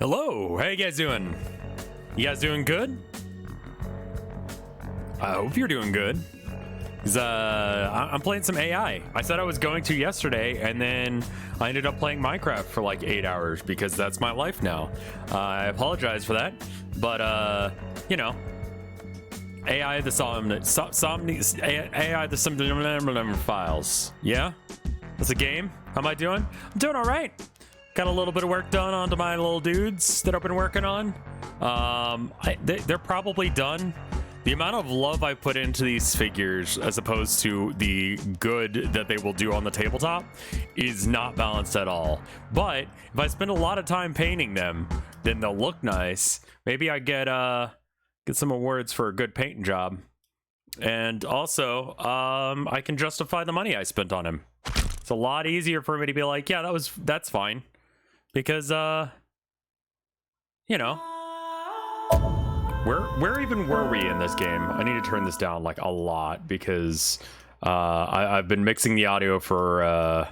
Hello, how you guys doing? You guys doing good? I hope you're doing good. 'Cause, I'm playing some AI. I said I was going to yesterday, and then I ended up playing Minecraft for like 8 hours because that's my life now. I apologize for that, but you know, AI the AI the Somnium files. Yeah, that's a game. How am I doing? I'm doing all right. Got a little bit of work done onto my little dudes that I've been working on. They're probably done. The amount of love I put into these figures as opposed to the good that they will do on the tabletop is not balanced at all. But if I spend a lot of time painting them, then they'll look nice. Maybe I get some awards for a good painting job. And also, I can justify the money I spent on him. It's a lot easier for me to be like, yeah, that's fine. Because, you know, where even were we in this game? I need to turn this down like a lot because I've been mixing the audio for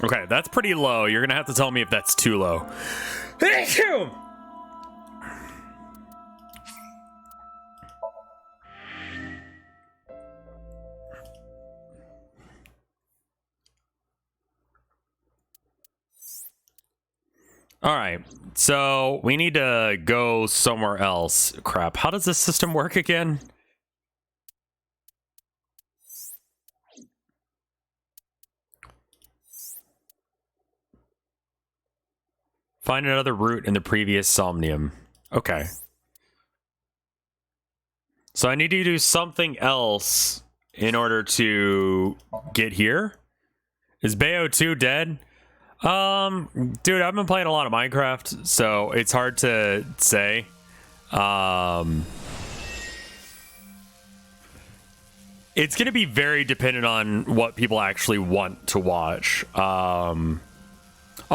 okay, that's pretty low. You're gonna have to tell me if that's too low. All right, so we need to go somewhere else. Crap, how does this system work again? Find another route in the previous Somnium. Okay. So I need to do something else in order to get here. Is Bayo 2 dead? Dude, I've been playing a lot of Minecraft, so it's hard to say. It's gonna be very dependent on what people actually want to watch. I'll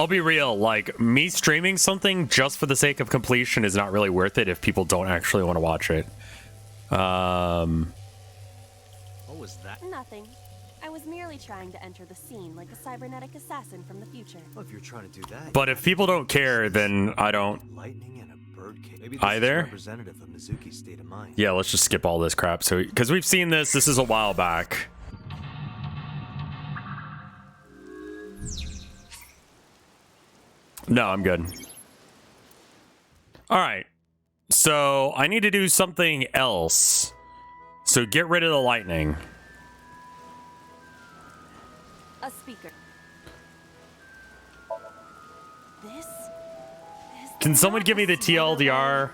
be real, like, me streaming something just for the sake of completion is not really worth it if people don't actually want to watch it. What was that? Nothing. I was merely trying to enter the scene like a cybernetic assassin from the future. Well, if you're trying to do that. But if people don't care, then I don't. Lightning and a bird cage. Maybe this Either. is representative of Mizuki's state of mind. Yeah, let's just skip all this crap. So, because we've seen this is a while back. No, I'm good. All right. So I need to do something else. So get rid of the lightning. A speaker. This Can someone give me the TLDR?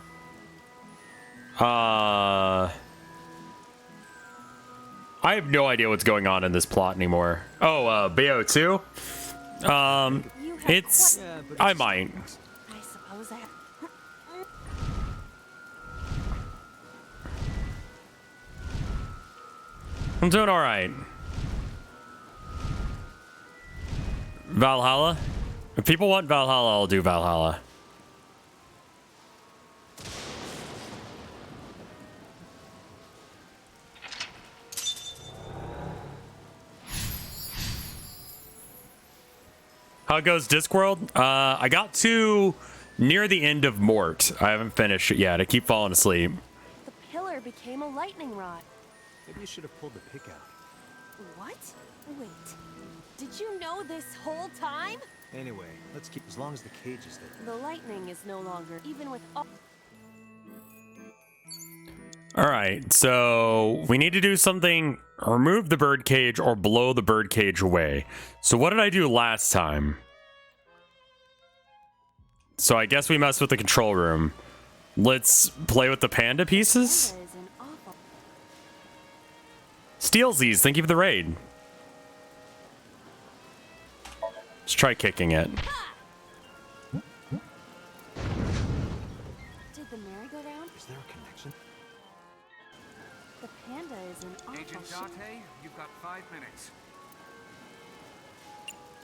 I have no idea what's going on in this plot anymore. Oh, BO2? It's... I might. I suppose I... I'm doing alright. Valhalla? If people want Valhalla, I'll do Valhalla. How goes Discworld? I got to near the end of Mort. I haven't finished it yet. I keep falling asleep. The pillar became a lightning rod. Maybe you should have pulled the pick out. What? Wait. Did you know this whole time? Anyway, let's keep as long as the cage is there. The lightning is no longer, even with all... Alright, so we need to do something, remove the birdcage or blow the birdcage away. So what did I do last time? So I guess we messed with the control room. Let's play with the panda pieces? Panda is an awful... Steelsies, thank you for the raid. Let's try kicking it. Did the merry-go-round? Is there a connection? The panda is an awful... Agent Dante, you've got 5 minutes.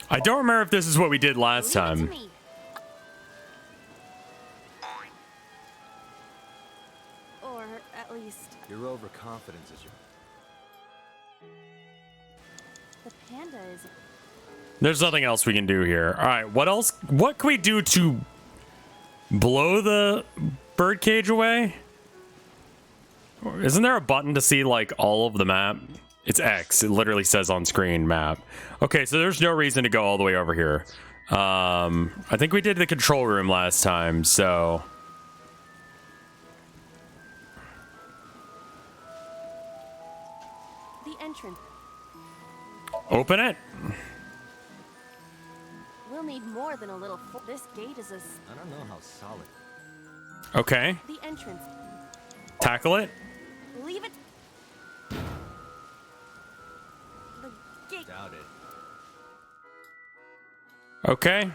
I don't remember if this is what we did last Leave it to time. me. Or at least... Your overconfidence is your... panda is. There's nothing else we can do here. All right, what else? What can we do to blow the birdcage away? Isn't there a button to see like all of the map? It's X. It literally says on screen map. Okay, so there's no reason to go all the way over here. I think we did the control room last time, so. The entrance. Open it. We'll need more than a little. This gate is a. I don't know how solid. Okay. The entrance. Tackle it. Leave it. The gate. Doubt it. Okay.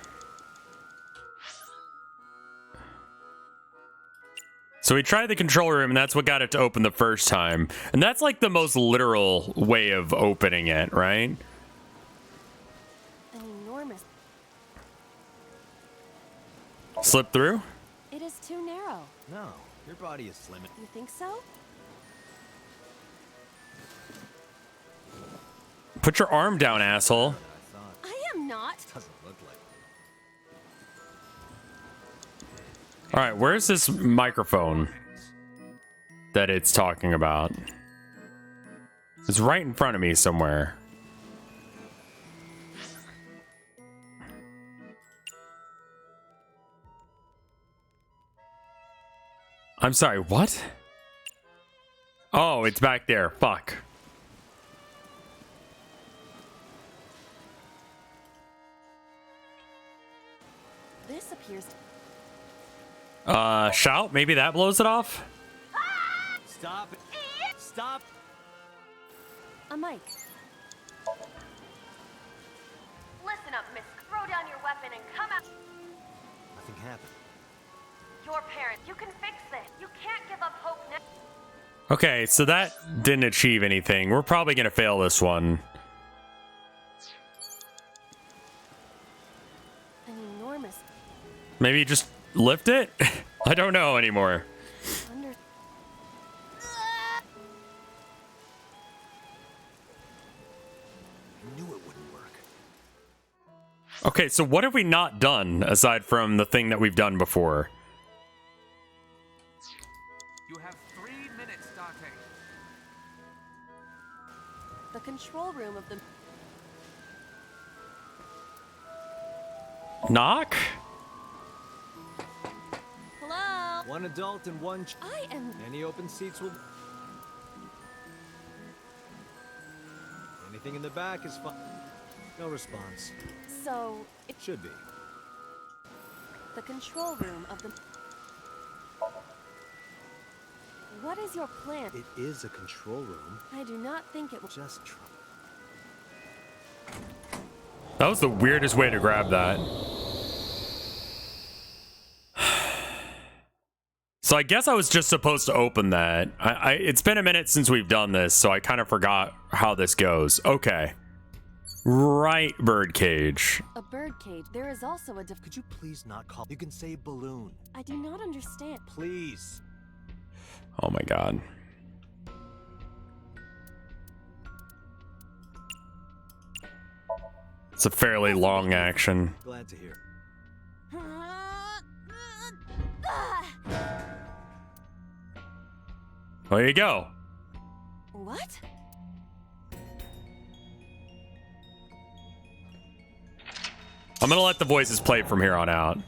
So we tried the control room, and that's what got it to open the first time. And that's like the most literal way of opening it, right? An enormous. Slip through? It is too narrow. No, your body is slim. You think so? Put your arm down, asshole. I thought. I am not. Doesn't look like. All right, where's this microphone that it's talking about? It's right in front of me somewhere. I'm sorry, what? Oh, it's back there. Fuck. This appears. Shout? Maybe that blows it off? Stop it. Stop. A mic. Listen up, miss. Throw down your weapon and come out. Nothing happened. Your parents. You can fix this. You can't give up hope now. Okay, so that didn't achieve anything. We're probably gonna fail this one. An enormous. Maybe just lift it? I don't know anymore. Under. I knew it wouldn't work. Okay, so what have we not done aside from the thing that we've done before? You have 3 minutes, Dante. The control room of the. Knock? Hello. One adult and one. I am. Any open seats will. Anything in the back is fine. No response. So it. Should be. The control room of the. What is your plan? It is a control room. I do not think it will. Just try. That was the weirdest way to grab that. So I guess I was just supposed to open that. It's been a minute since we've done this, so I kind of forgot how this goes. Okay. Right, birdcage. A birdcage. There is also a. Could you please not call? You can say balloon. I do not understand. Please. Oh my god. It's a fairly long action. Glad to hear. There you go. What? I'm gonna let the voices play from here on out.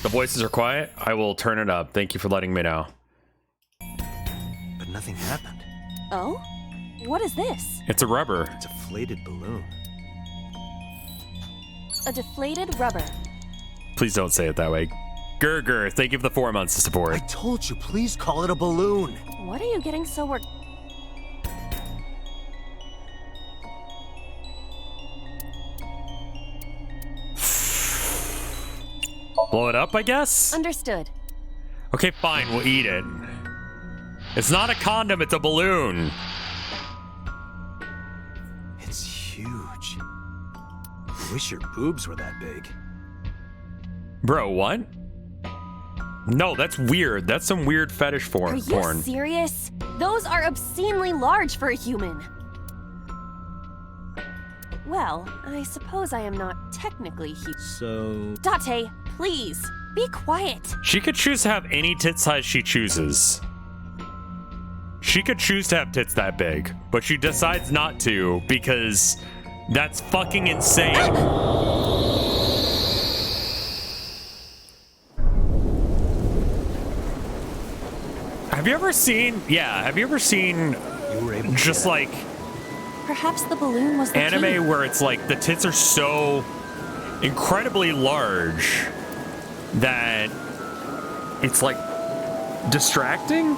The voices are quiet. I will turn it up. Thank you for letting me know. But nothing happened. Oh? What is this? It's a rubber. It's a deflated balloon. A deflated rubber. Please don't say it that way. Gurgur, thank you for the 4 months of support. I told you, please call it a balloon. What are you getting so worked? Blow it up, I guess? Understood. Okay, fine, we'll eat it. It's not a condom, it's a balloon. It's huge. I wish your boobs were that big. Bro, what? No, that's weird. That's some weird fetish Are you porn. serious? Those are obscenely large for a human. Well, I suppose I am not technically huge. So... Date, please, be quiet. She could choose to have any tit size she chooses. She could choose to have tits that big, but she decides not to because that's fucking insane. Have you ever seen, You were able to just get like Perhaps the balloon was the anime key. where it's like the tits are so incredibly large that it's like distracting?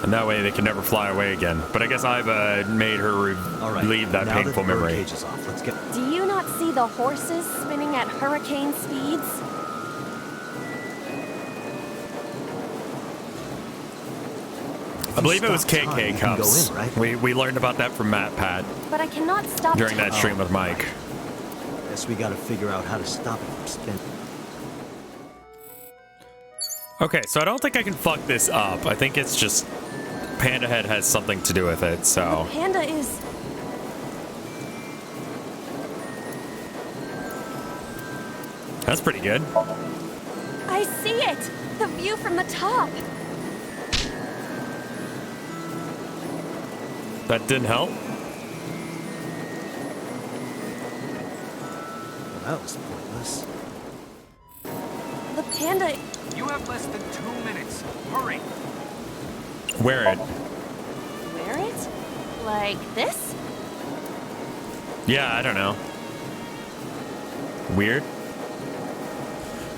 And that way they can never fly away again. But I guess I've made her All right, relieve that now painful that the memory. birdcage is off, let's get... Do you not see the horses spinning at hurricane speeds? I believe it was Stop time, KK you can go cups. in, right? We learned about that from Matt Pat But I cannot stop during that time. stream with Mike. Guess we gotta figure out how to stop it from spinning. Okay, so I don't think I can fuck this up. I think it's just Panda Head has something to do with it, so. Panda is... That's pretty good. I see it! The view from the top! That didn't help. Well, that was pointless. The panda... You have less than 2 minutes. Hurry. Wear it. Wear it? Like this? Yeah, I don't know. Weird.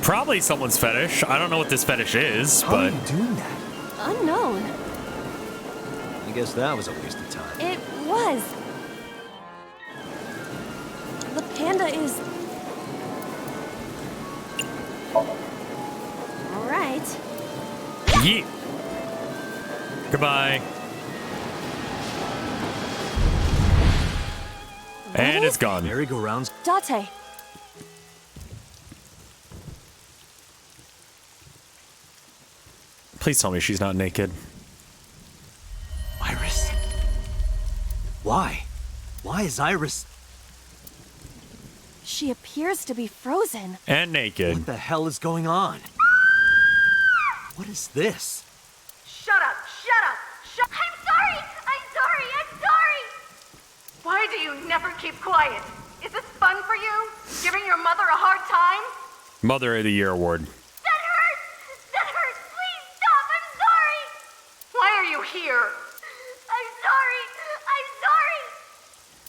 Probably someone's fetish. I don't know what this fetish is, How but are you doing that? Unknown. I guess that was a waste of time. It was. The panda is... Alright. yeet. Goodbye. And it's gone. Merry-go-rounds. Date. Please tell me she's not naked. Iris. Why? Why is Iris... She appears to be frozen. And naked. What the hell is going on? What is this? Shut up! Shut up! I'm sorry! I'm sorry! I'm sorry! Why do you never keep quiet? Is this fun for you? Giving your mother a hard time? Mother of the Year award. That hurts! That hurts! Please stop! I'm sorry! Why are you here? I'm sorry! I'm sorry!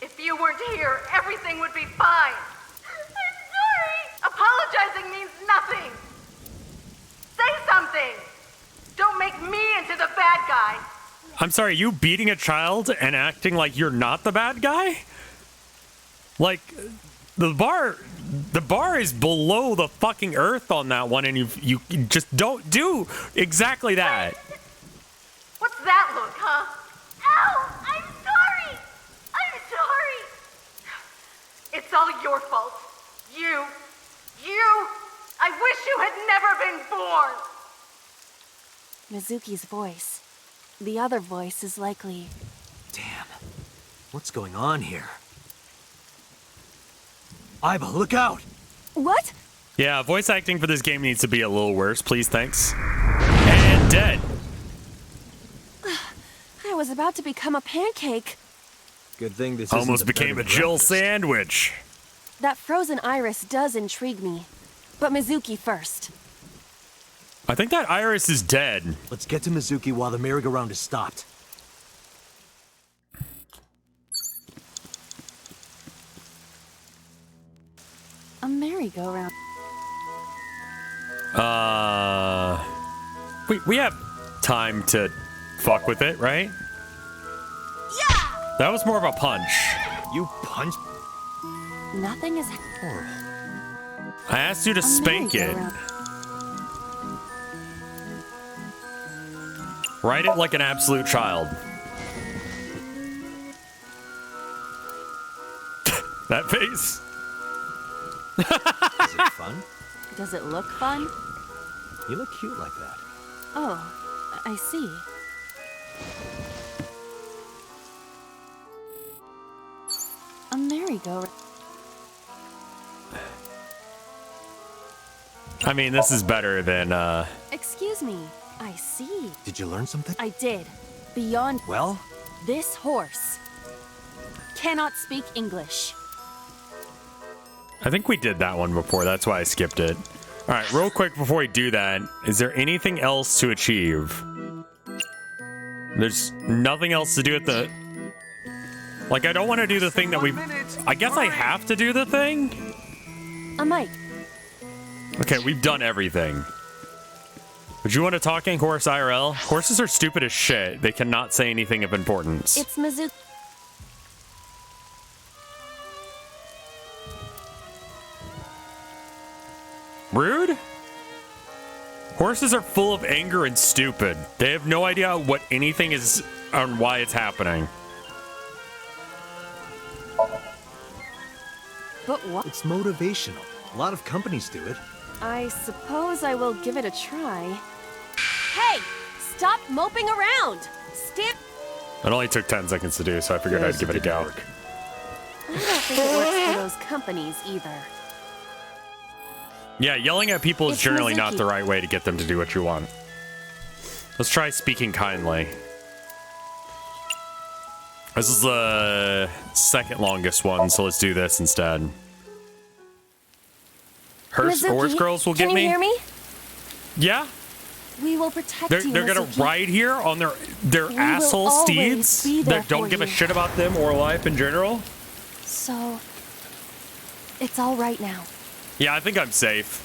If you weren't here, everything would be fine. I'm sorry! Apologizing means nothing! Say something! Don't make me into the bad guy! I'm sorry, you beating a child and acting like you're not the bad guy? Like, the bar is below the fucking earth on that one, and you just don't do exactly that. What's that look, huh? Ow! I'm sorry! I'm sorry! It's all your fault. You! I wish you had never been born! Mizuki's voice. The other voice is likely... Damn. What's going on here? Aiba, look out! What? Yeah, voice acting for this game needs to be a little worse, please, thanks. And dead. I was about to become a pancake. Good thing this Almost isn't became a bed and Jill breakfast. sandwich. That frozen iris does intrigue me. But Mizuki first. I think that Iris is dead. Let's get to Mizuki while the merry-go-round is stopped. A merry-go-round. We have time to fuck with it, right? Yeah! That was more of a punch. You punched... Nothing is... Horrible. I asked you to spank it. merry-go-round. Ride it like an absolute child. That face. Is it fun? Does it look fun? You look cute like that. Oh, I see. A merry-go-round. I mean, this is better than, Excuse me. I see. Did you learn something? I did. Beyond Well, this horse cannot speak English. I think we did that one before. That's why I skipped it. All right, real quick before we do that, is there anything else to achieve? There's nothing else to do at the... Like, I don't want to do the thing that we... I guess I have to do the thing? A mic. Okay, we've done everything. Would you want a talking horse IRL? Horses are stupid as shit. They cannot say anything of importance. It's Mizuki. Rude? Horses are full of anger and stupid. They have no idea what anything is and why it's happening. But what? it's motivational. A lot of companies do it. I suppose I will give it a try. Hey! Stop moping around! Stand. It only took 10 seconds to do, so I figured I'd give it a go. I don't think it works for those companies either. Yeah, yelling at people is It's generally not Mizuki. the right way to get them to do what you want. Let's try speaking kindly. This is the second longest one, so let's do this instead. Horse Mizuki, girls will can get you hear me? Yeah, We will protect they're you, gonna Mizuki. ride here on their will asshole always steeds be there that don't for give a you. shit about them or life in general. So, it's all right now. Yeah, I think I'm safe.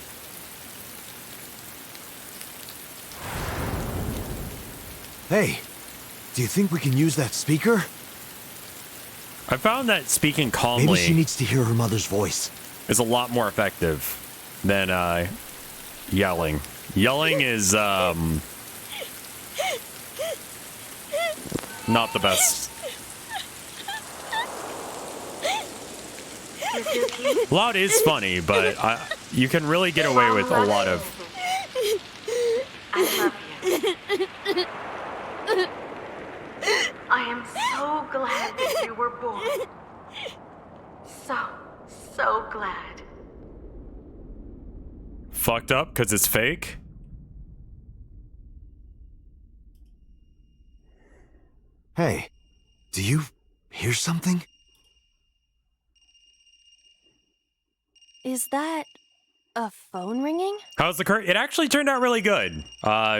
Hey, do you think we can use that speaker? I found that speaking Maybe she calmly needs to hear her mother's voice. is a lot more effective than yelling. Yelling is not the best. Loud is funny, but you can really get away with a lot of... I love you. I am so glad that you were born. So glad. Fucked up because it's fake? Hey, do you hear something? Is that a phone ringing? How's the current? It actually turned out really good.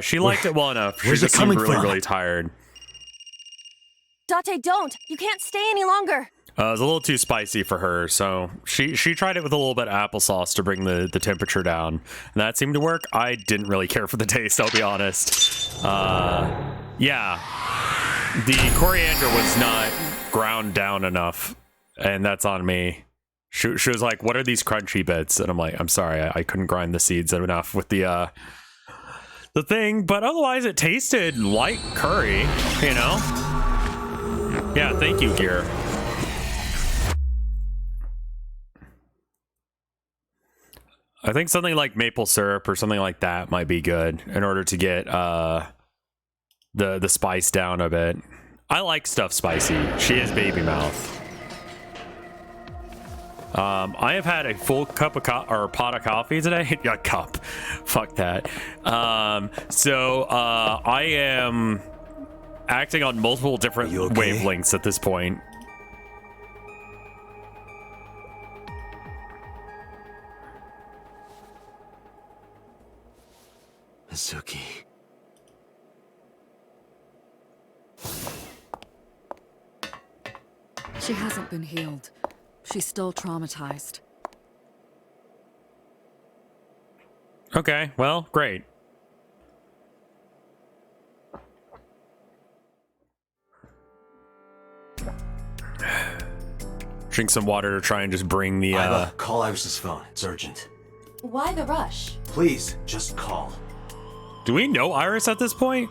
She liked it well enough. She where's it just seemed coming really, from? really tired. Date, don't! You can't stay any longer! It was a little too spicy for her, so she tried it with a little bit of applesauce to bring the temperature down. And that seemed to work. I didn't really care for the taste, I'll be honest. Yeah. The coriander was not ground down enough, and that's on me. She was like, what are these crunchy bits? And I'm like, I'm sorry, I couldn't grind the seeds enough with the thing, but otherwise it tasted like curry, you know? Yeah, thank you, Gear. I think something like maple syrup or something like that might be good in order to get the spice down a bit. I like stuff spicy. She is baby mouth. I have had a full cup of pot of coffee today. Yeah, cup. Fuck that. So I am acting on multiple different Are you okay? wavelengths at this point. Mizuki. She hasn't been healed. She's still traumatized. Okay, well, great. Drink some water to try and just bring the Iva, call Iris's phone. It's urgent. Why the rush? Please, just call. Do we know Iris at this point?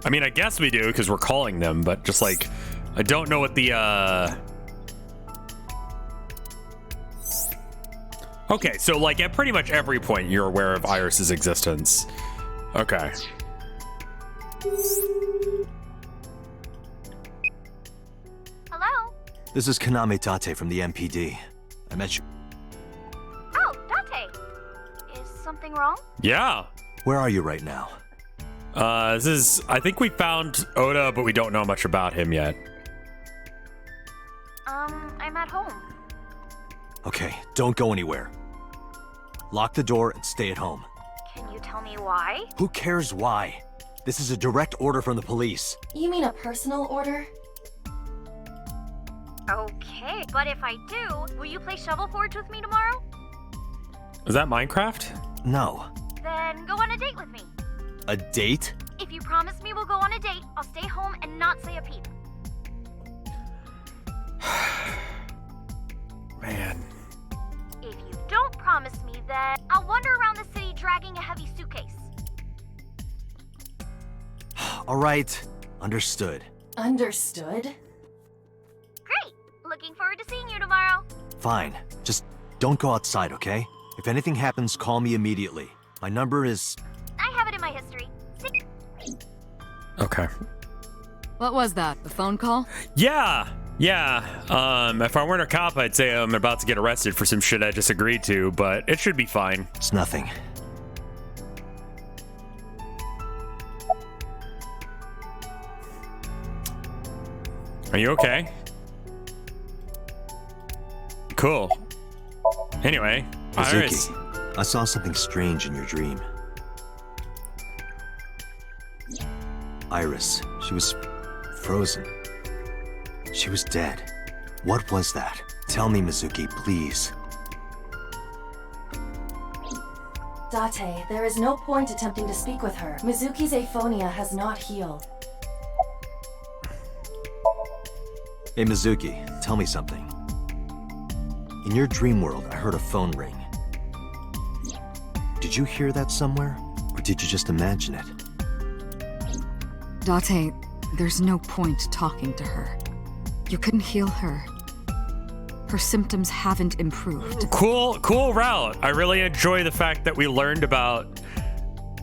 I mean, I guess we do because we're calling them, but just like I don't know what the Okay, so like at pretty much every point you're aware of Iris's existence. Okay. Hello? This is Kaname Tate from the MPD. I met you. Oh, Date. Is something wrong? Yeah. Where are you right now? I think we found Oda, but we don't know much about him yet. I'm at home. Okay, don't go anywhere. Lock the door and stay at home. Can you tell me why? Who cares why? This is a direct order from the police. You mean a personal order? Okay, but if I do, will you play Shovel Forge with me tomorrow? Is that Minecraft? No. Then go on a date with me. A date? If you promise me we'll go on a date, I'll stay home and not say a peep. Man. If you don't promise me, then I'll wander around the city dragging a heavy suitcase. All right. Understood. Understood? Great! Looking forward to seeing you tomorrow. Fine. Just don't go outside, okay? If anything happens, call me immediately. My number is... I have it in my history. Okay. What was that? The phone call? Yeah. If I weren't a cop, I'd say I'm about to get arrested for some shit I just agreed to, but it should be fine. It's nothing. Are you okay? Cool. Anyway, Iris. Mizuki, I saw something strange in your dream. Iris, she was frozen. She was dead. What was that? Tell me, Mizuki, please. Date, there is no point attempting to speak with her. Mizuki's aphonia has not healed. Hey, Mizuki, tell me something. In your dream world, I heard a phone ring. Did you hear that somewhere? Or did you just imagine it? Date, there's no point talking to her. You couldn't heal her. Her symptoms haven't improved. Cool route. I really enjoy the fact that we learned about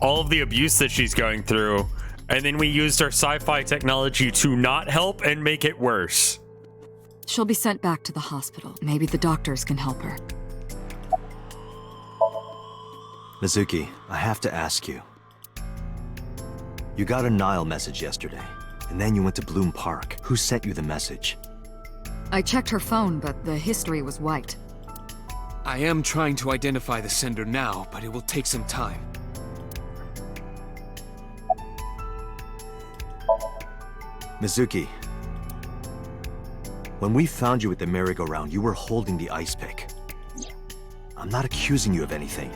all of the abuse that she's going through, and then we used our sci-fi technology to not help and make it worse. She'll be sent back to the hospital. Maybe the doctors can help her. Mizuki, I have to ask you. You got a Nile message yesterday, and then you went to Bloom Park. Who sent you the message? I checked her phone, but the history was wiped. I am trying to identify the sender now, but it will take some time. Mizuki, when we found you at the merry-go-round, you were holding the ice pick. I'm not accusing you of anything.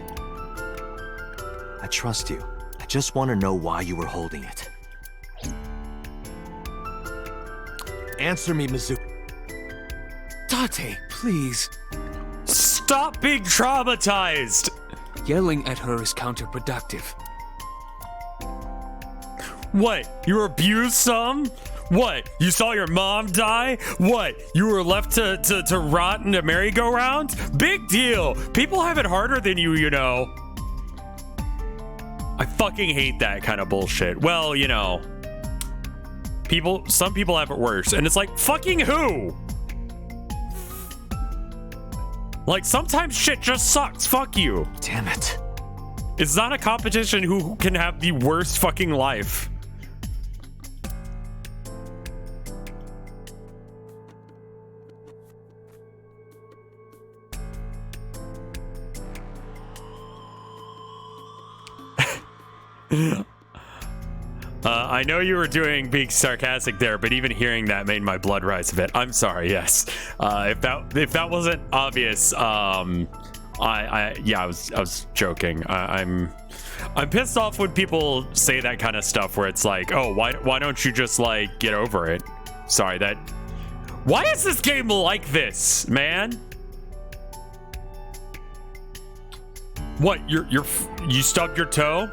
I trust you. I just want to know why you were holding it. Answer me, Mizuki. Date, please. Stop being traumatized! Yelling at her is counterproductive. What? You were abused some? What? You saw your mom die? What? You were left to rot in a merry-go-round? Big deal! People have it harder than you know. I fucking hate that kind of bullshit. Well, you know. Some people have it worse, and it's like, fucking who? Like, sometimes shit just sucks. Fuck you. Damn it. It's not a competition who can have the worst fucking life. I know you were being sarcastic there, but even hearing that made my blood rise a bit. I'm sorry. Yes. If that wasn't obvious, I was joking. I'm pissed off when people say that kind of stuff where it's like, oh, why don't you just like get over it? Sorry, why is this game like this, man? What? You stubbed your toe?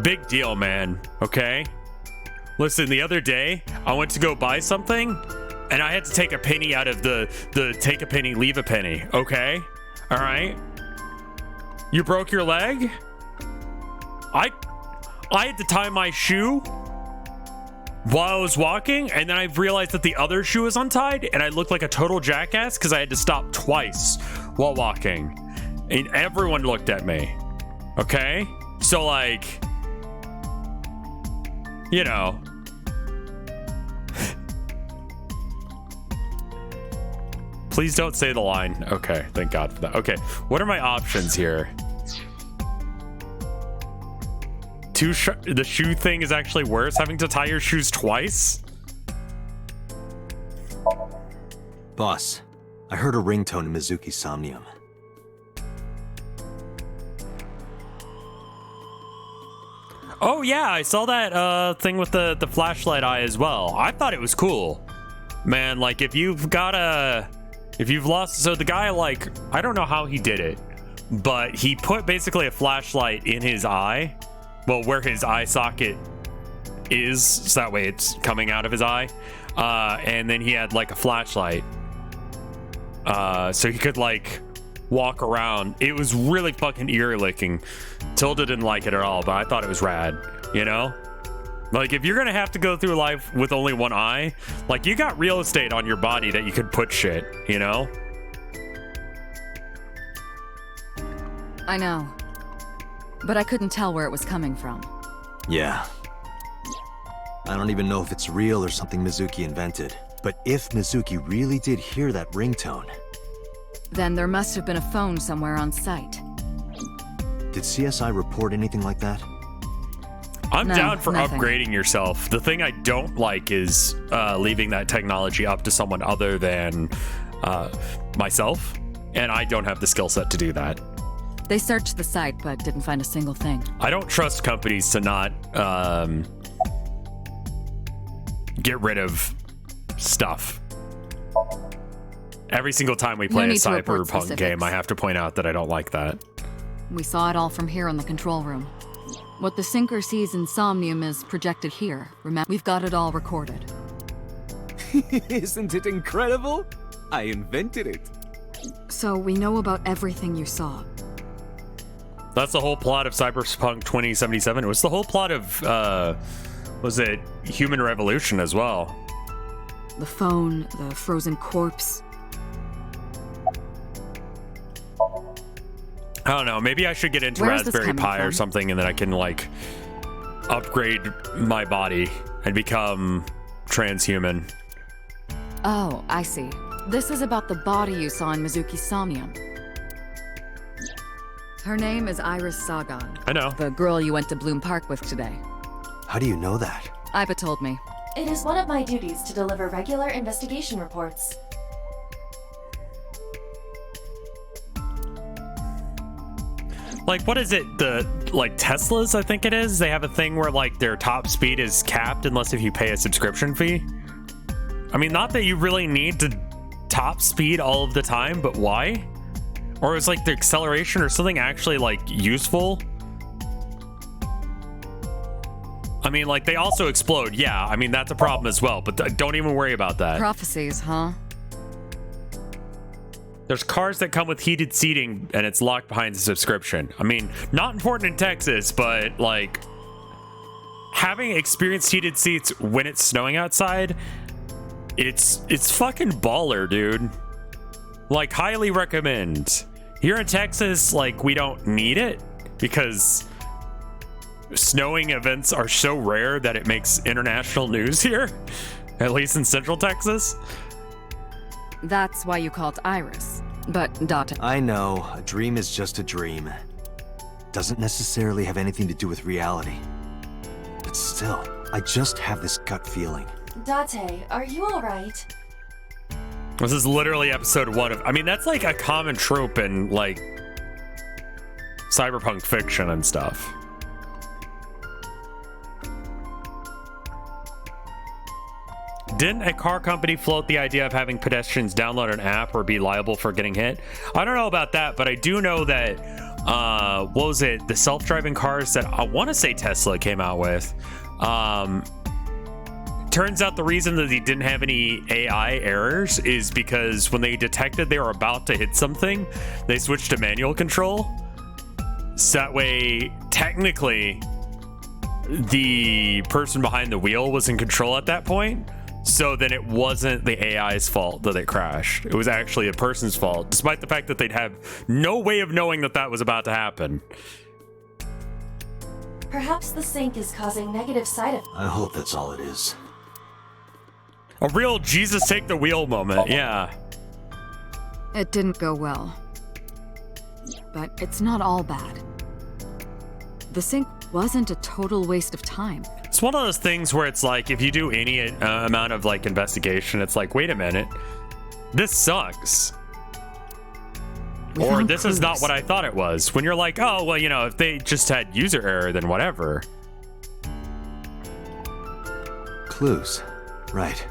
Big deal, man. Okay. Listen, the other day I went to go buy something And I had to take a penny out of the take a penny, leave a penny. Okay? All right? You broke your leg? I had to tie my shoe while I was walking, and then I realized that the other shoe was untied, and I looked like a total jackass because I had to stop twice while walking. And everyone looked at me. Okay? So, like, you know. Please don't say the line. Okay, thank God for that. Okay, what are my options here? The shoe thing is actually worse, having to tie your shoes twice? Boss, I heard a ringtone in Mizuki's Somnium. Oh yeah, I saw that thing with the flashlight eye as well. I thought it was cool. Man, like if you've lost, so the guy, like, I don't know how he did it, but he put basically a flashlight in his eye. Well, where his eye socket is, so that way it's coming out of his eye. And then he had like a flashlight. So he could like walk around. It was really fucking ear licking. Tilda didn't like it at all, but I thought it was rad, you know? Like if you're gonna have to go through life with only one eye, like you got real estate on your body that you could put shit, you know? I know. But I couldn't tell where it was coming from. Yeah. I don't even know if it's real or something Mizuki invented. But if Mizuki really did hear that ringtone... Then there must have been a phone somewhere on site. Did CSI report anything like that? I'm No, down for nothing. upgrading yourself. The thing I don't like is leaving that technology up to someone other than myself. And I don't have the skill set to do that. They searched the site, but didn't find a single thing. I don't trust companies to not get rid of stuff. Every single time we play a need to report cyberpunk specifics. game, I have to point out that I don't like that. We saw it all from here in the control room. What the sinker sees in Somnium is projected here. Remember, we've got it all recorded. Isn't it incredible? I invented it. So we know about everything you saw. That's the whole plot of Cyberpunk 2077. It was the whole plot of, was it Human Revolution as well? The phone, the frozen corpse. I don't know. Maybe I should get into Where is this Raspberry coming Pi or from? something, and then I can, like, upgrade my body and become transhuman. Oh, I see. This is about the body you saw in Mizuki's Somnium. Her name is Iris Sagan. I know. The girl you went to Bloom Park with today. How do you know that? Iba told me. It is one of my duties to deliver regular investigation reports. Like, what is it? Like, Teslas, I think it is? They have a thing where, like, their top speed is capped unless if you pay a subscription fee. I mean, not that you really need to top speed all of the time, but why? Or is, like, the acceleration or something actually, like, useful? I mean, like, they also explode. Yeah, I mean, that's a problem as well, but don't even worry about that. Prophecies, huh? There's cars that come with heated seating, and it's locked behind the subscription. I mean, not important in Texas, but, like, having experienced heated seats when it's snowing outside, it's fucking baller, dude. Like, highly recommend. Here in Texas, like, we don't need it because snowing events are so rare that it makes international news here, at least in Central Texas. That's why you call it Iris. But Data. I know, a dream is just a dream. Doesn't necessarily have anything to do with reality. But still, I just have this gut feeling. Date, are you alright? This is literally episode 1 of... I mean, that's like a common trope in, like, cyberpunk fiction and stuff. Didn't a car company float the idea of having pedestrians download an app or be liable for getting hit? I don't know about that, but I do know that, what was it? The self-driving cars that I want to say Tesla came out with, turns out the reason that he didn't have any AI errors is because when they detected they were about to hit something, they switched to manual control. So that way, technically, the person behind the wheel was in control at that point. So then it wasn't the AI's fault that it crashed. It was actually a person's fault, despite the fact that they'd have no way of knowing that that was about to happen. Perhaps the sink is causing negative side effects. I hope that's all it is. A real Jesus take the wheel moment, yeah. It didn't go well. But it's not all bad. The sink wasn't a total waste of time. It's one of those things where it's like, if you do any amount of like investigation, it's like, wait a minute, this sucks. Or this is not what I thought it was. When you're like, oh, well, you know, if they just had user error, then whatever. Clues. Right.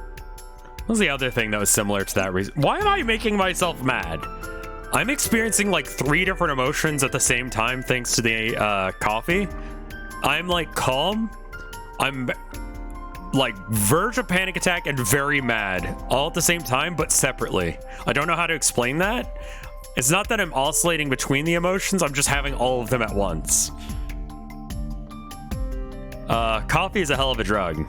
What was the other thing that was similar to that reason? Why am I making myself mad? I'm experiencing like 3 different emotions at the same time thanks to the coffee. I'm like calm. I'm like verge of panic attack and very mad all at the same time, but separately. I don't know how to explain that. It's not that I'm oscillating between the emotions. I'm just having all of them at once. Coffee is a hell of a drug.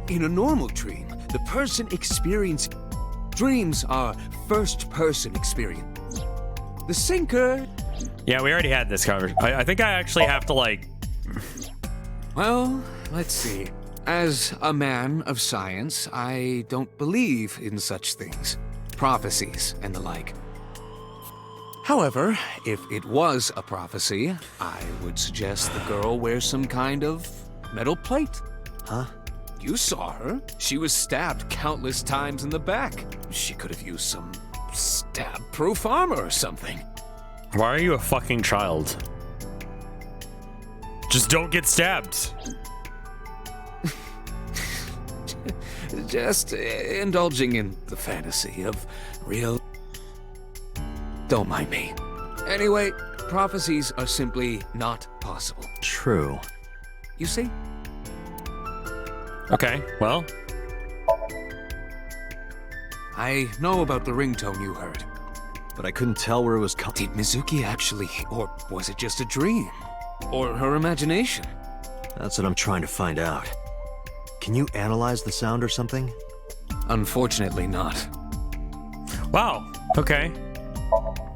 In a normal dream, the person experiencing dreams are first-person experience. The sinker... Yeah, we already had this conversation. I think I actually have to, like... Well, let's see. As a man of science, I don't believe in such things. Prophecies and the like. However, if it was a prophecy, I would suggest the girl wear some kind of metal plate. Huh? You saw her. She was stabbed countless times in the back. She could have used some stab-proof armor or something. Why are you a fucking child? Just don't get stabbed. Just indulging in the fantasy of real... Don't mind me. Anyway, prophecies are simply not possible. True. You see? Okay, well. I know about the ringtone you heard. But I couldn't tell where it was coming. Did Mizuki actually... Or was it just a dream? Or her imagination? That's what I'm trying to find out. Can you analyze the sound or something? Unfortunately not. Wow, okay.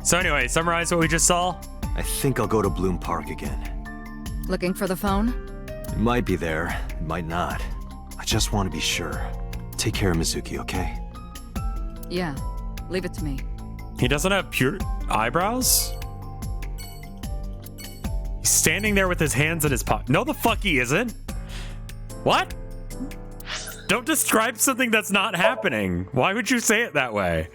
So anyway, summarize what we just saw. I think I'll go to Bloom Park again. Looking for the phone? It might be there, it might not. I just want to be sure. Take care of Mizuki, okay? Yeah. Leave it to me. He doesn't have pure eyebrows? He's standing there with his hands in his pocket. No, the fuck he isn't. What? Don't describe something that's not happening. Why would you say it that way?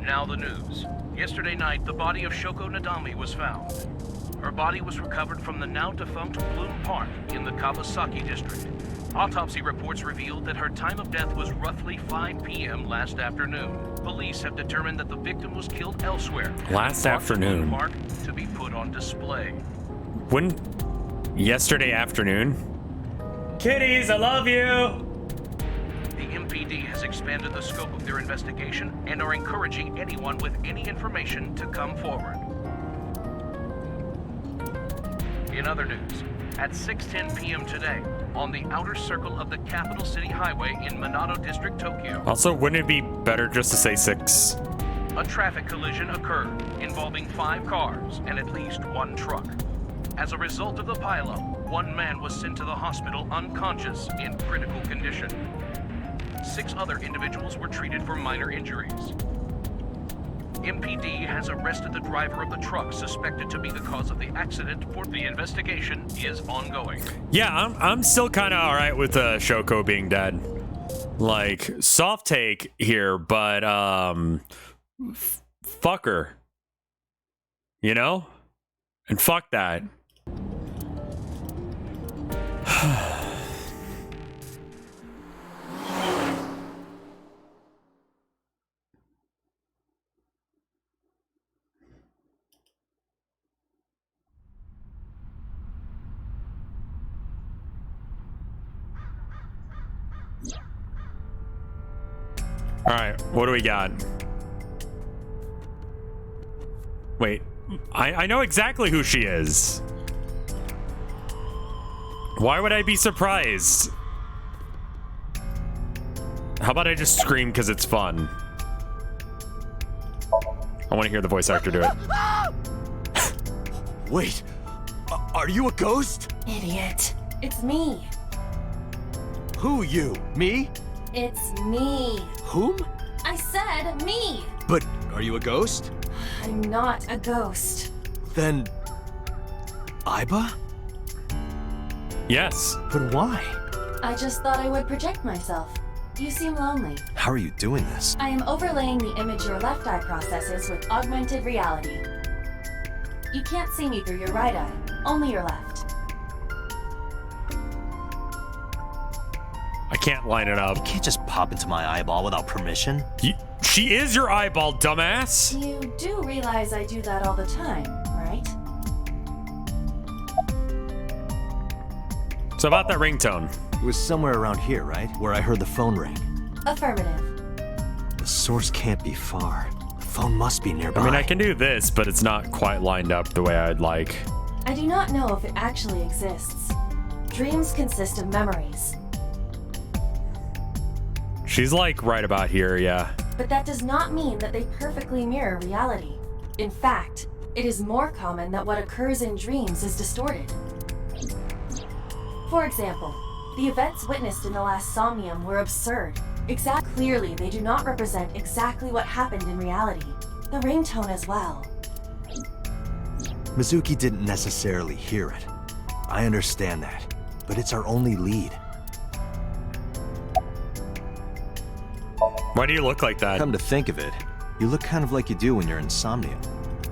Now the news. Yesterday night, the body of Shoko Nadami was found. Her body was recovered from the now-defunct Bloom Park in the Kawasaki district. Autopsy reports revealed that her time of death was roughly 5 p.m. last afternoon. Police have determined that the victim was killed elsewhere. Last afternoon. Bloom Park to be put on display. When? Yesterday afternoon? Kitties, I love you! The MPD has expanded the scope of their investigation and are encouraging anyone with any information to come forward. In other news, at 6:10 p.m. today, on the outer circle of the Capital City Highway in Minato District, Tokyo, Also, wouldn't it be better just to say 6? a traffic collision occurred involving 5 cars and at least 1 truck. As a result of the pileup, 1 man was sent to the hospital unconscious in critical condition. 6 other individuals were treated for minor injuries. MPD has arrested the driver of the truck suspected to be the cause of the accident. For the investigation is ongoing. Yeah, I'm still kind of all right with Shoko being dead. Like, soft take here, but fuck her. You know? And fuck that. All right, what do we got? Wait, I know exactly who she is. Why would I be surprised? How about I just scream because it's fun? I want to hear the voice actor do it. Wait, are you a ghost? Idiot. It's me. Who you? Me? It's me. Whom? I said me. But are you a ghost? I'm not a ghost. Then... Aiba? Yes. But why? I just thought I would project myself. You seem lonely. How are you doing this? I am overlaying the image your left eye processes with augmented reality. You can't see me through your right eye, only your left. I can't line it up. You can't just pop into my eyeball without permission. She is your eyeball, dumbass. You do realize I do that all the time, right? So about that ringtone. It was somewhere around here, right? Where I heard the phone ring. Affirmative. The source can't be far. The phone must be nearby. I mean, I can do this, but it's not quite lined up the way I'd like. I do not know if it actually exists. Dreams consist of memories. She's like right about here, yeah. But that does not mean that they perfectly mirror reality. In fact, it is more common that what occurs in dreams is distorted. For example, the events witnessed in the last Somnium were absurd. Clearly, they do not represent exactly what happened in reality. The ringtone as well. Mizuki didn't necessarily hear it. I understand that, but it's our only lead. Why do you look like that? Come to think of it, you look kind of like you do when you're in Somnium.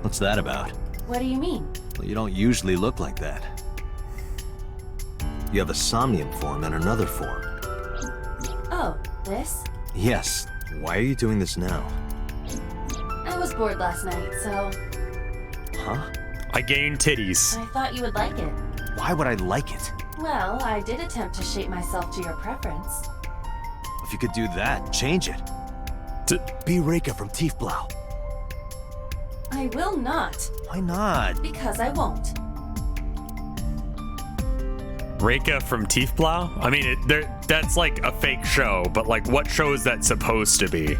What's that about? What do you mean? Well, you don't usually look like that. You have a Somnium form and another form. Oh, this? Yes. Why are you doing this now? I was bored last night, so Huh? I gained titties. I thought you would like it. Why would I like it? Well, I did attempt to shape myself to your preference. If you could do that, change it. Be Reika from Tiefblau. I will not, Why not? because I won't. Reika from Tiefblau? I mean, that's like a fake show, but like what show is that supposed to be?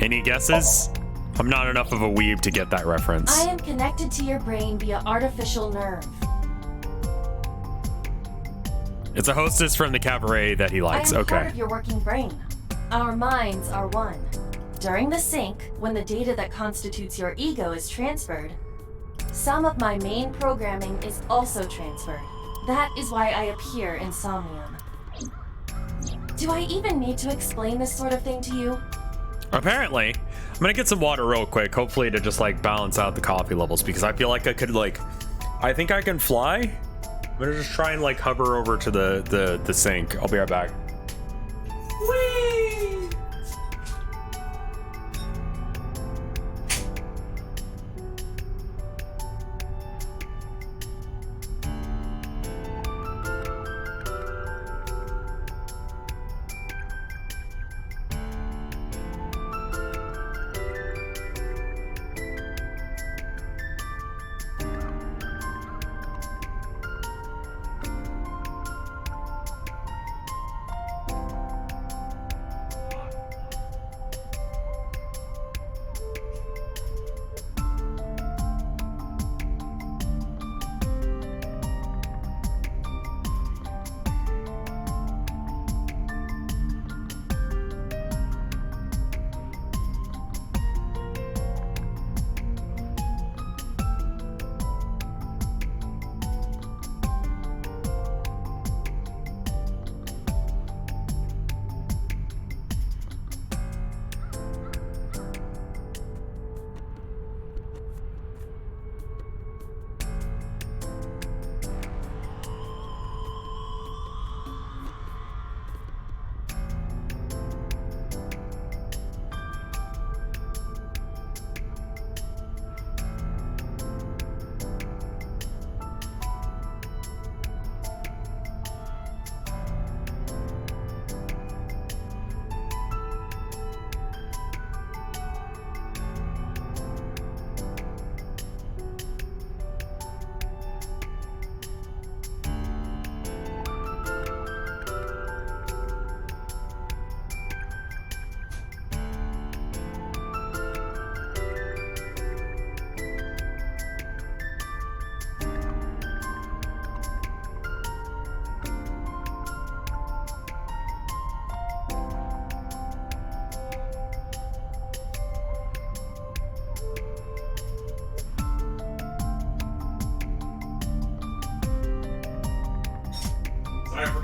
Any guesses? I'm not enough of a weeb to get that reference. I am connected to your brain via artificial nerve. It's a hostess from the cabaret that he likes. I am part Okay. of your working brain. Our minds are one. During the sync, when the data that constitutes your ego is transferred, some of my main programming is also transferred. That is why I appear in Somnium. Do I even need to explain this sort of thing to you? Apparently. I'm gonna get some water real quick, hopefully to just like balance out the coffee levels, because I feel like I could like, I think I can fly. I'm gonna just try and like hover over to the sink. I'll be right back. Whee!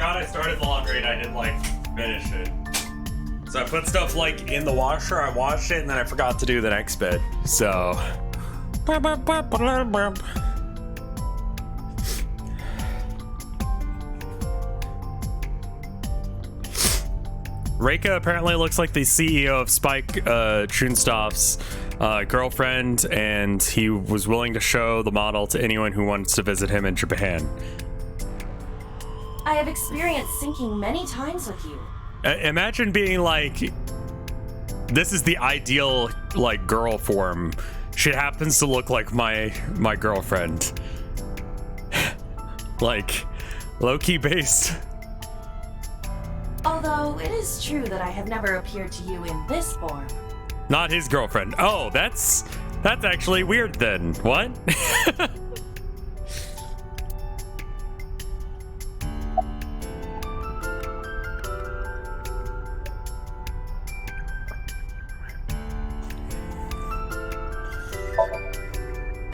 forgot I started the laundry and I didn't like finish it. So I put stuff like in the washer, I washed it, and then I forgot to do the next bit. So Reika apparently looks like the CEO of Spike Chunstoff's girlfriend, and he was willing to show the model to anyone who wants to visit him in Japan. I have experienced syncing many times with you. Imagine being like, this is the ideal like girl form. She happens to look like my girlfriend. Like low-key based. Although it is true that I have never appeared to you in this form. Not his girlfriend. Oh, that's actually weird then. What?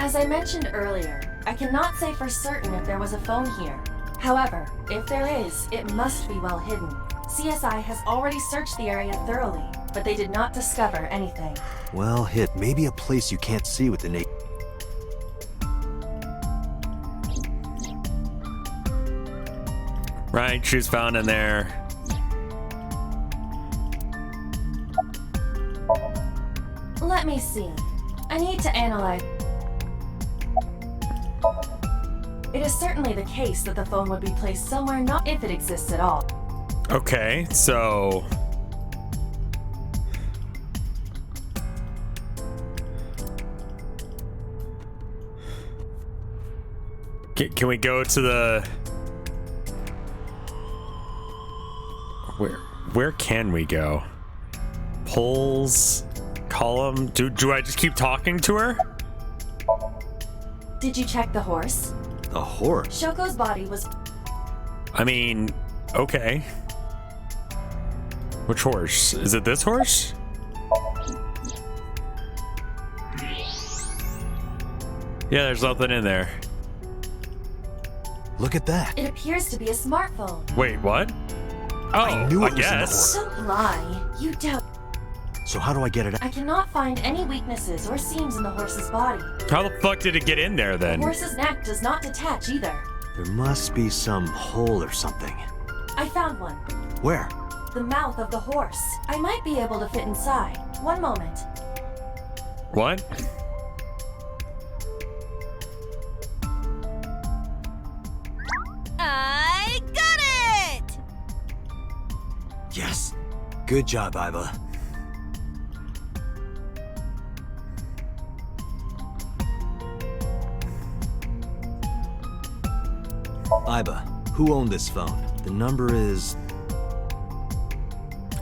As I mentioned earlier, I cannot say for certain if there was a phone here. However, if there is, it must be well hidden. CSI has already searched the area thoroughly, but they did not discover anything. Well hit. Maybe a place you can't see with the naked. Right, she's found in there. Let me see. I need to analyze. It is certainly the case that the phone would be placed somewhere not if it exists at all. Okay, so can we go to the where can we go? Polls, column. Do I just keep talking to her? Did you check the horse? A horse? Shoko's body was... I mean, okay. Which horse? Is it this horse? Yeah, there's nothing in there. Look at that. It appears to be a smartphone. Wait, what? Oh, I knew it was in the guess. horse. Don't lie. You doubt. So how do I get it out? I cannot find any weaknesses or seams in the horse's body. How the fuck did it get in there The then? horse's neck does not detach either. There must be some hole or something. I found one. Where? The mouth of the horse. I might be able to fit inside. One moment. What? I got it! Yes. Good job, Iva. Iva, who owned this phone? The number is...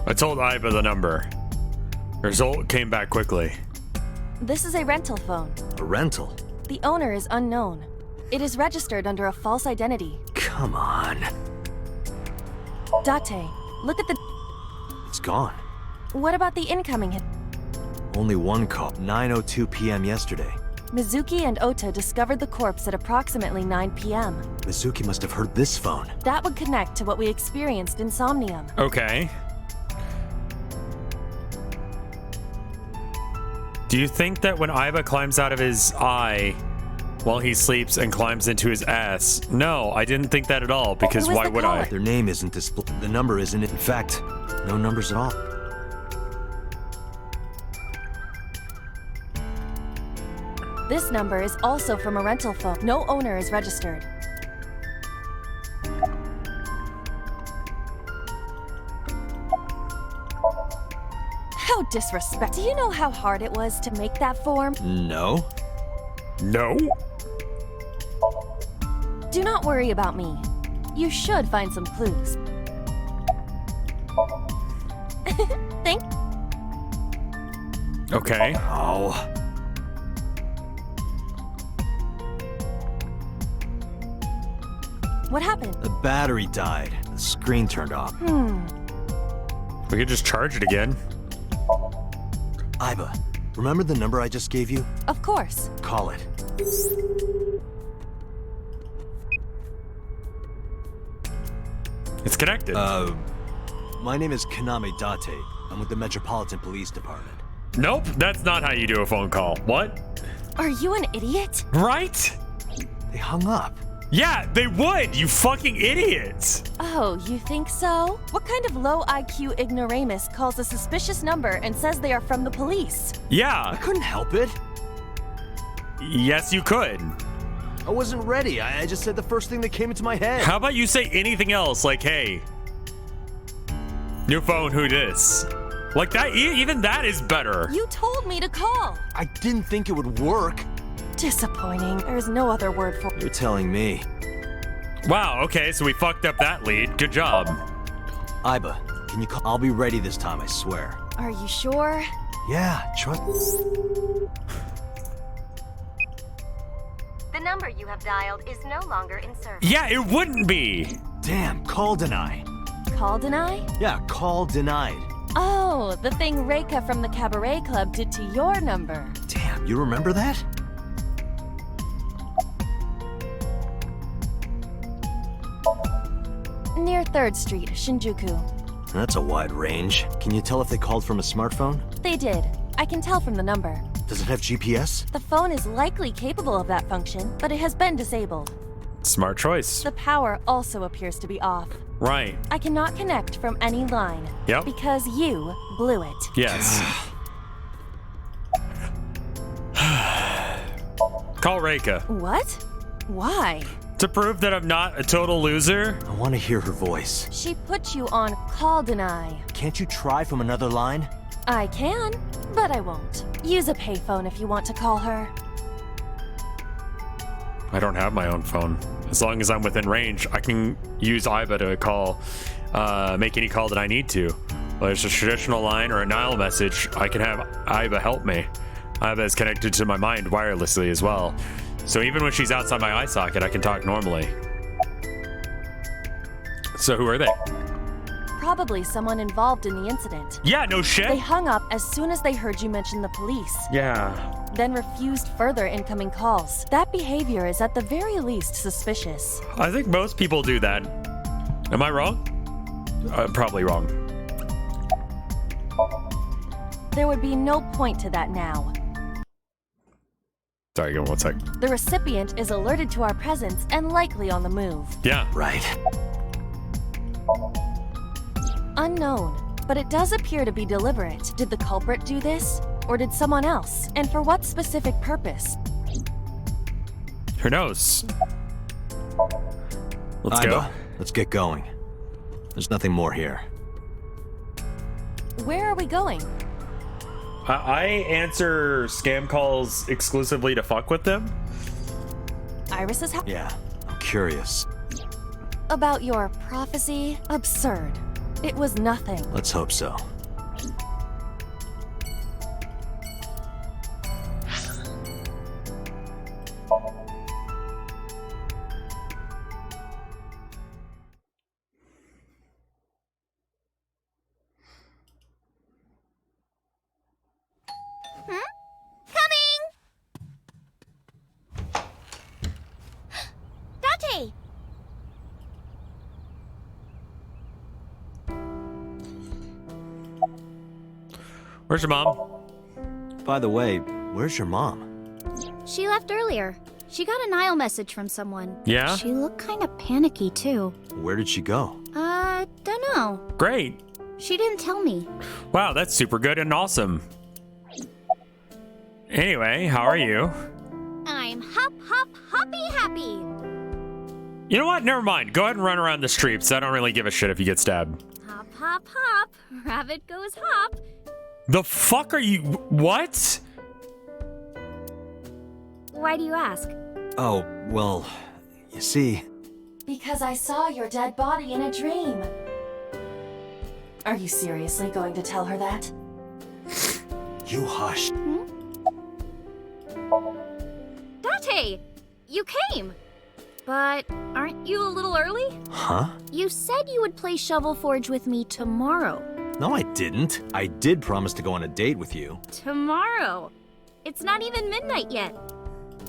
I told Iva the number. Result came back quickly. This is a rental phone. a rental. The owner is unknown. It is registered under a false identity. Come on. Date, look at the... It's gone. What about the incoming hit? Only one call. 9:02 p.m. yesterday. Mizuki and Ota discovered the corpse at approximately 9 p.m. Mizuki must have heard this phone. That would connect to what we experienced in Somnium. Okay. Do you think that when Iva climbs out of his eye while he sleeps and climbs into his ass? No, I didn't think that at all, because Who was why the would caller? I? Their name isn't displayed. The number isn't. In fact, no numbers at all. This number is also from a rental phone. No owner is registered. How disrespectful. Do you know how hard it was to make that form? No. No? Do not worry about me. You should find some clues. Think. Okay. Oh. What happened? The battery died. The screen turned off. We could just charge it again. Iva, remember the number I just gave you? Of course. Call it. It's connected. My name is Kaname Date. I'm with the Metropolitan Police Department. Nope, that's not how you do a phone call. What? Are you an idiot? Right? They hung up. Yeah, they would, you fucking idiots! Oh, you think so? What kind of low IQ ignoramus calls a suspicious number and says they are from the police? I Yeah, couldn't help it. yes you could. I wasn't ready. I just said the first thing that came into my head. How about you say anything else, like, hey, new phone, who dis? Like that, even that is better. You told me to call. I didn't think it would work. Disappointing. There's no other word for You're telling me. Wow, okay, so we fucked up that lead. Good job. Iba, can you call? I'll be ready this time, I swear. Are you sure? Yeah, trust. The number you have dialed is no longer in service. Yeah, it wouldn't be. Damn, call denied. Call deny? Yeah, call denied. Oh, the thing Reika from the Cabaret Club did to your number. Damn, you remember that? Near 3rd Street, Shinjuku. That's a wide range. Can you tell if they called from a smartphone? They did. I can tell from the number. Does it have GPS? The phone is likely capable of that function, but it has been disabled. Smart choice. The power also appears to be off. Right. I cannot connect from any line. Yep. Because you blew it. Yes. Call Reika. What? Why? To prove that I'm not a total loser? I want to hear her voice. She put you on call deny. Can't you try from another line? I can, but I won't. Use a payphone if you want to call her. I don't have my own phone. As long as I'm within range, I can use Iba to call, make any call that I need to. Whether it's a traditional line or a Nile message, I can have Iba help me. Iba is connected to my mind wirelessly as well. So even when she's outside my eye socket, I can talk normally. So who are they? Probably someone involved in the incident. Yeah, no They shit. hung up as soon as they heard you mention the police, Yeah. then refused further incoming calls. That behavior is at the very least suspicious. I think most people do that. Am I wrong? Probably wrong. There would be no point to that now. Sorry, give me 1 sec. The recipient is alerted to our presence and likely on the move. Yeah. Right. Unknown, but it does appear to be deliberate. Did the culprit do this? Or did someone else? And for what specific purpose? Who knows? Let's Iba, go. let's get going. There's nothing more here. Where are we going? I answer scam calls exclusively to fuck with them. Iris's house? Yeah, I'm curious. About your prophecy? Absurd. It was nothing. Let's hope so. Date! Where's your mom? By the way, where's your mom? She left earlier. She got a Nile message from someone. Yeah? She looked kind of panicky, too. Where did she go? Don't know. Great. She didn't tell me. Wow, that's super good and awesome. Anyway, how are you? I'm happy. You know what? Never mind. Go ahead and run around the streets. I don't really give a shit if you get stabbed. Hop. Rabbit goes hop. The fuck are you? What? Why do you ask? Oh, well, you see, Because I saw your dead body in a dream. Are you seriously going to tell her that? you hush. Date! You came! But aren't you a little early? Huh? You said you would play Shovel Forge with me tomorrow. No, I didn't. I did promise to go on a date with you. Tomorrow? It's not even midnight yet.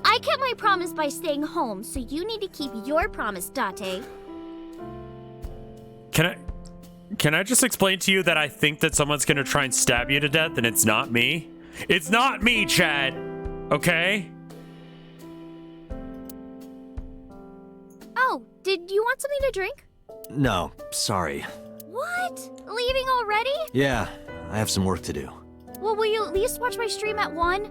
I kept my promise by staying home, so you need to keep your promise, Date. Can I just explain to you that I think that someone's gonna try and stab you to death and it's not me? It's not me, Chad. Okay? Oh, did you want something to drink? No, sorry. What? Leaving already? Yeah, I have some work to do. Well, will you at least watch my stream at 1?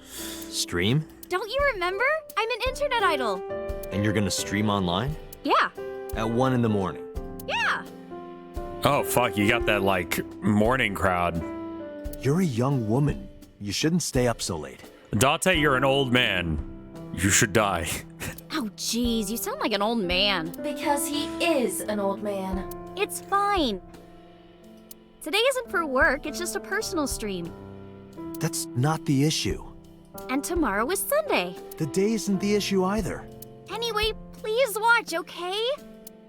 Stream? Don't you remember? I'm an internet idol. And you're gonna stream online? Yeah. At 1 in the morning? Yeah. Oh, fuck, you got that, like, morning crowd. You're a young woman. You shouldn't stay up so late. Date, you're an old man. You should die. Oh, jeez, you sound like an old man. Because he is an old man. It's fine. Today isn't for work, it's just a personal stream. That's not the issue. And tomorrow is Sunday. The day isn't the issue either. Anyway, please watch, okay?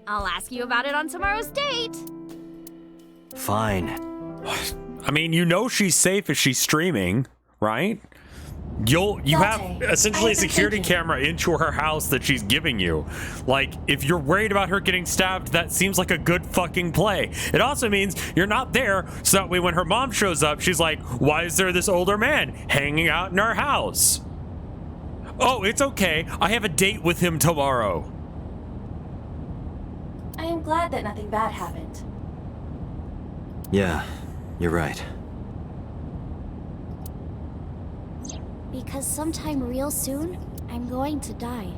I'll ask you about it on tomorrow's date. Fine. I mean, you know she's safe if she's streaming, right? You have essentially a security camera into her house that she's giving you. Like, if you're worried about her getting stabbed, that seems like a good fucking play. It also means you're not there, so that way when her mom shows up, she's like, why is there this older man hanging out in our house? Oh, it's okay. I have a date with him tomorrow. I am glad that nothing bad happened. Yeah, you're right. Because sometime real soon, I'm going to die.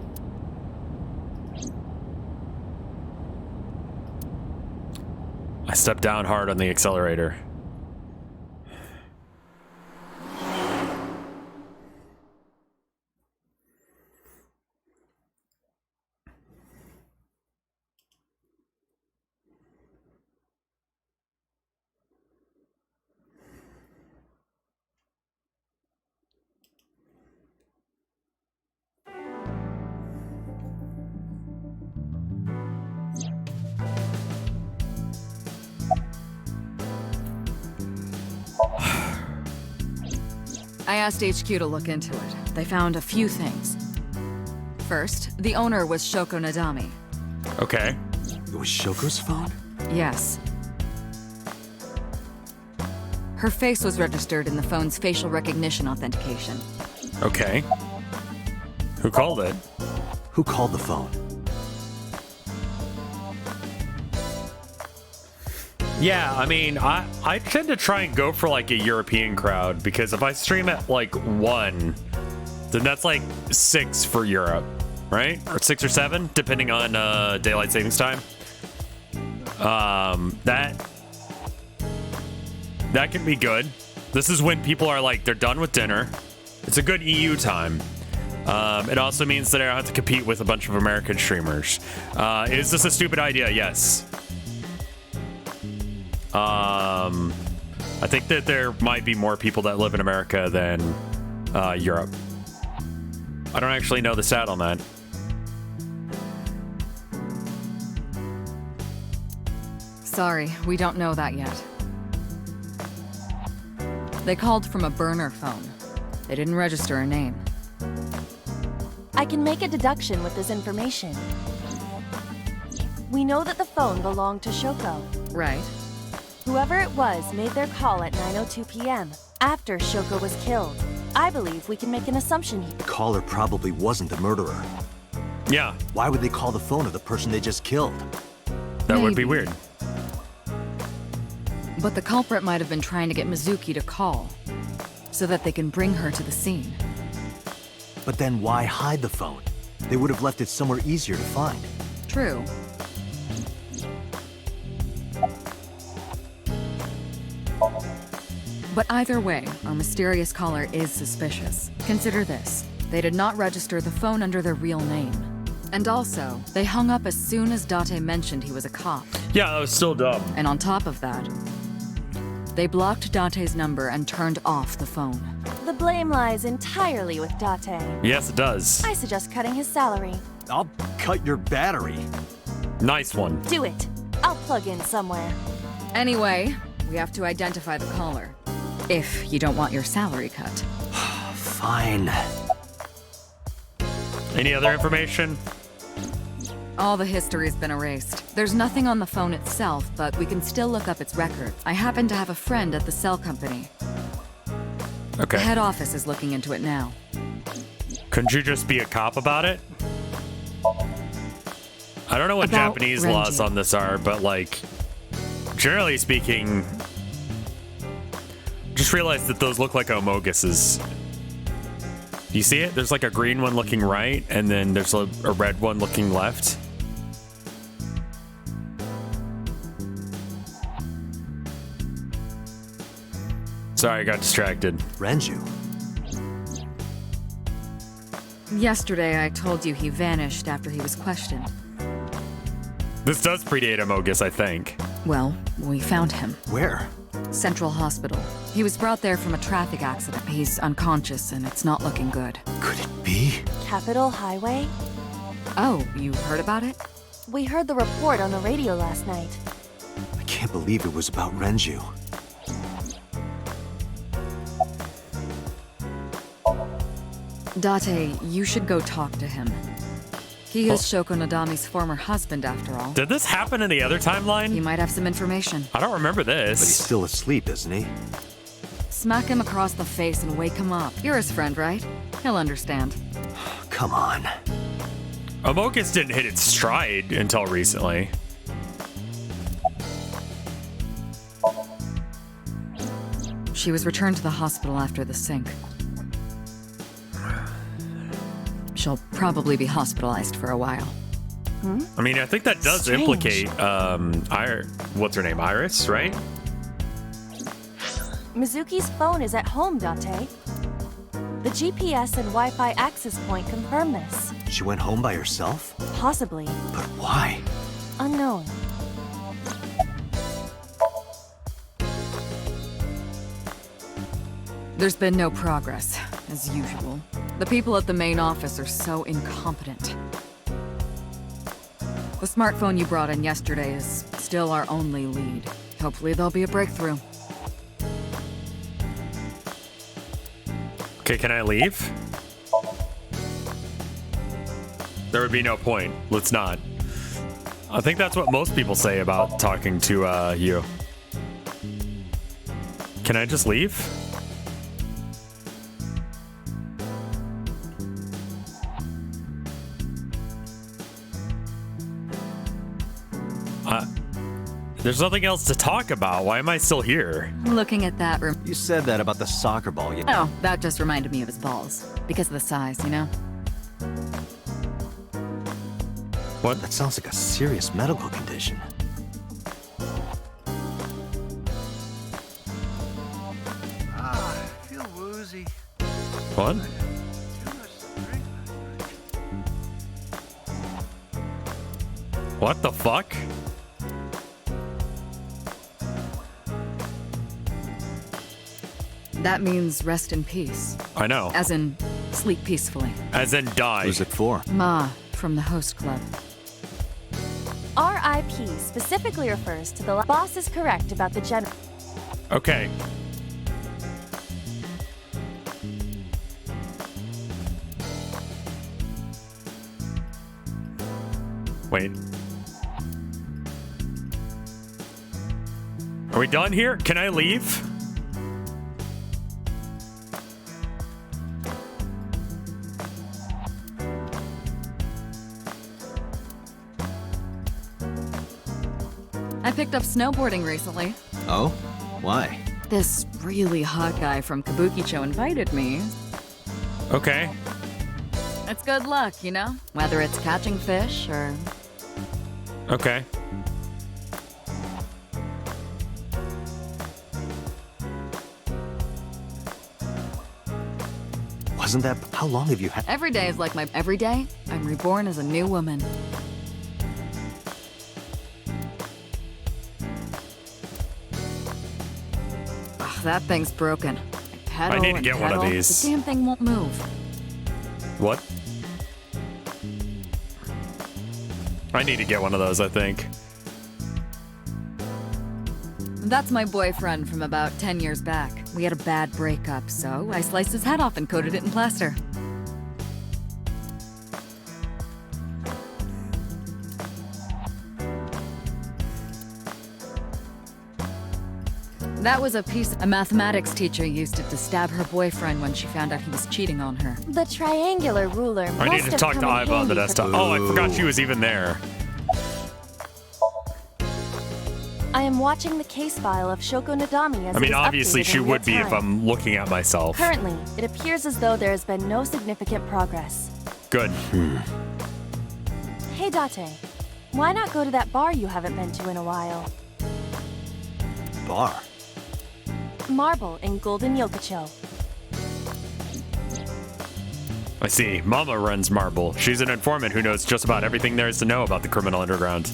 I stepped down hard on the accelerator. I asked HQ to look into it. They found a few things. First, the owner was Shoko Nadami. Okay. It was Shoko's phone? Yes. Her face was registered in the phone's facial recognition authentication. Okay. Who called it? Who called the phone? Yeah, I mean, I tend to try and go for like a European crowd because if I stream at like 1, then that's like 6 for Europe, right? Or 6 or 7, depending on daylight savings time. That can be good. This is when people are like, they're done with dinner. It's a good EU time. It also means that I don't have to compete with a bunch of American streamers. Is this a stupid idea? Yes. I think that there might be more people that live in America than Europe. I don't actually know the stat on that. Sorry, we don't know that yet. They called from a burner phone. They didn't register a name. I can make a deduction with this information. We know that the phone belonged to Shoko. Right. Whoever it was made their call at 9:02 p.m. after Shoko was killed. I believe we can make an assumption here. The caller probably wasn't the murderer. Yeah. Why would they call the phone of the person they just killed? That would be weird. But the culprit might have been trying to get Mizuki to call, so that they can bring her to the scene. But then why hide the phone? They would have left it somewhere easier to find. True. But either way, our mysterious caller is suspicious. Consider this. They did not register the phone under their real name. And also, they hung up as soon as Date mentioned he was a cop. Yeah, that was still dumb. And on top of that, they blocked Date's number and turned off the phone. The blame lies entirely with Date. Yes, it does. I suggest cutting his salary. I'll cut your battery. Nice one. Do it. I'll plug in somewhere. Anyway, we have to identify the caller. If you don't want your salary cut. Fine. Any other information? All the history's been erased. There's nothing on the phone itself, but we can still look up its records. I happen to have a friend at the cell company. Okay. The head office is looking into it now. Couldn't you just be a cop about it? I don't know what About Japanese renju. laws on this are, but like, generally speaking, just realized that those look like omoguses. You see it? There's like a green one looking right, and then there's a red one looking left. Sorry, I got distracted. Renju. Yesterday, I told you he vanished after he was questioned. This does predate Amogus, I think. Well, we found him. Where? Central Hospital. He was brought there from a traffic accident. He's unconscious, and it's not looking good. Could it be? Capitol Highway? Oh, you heard about it? We heard the report on the radio last night. I can't believe it was about Renju. Date, you should go talk to him. He is Shoko Nadami's former husband, after all. Did this happen in the other He timeline? might have some information. I don't remember But he's this. still asleep, isn't he? Smack him across the face and wake him up. You're his friend, right? He'll understand. Come on. Amogus didn't hit its stride until recently. She was returned to the hospital after the sync. She'll probably be hospitalized for a while. I mean, I think that does Strange. implicate, what's her name? Iris, right? Mizuki's phone is at home, Date. The GPS and Wi-Fi access point confirm this. She went home by herself? Possibly. But why? Unknown. There's been no progress, as usual. The people at the main office are so incompetent. The smartphone you brought in yesterday is still our only lead. Hopefully there'll be a breakthrough. Okay, can I leave? There would be no point. Let's not. I think that's what most people say about talking to you. Can I just leave? There's nothing else to talk about. Why am I still here? Looking at that room. You said that about the soccer ball. Oh, that just reminded me of his balls. Because of the size, you know? What? That sounds like a serious medical condition. I feel woozy. What? Too much to drink last night. What the fuck? That means rest in peace. I know. As in, sleep peacefully. As in die. Who's it for? Ma, from the host club. RIP specifically refers to the boss is correct about the general. Okay. Wait. Are we done here? Can I leave? I picked up snowboarding recently. Oh? Why? This really hot guy from Kabukicho invited me. Okay. It's good luck, you know? Whether it's catching fish or... Okay. Wasn't that... How long have you had... Every day is like my... Every day, I'm reborn as a new woman. Ugh, that thing's broken. I pedal I need to and get one of pedal, these. The damn thing won't move. What? I need to get one of those, I think. That's my boyfriend from about 10 years back. We had a bad breakup, so I sliced his head off and coated it in plaster. That was a piece a mathematics teacher used it to stab her boyfriend when she found out he was cheating on her. The triangular ruler I need to talk to Iva on the desktop. Oh, I forgot she was even there. I am watching the case file of Shoko Nadami as I mean, it is obviously updated she in would be real if time. I'm looking at myself. Currently, it appears as though there has been no significant progress. Good. Hey Date, why not go to that bar you haven't been to in a while? Bar? Marble in Golden Yokocho. I see. Mama runs Marble. She's an informant who knows just about everything there is to know about the criminal underground.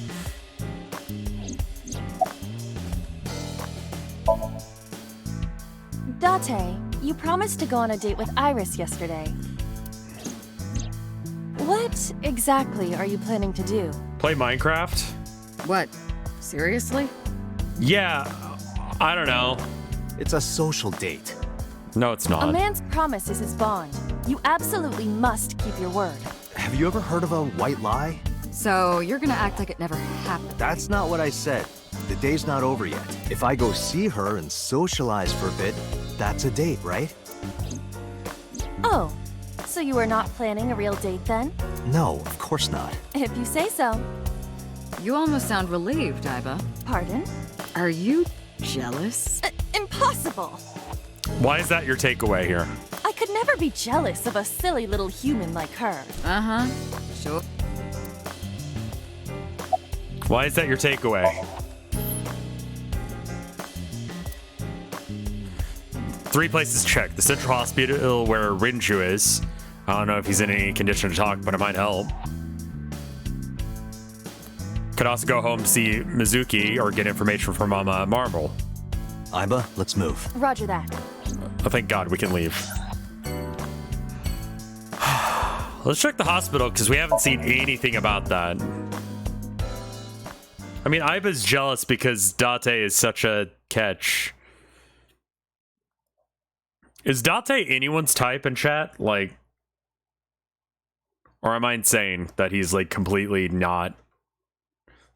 Date, you promised to go on a date with Iris yesterday. What exactly are you planning to do? Play Minecraft? What? Seriously? Yeah, I don't know. It's a social date. No, it's A not. man's promise is his bond. You absolutely must keep your word. Have you ever heard of a white lie? So you're gonna act like it never happened. That's not what I said. The day's not over yet. If I go see her and socialize for a bit, that's a date, right? Oh, so you are not planning a real date then? No, of course not. If you say so. You almost sound relieved, Iva. Pardon? Are you jealous? Impossible! Why is that your takeaway here? I could never be jealous of a silly little human like her. Uh-huh. Sure. Why is that your takeaway? 3 places checked. The central hospital where Renju is. I don't know if he's in any condition to talk, but it might help. Could also go home to see Mizuki or get information from Mama Marble. Iba, let's move. Roger that. Oh, thank God we can leave. Let's check the hospital because we haven't seen anything about that. I mean, Iba's jealous because Date is such a catch. Is Date anyone's type in chat? Like, or am I insane that he's like completely not?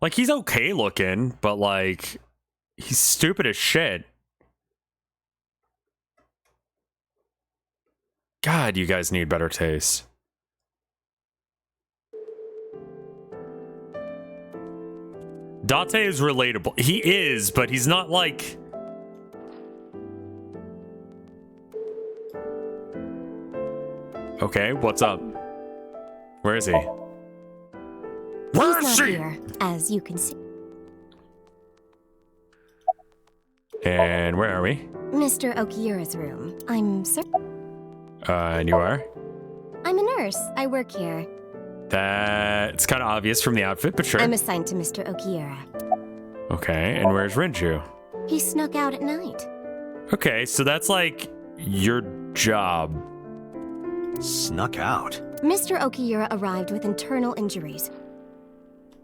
Like, he's okay looking, but like, he's stupid as shit. God, you guys need better taste. Date is relatable. He is, but he's not like... Okay, what's up? Where is he? Where is he? Here, as you can see. And where are we? Mr. Okiura's room. I'm And you are? I'm a nurse. I work here. That's kind of obvious from the outfit, but sure. I'm assigned to Mr. Okiura. Okay, and where's Renju? He snuck out at night. Okay, so that's like your job. Snuck out. Mr. Okiura arrived with internal injuries.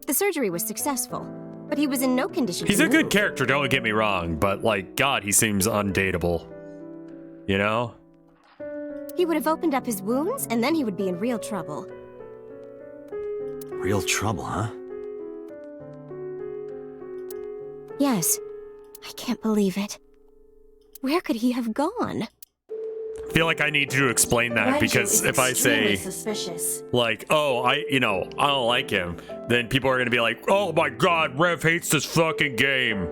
The surgery was successful, but he was in no condition He's to a good move. character, don't get me wrong, but like, God, he seems undateable. You know? He would have opened up his wounds, and then he would be in real trouble. Real trouble, huh? Yes. I can't believe it. Where could he have gone? I feel like I need to explain that Renju because is if I say, extremely suspicious. like, oh, I don't like him, then people are gonna be like, oh my God, Rev hates this fucking game.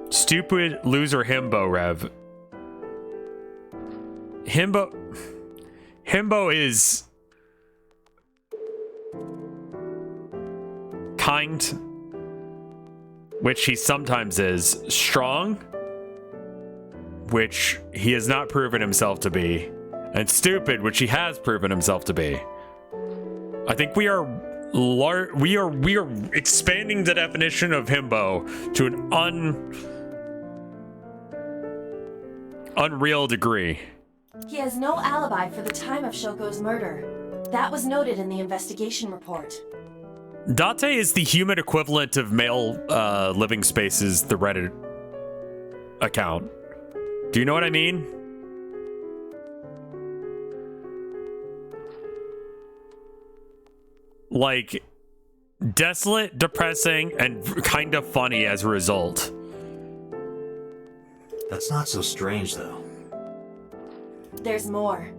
Stupid loser himbo, Rev. Himbo is kind, which he sometimes is, strong, which he has not proven himself to be, and stupid, which he has proven himself to be. I think we are expanding the definition of himbo to an unreal degree. He has no alibi for the time of Shoko's murder. That was noted in the investigation report. Date is the human equivalent of male living spaces, the Reddit account. Do you know what I mean? Like, desolate, depressing, and kind of funny as a result. That's not so strange, though. There's more.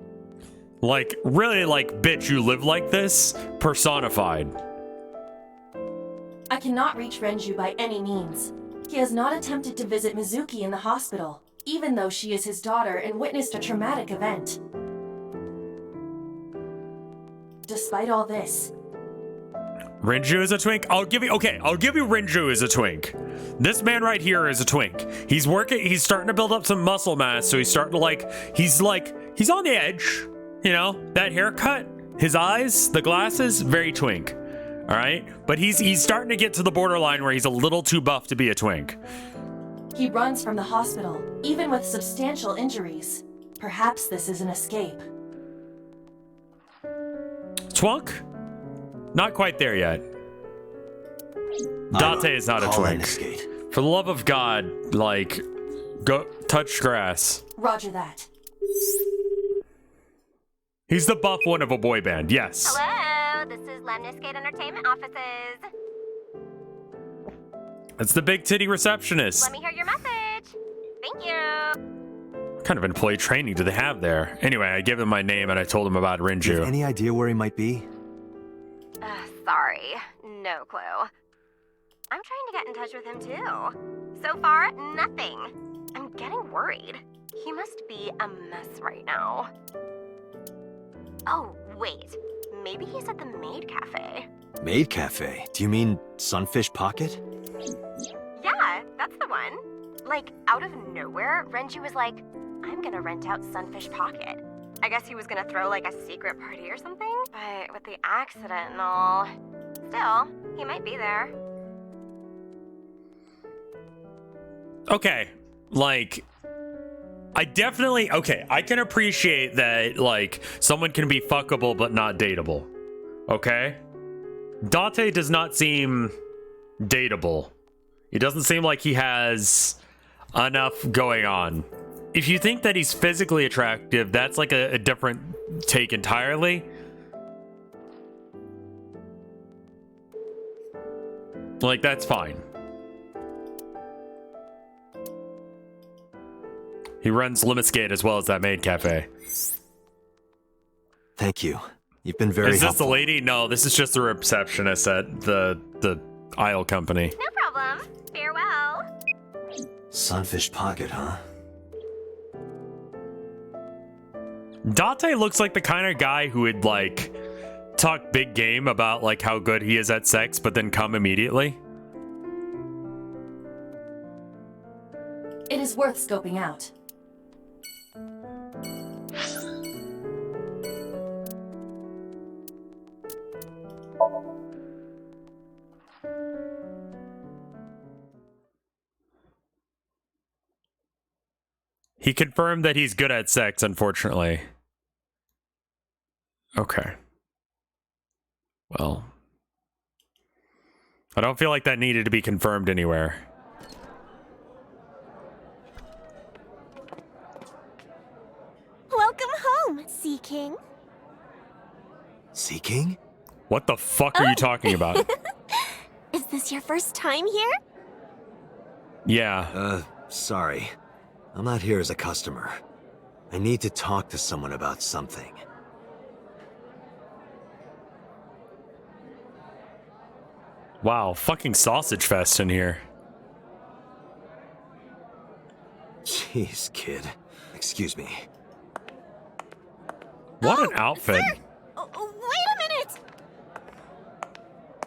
Like, really, like, bitch, you live like this? Personified. I cannot reach Renju by any means. He has not attempted to visit Mizuki in the hospital, even though she is his daughter and witnessed a traumatic event. Despite all this, Renju is a twink? I'll give you Renju is a twink. This man right here is a twink. He's starting to build up some muscle mass, so he's starting to he's on the edge. You know, that haircut, his eyes, the glasses, very twink. All right? But he's starting to get to the borderline where he's a little too buff to be a twink. he runs from the hospital, even with substantial injuries. Perhaps this is an escape. Twunk? Not quite there yet. Date is not a twink. For the love of God, go touch grass. Roger that. He's the buff one of a boy band, yes. Hello, this is Lemniscate Entertainment Offices. It's the big titty receptionist. Let me hear your message. Thank you. What kind of employee training do they have there? Anyway, I gave him my name and I told him about Renju. Do you have any idea where he might be? Sorry, no clue. I'm trying to get in touch with him too. So far, nothing. I'm getting worried. He must be a mess right now. Oh, wait. Maybe he's at the Maid Cafe. Maid Cafe? Do you mean Sunfish Pocket? Yeah, that's the one. Like, out of nowhere, Renju was like, I'm gonna rent out Sunfish Pocket. I guess he was gonna throw like a secret party or something, but with the accident and all, still, he might be there. Okay, I can appreciate that, someone can be fuckable but not dateable. Okay? Date does not seem dateable. He doesn't seem like he has enough going on. If you think that he's physically attractive, that's like a different take entirely. That's fine. He runs Lemniscate as well as that Maid Cafe. Thank you. You've been very helpful. Is this the lady? No, this is just the receptionist at the aisle company. No problem. Farewell. Sunfish Pocket, huh? Date looks like the kind of guy who would talk big game about how good he is at sex, but then come immediately. It is worth scoping out. He confirmed that he's good at sex, unfortunately. Okay. Well, I don't feel like that needed to be confirmed anywhere. Welcome home, Sea King. Sea King? What the fuck are you talking about? Is this your first time here? Yeah. Sorry. I'm not here as a customer. I need to talk to someone about something. Wow, fucking sausage fest in here. Jeez, kid. Excuse me. What an outfit. Sir! Wait a minute!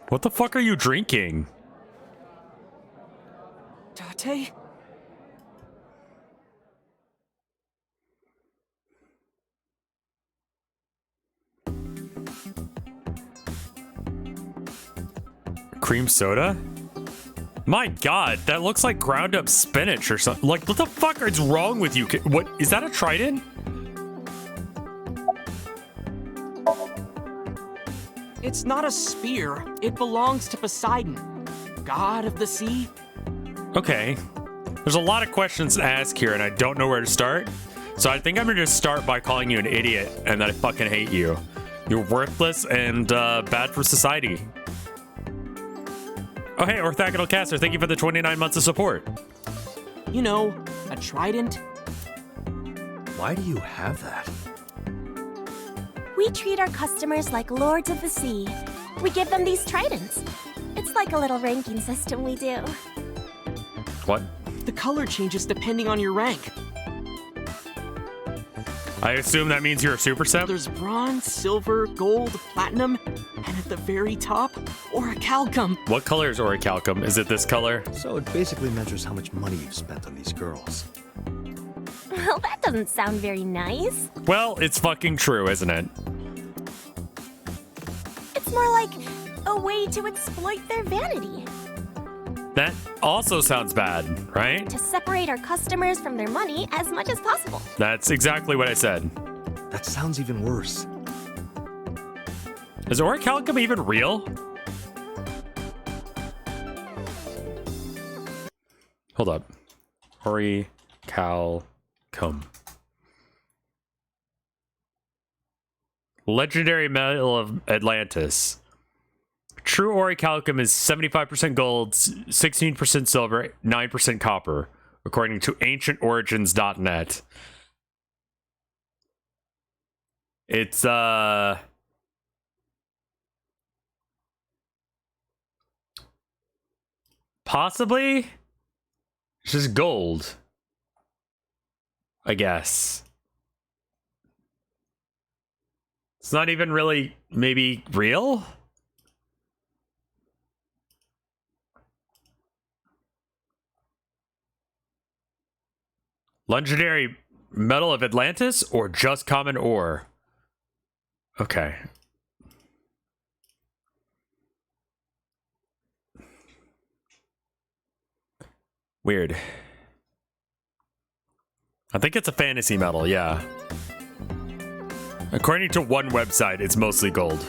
What the fuck are you drinking? Date? Cream soda? My god, that looks like ground up spinach or something. What the fuck is wrong with you? What, is that a trident? It's not a spear. It belongs to Poseidon, god of the sea. Okay. There's a lot of questions to ask here and I don't know where to start. So I think I'm gonna just start by calling you an idiot and that I fucking hate you. You're worthless and bad for society. Oh hey, Orthogonal Caster, thank you for the 29 months of support. You know, a trident. Why do you have that? We treat our customers like lords of the sea. We give them these tridents. It's like a little ranking system we do. What? The color changes depending on your rank. I assume that means you're a super sep? There's bronze, silver, gold, platinum, and at the very top, orichalcum. What color is orichalcum? Is it this color? So it basically measures how much money you've spent on these girls. Well, that doesn't sound very nice. Well, it's fucking true, isn't it? It's more like a way to exploit their vanity. That also sounds bad, right? To separate our customers from their money as much as possible. That's exactly what I said. That sounds even worse. Is orichalcum even real? Hold up. Orichalcum. Legendary metal of Atlantis. True orichalcum is 75% gold, 16% silver, 9% copper, according to ancientorigins.net. It's possibly it's just gold, I guess. It's not even really maybe real. Legendary metal of Atlantis or just common ore? Okay. Weird. I think it's a fantasy metal, yeah. According to one website, it's mostly gold.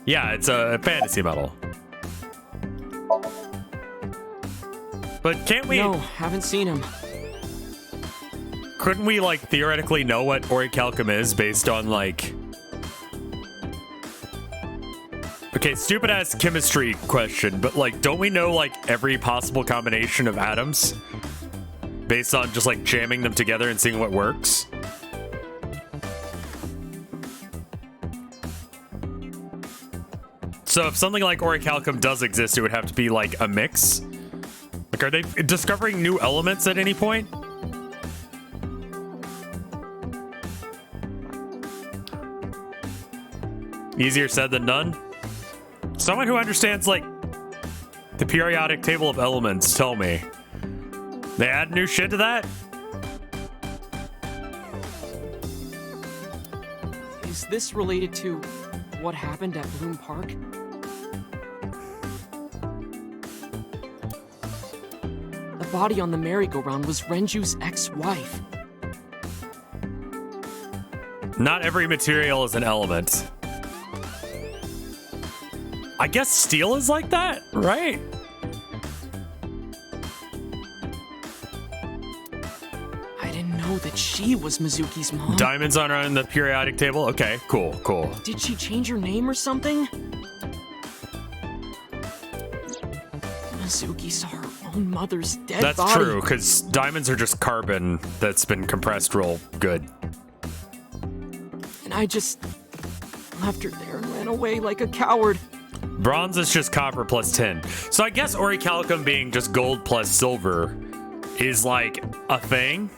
Yeah, it's a fantasy metal. But can't we... No, haven't seen him. Couldn't we, like, theoretically know what orichalcum is based on, like... Okay, stupid-ass chemistry question, but, like, don't we know, like, every possible combination of atoms? Based on just, like, jamming them together and seeing what works? So if something like orichalcum does exist, it would have to be, like, a mix? Like, are they discovering new elements at any point? Easier said than done. Someone who understands, like, the periodic table of elements, tell me. They add new shit to that? Is this related to what happened at Bloom Park? The body on the merry-go-round was Renju's ex-wife. Not every material is an element. I guess steel is like that, right? I didn't know that she was Mizuki's mom. Diamonds on the periodic table? Okay, cool, cool. Did she change her name or something? Mizuki saw her own mother's dead body. That's true, because diamonds are just carbon that's been compressed real good. And I just left her there and ran away like a coward. Bronze is just copper plus tin. So I guess orichalcum being just gold plus silver is like a thing.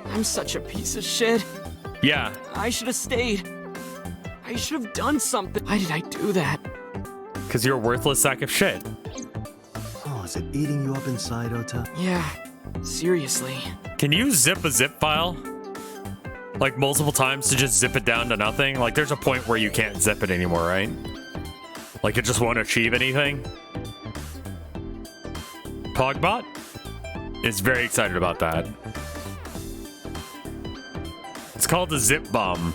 I'm such a piece of shit. Yeah. I should have stayed. I should have done something. Why did I do that? Because you're a worthless sack of shit. Oh, is it eating you up inside, Ota? Yeah, seriously. Can you zip a zip file? Like multiple times to just zip it down to nothing? Like there's a point where you can't zip it anymore, right? Like it just won't achieve anything? Pogbot is very excited about that. It's called the zip bomb.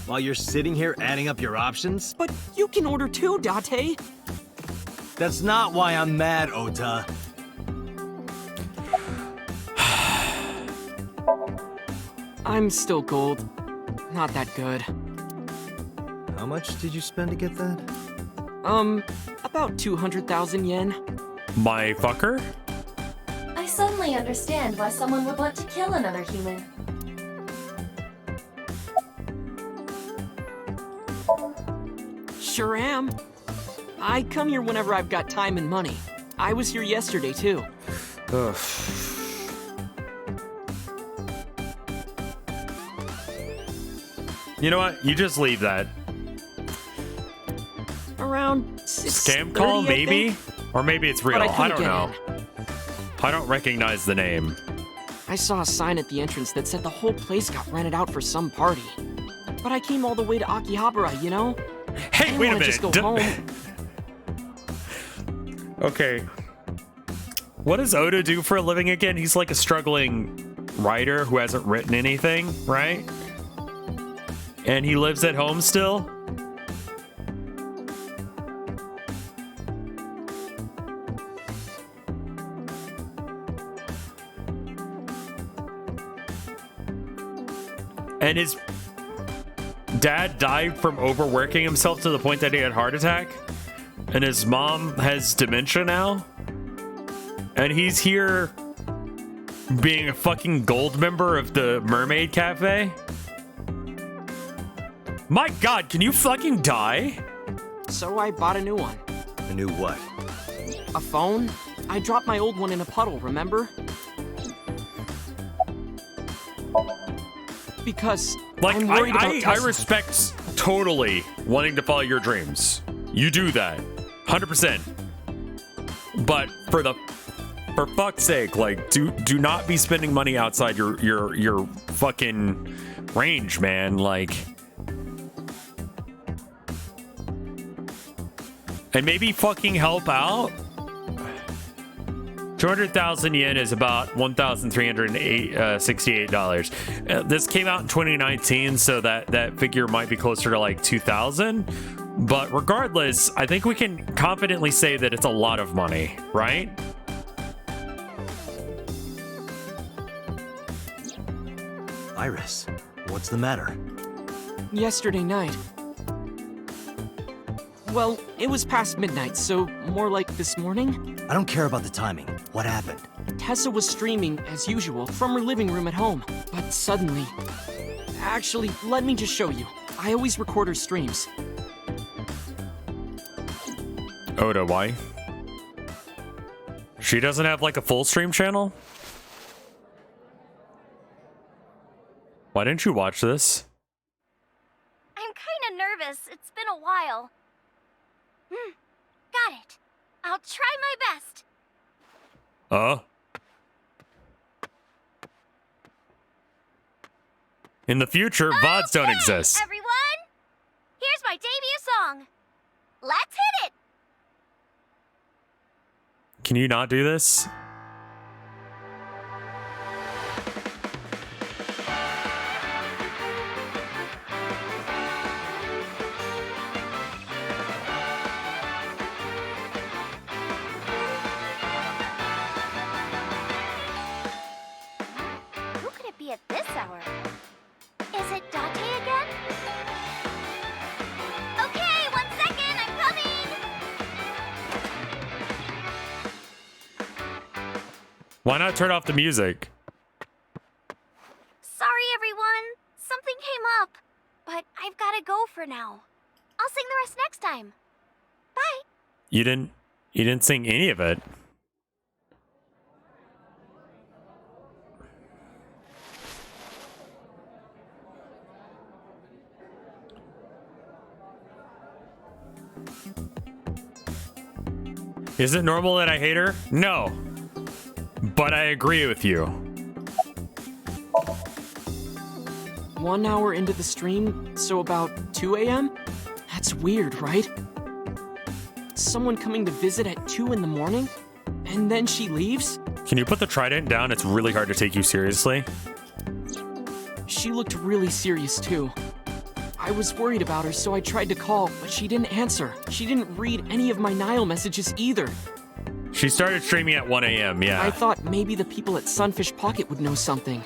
while you're sitting here adding up your options? But you can order too, Date. That's not why I'm mad, Ota. I'm still gold. Not that good. How much did you spend to get that? About 200,000 yen. My fucker? I suddenly understand why someone would want to kill another human. Sure am. I come here whenever I've got time and money. I was here yesterday, too. Ugh. You know what? You just leave that. Around Scam call, maybe? Or maybe it's real. I don't know. I don't recognize the name. I saw a sign at the entrance that said the whole place got rented out for some party. But I came all the way to Akihabara, you know? Hey, wait a minute. Just go home. Okay. What does Oda do for a living again? He's like a struggling writer who hasn't written anything, right? And he lives at home still? And his dad died from overworking himself to the point that he had a heart attack? And his mom has dementia now? And he's here being a fucking gold member of the Mermaid Cafe? My god, can you fucking die? So I bought a new one. A new what? A phone? I dropped my old one in a puddle, remember? Because like, I'm worried about I respect totally wanting to follow your dreams. You do that. 100%. But for fuck's sake, like, do not be spending money outside your fucking range, man. Like, and maybe fucking help out. 200,000 yen is about $1,368. This came out in 2019, so that figure might be closer to like 2,000. But regardless, I think we can confidently say that it's a lot of money, right? Iris, what's the matter? Yesterday night. Well, it was past midnight, so more like this morning. I don't care about the timing. What happened? Tessa was streaming, as usual, from her living room at home. But suddenly... Actually, let me just show you. I always record her streams. Oda, why? She doesn't have like a full stream channel? Why didn't you watch this? I'm kinda nervous. It's been a while. Got it. I'll try my best. In the future, VODs don't exist. Everyone, here's my debut song. Let's hit it. Can you not do this? Who could it be at this hour? Is it Date again? Okay, 1 second, I'm coming! Why not turn off the music? Sorry, everyone. Something came up. But I've gotta go for now. I'll sing the rest next time. Bye. You didn't sing any of it. Is it normal that I hate her? No. But I agree with you. 1 hour into the stream, so about 2 a.m.? That's weird, right? Someone coming to visit at 2 in the morning? And then she leaves? Can you put the trident down? It's really hard to take you seriously. She looked really serious, too. I was worried about her, so I tried to call, but she didn't answer. She didn't read any of my Nile messages either. She started streaming at 1 a.m., yeah. I thought maybe the people at Sunfish Pocket would know something.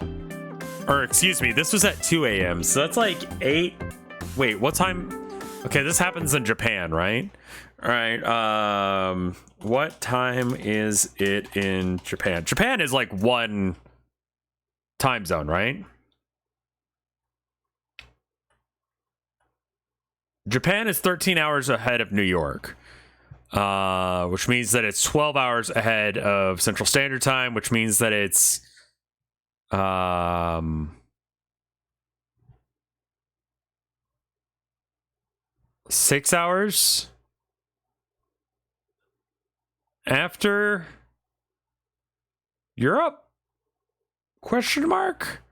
Or, excuse me, this was at 2 a.m., so that's like 8... Wait, what time? Okay, this happens in Japan, right? All right, what time is it in Japan? Japan is like one time zone, right? Japan is 13 hours ahead of New York, which means that it's 12 hours ahead of Central Standard Time, which means that it's 6 hours after Europe? Question mark?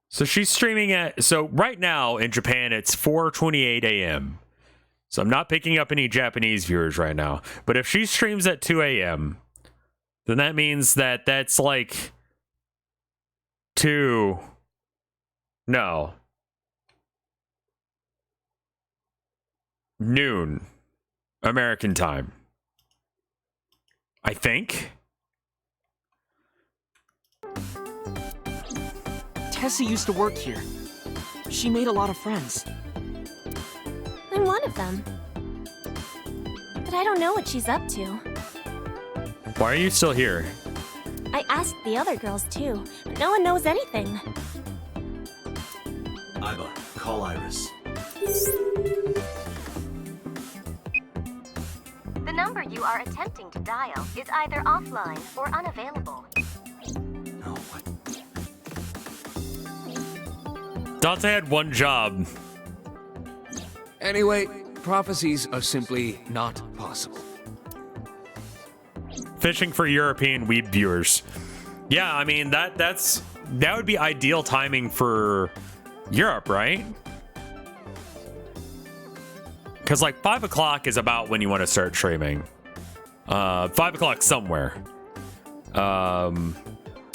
So she's streaming at, so right now in Japan, it's 4:28 a.m. So I'm not picking up any Japanese viewers right now. But if she streams at 2 a.m., then that means that that's like noon American time. I think. Tessa used to work here. She made a lot of friends. I'm one of them. But I don't know what she's up to. Why are you still here? I asked the other girls too, but no one knows anything. Iba, call Iris. The number you are attempting to dial is either offline or unavailable. No, what? Dante had one job. Anyway, prophecies are simply not possible. Fishing for European weeb viewers. Yeah, I mean that would be ideal timing for Europe, right? Because like 5 o'clock is about when you want to start streaming. 5 o'clock somewhere. And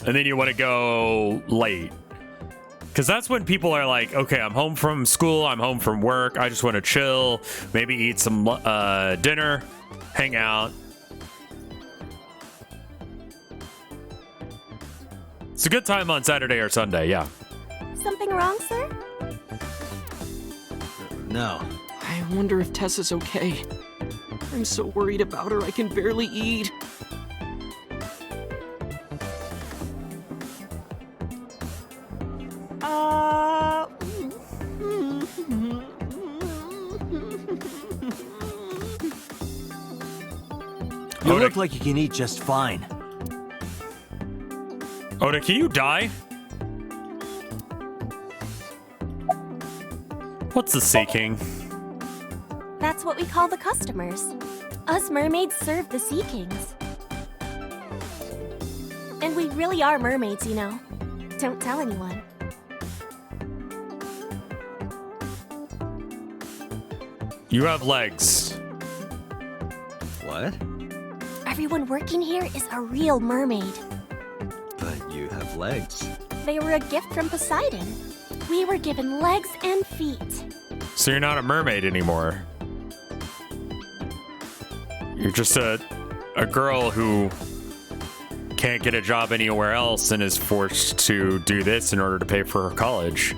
then you want to go late. Because that's when people are like, okay, I'm home from school, I'm home from work, I just want to chill, maybe eat some dinner, hang out. It's a good time on Saturday or Sunday, yeah. Something wrong, sir? No. I wonder if Tessa's okay. I'm so worried about her, I can barely eat. You look like you can eat just fine. Oda, can you die? What's the Sea King? That's what we call the customers. Us mermaids serve the Sea Kings. And we really are mermaids, you know. Don't tell anyone. You have legs. What? Everyone working here is a real mermaid. But you have legs. They were a gift from Poseidon. We were given legs and feet. So you're not a mermaid anymore. You're just a girl who can't get a job anywhere else and is forced to do this in order to pay for her college.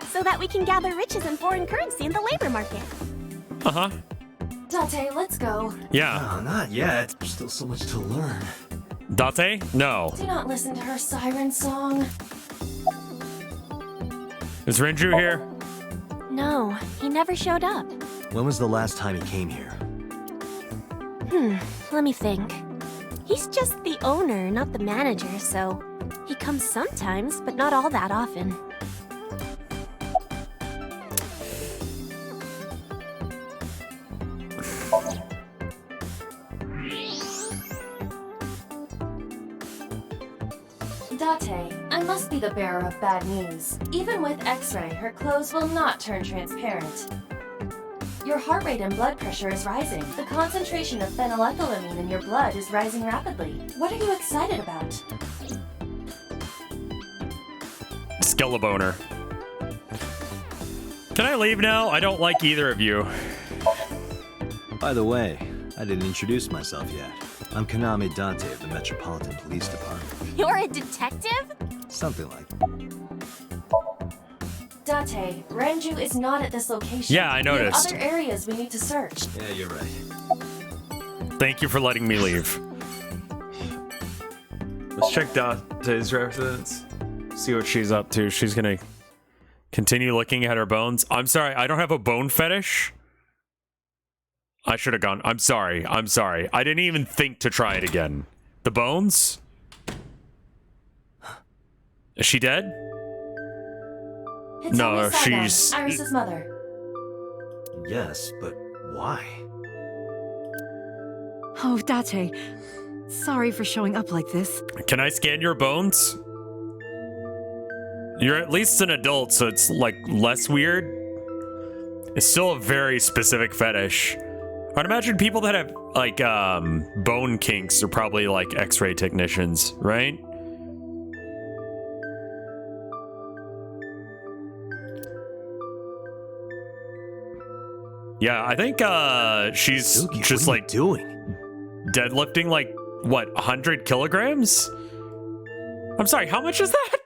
So that we can gather riches in foreign currency in the labor market. Uh-huh. Dante, let's go. Yeah. No, not yet. There's still so much to learn. Dante? No. Do not listen to her siren song. Is Renju here? No, he never showed up. When was the last time he came here? Let me think. He's just the owner, not the manager, so he comes sometimes, but not all that often. Date, I must be the bearer of bad news. Even with X-ray, her clothes will not turn transparent. Your heart rate and blood pressure is rising. The concentration of phenylethylamine in your blood is rising rapidly. What are you excited about? Yellow boner. Can I leave now? I don't like either of you. By the way, I didn't introduce myself yet. I'm Kaname Dante of the Metropolitan Police Department. You're a detective? Something like that. Date, Renju is not at this location. Yeah, I noticed. We have other areas we need to search. Yeah, you're right. Thank you for letting me leave. Let's check Dante's residence. See what she's up to. She's gonna continue looking at her bones. I'm sorry, I don't have a bone fetish. I should have gone. I'm sorry. I'm sorry. I didn't even think to try it again. The bones? Is she dead? No, she's... Iris's mother. Yes, but why? Oh, Date. Sorry for showing up like this. Can I scan your bones? You're at least an adult, so it's, like, less weird. It's still a very specific fetish. I'd imagine people that have, like, bone kinks are probably, like, X-ray technicians, right? Yeah, I think, she's Suki, just, what are you like, doing? deadlifting, like, what, 100 kilograms? I'm sorry, how much is that?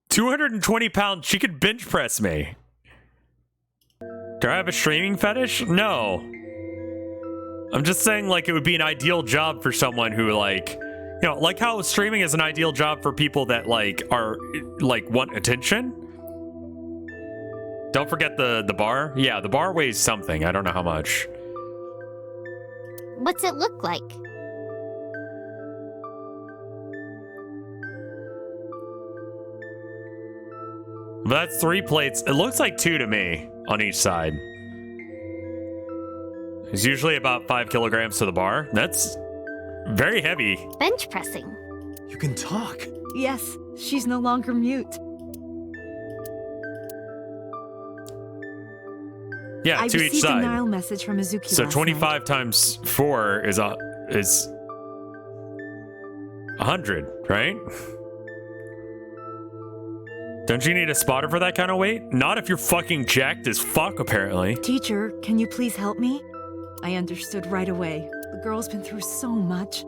£220. She could bench press me. Do I have a streaming fetish? No. I'm just saying, like, it would be an ideal job for someone who, like, you know, like how streaming is an ideal job for people that, like, are, like, want attention. Don't forget the bar. Yeah, the bar weighs something. I don't know how much. What's it look like? That's 3 plates. It looks like 2 to me on each side. It's usually about 5 kilograms to the bar. That's very heavy. Bench pressing. You can talk. Yes, she's no longer mute. Yeah, I to each received a side. Nile message from Mizuki So last 25 night. times 4 is 100, right? Don't you need a spotter for that kind of weight? Not if you're fucking jacked as fuck, apparently. Teacher, can you please help me? I understood right away. The girl's been through so much.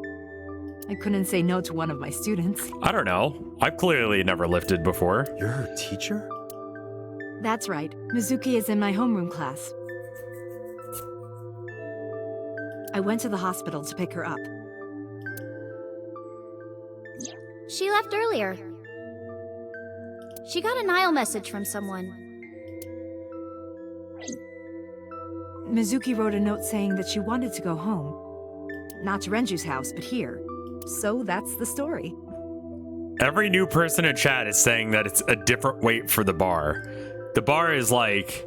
I couldn't say no to one of my students. I don't know. I've clearly never lifted before. You're her teacher? That's right. Mizuki is in my homeroom class. I went to the hospital to pick her up. She left earlier. She got a Nile message from someone. Mizuki wrote a note saying that she wanted to go home. Not to Renju's house, but here. So that's the story. Every new person in chat is saying that it's a different weight for the bar. The bar is like...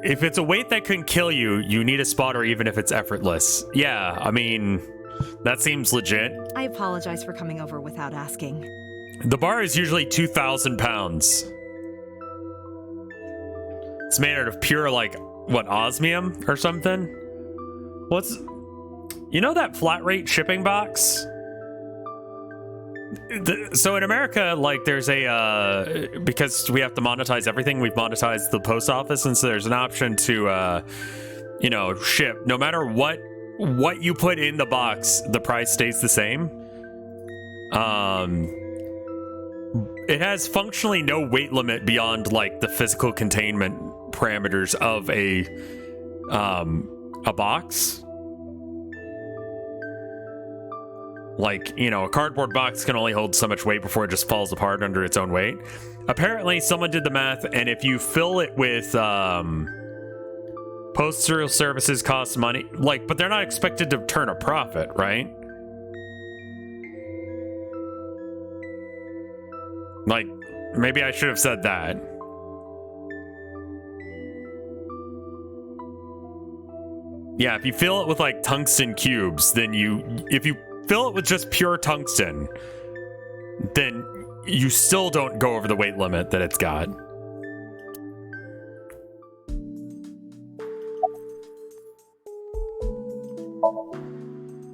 If it's a weight that can kill you, you need a spotter even if it's effortless. Yeah, I mean, that seems legit. I apologize for coming over without asking. The bar is usually 2,000 pounds. It's made out of pure, like, what, osmium or something? What's... You know that flat rate shipping box? So in America, like, there's a, because we have to monetize everything, we've monetized the post office, and so there's an option to, you know, ship. No matter what you put in the box, the price stays the same. It has functionally no weight limit beyond, like, the physical containment parameters of a box. Like, you know, a cardboard box can only hold so much weight before it just falls apart under its own weight. Apparently, someone did the math, and if you fill it with, postal services cost money, like, but they're not expected to turn a profit, right? Like, maybe I should have said that. Yeah, if you fill it with, like, tungsten cubes, then if you fill it with just pure tungsten, then you still don't go over the weight limit that it's got.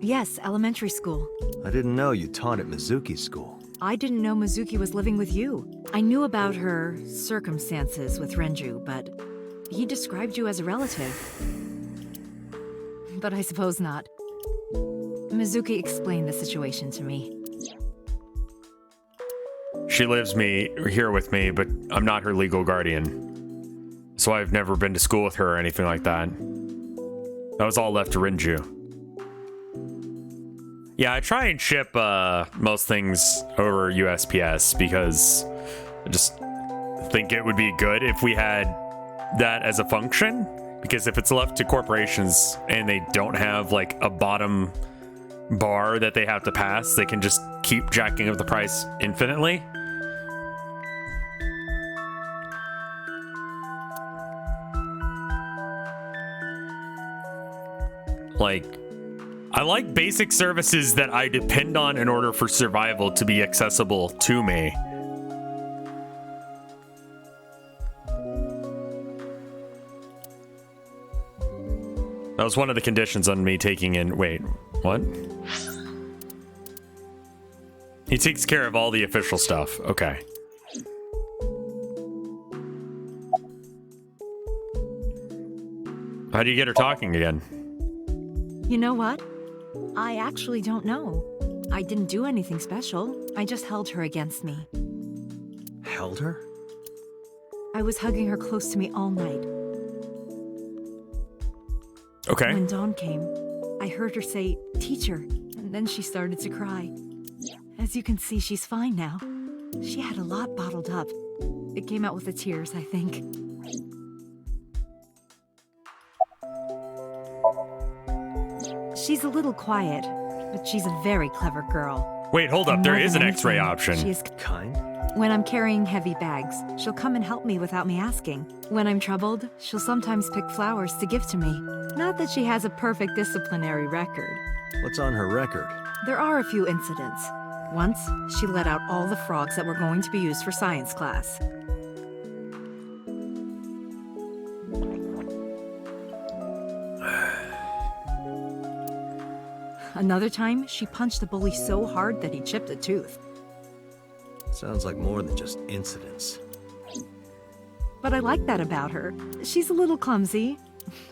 Yes, elementary school. I didn't know you taught at Mizuki's school. I didn't know Mizuki was living with you. I knew about her circumstances with Renju, but he described you as a relative. But I suppose not. Mizuki explained the situation to me. She lives here with me, but I'm not her legal guardian. So I've never been to school with her or anything like that. That was all left to Renju. Yeah, I try and ship most things over USPS because I just think it would be good if we had that as a function. Because if it's left to corporations and they don't have like a bottom bar that they have to pass, they can just keep jacking up the price infinitely. Like, I like basic services that I depend on in order for survival to be accessible to me. That was one of the conditions on me taking in... Wait, what? He takes care of all the official stuff. Okay. How do you get her talking again? You know what? I actually don't know. I didn't do anything special. I just held her against me. Held her? I was hugging her close to me all night. Okay. When dawn came, I heard her say, "Teacher," and then she started to cry. As you can see, she's fine now. She had a lot bottled up. It came out with the tears, I think. She's a little quiet, but she's a very clever girl. Wait, hold up. And There more is than an X-ray anything, option. She is kind. When I'm carrying heavy bags, she'll come and help me without me asking. When I'm troubled, she'll sometimes pick flowers to give to me. Not that she has a perfect disciplinary record. What's on her record? There are a few incidents. Once, she let out all the frogs that were going to be used for science class. Another time, she punched a bully so hard that he chipped a tooth. Sounds like more than just incidents. But I like that about her. She's a little clumsy,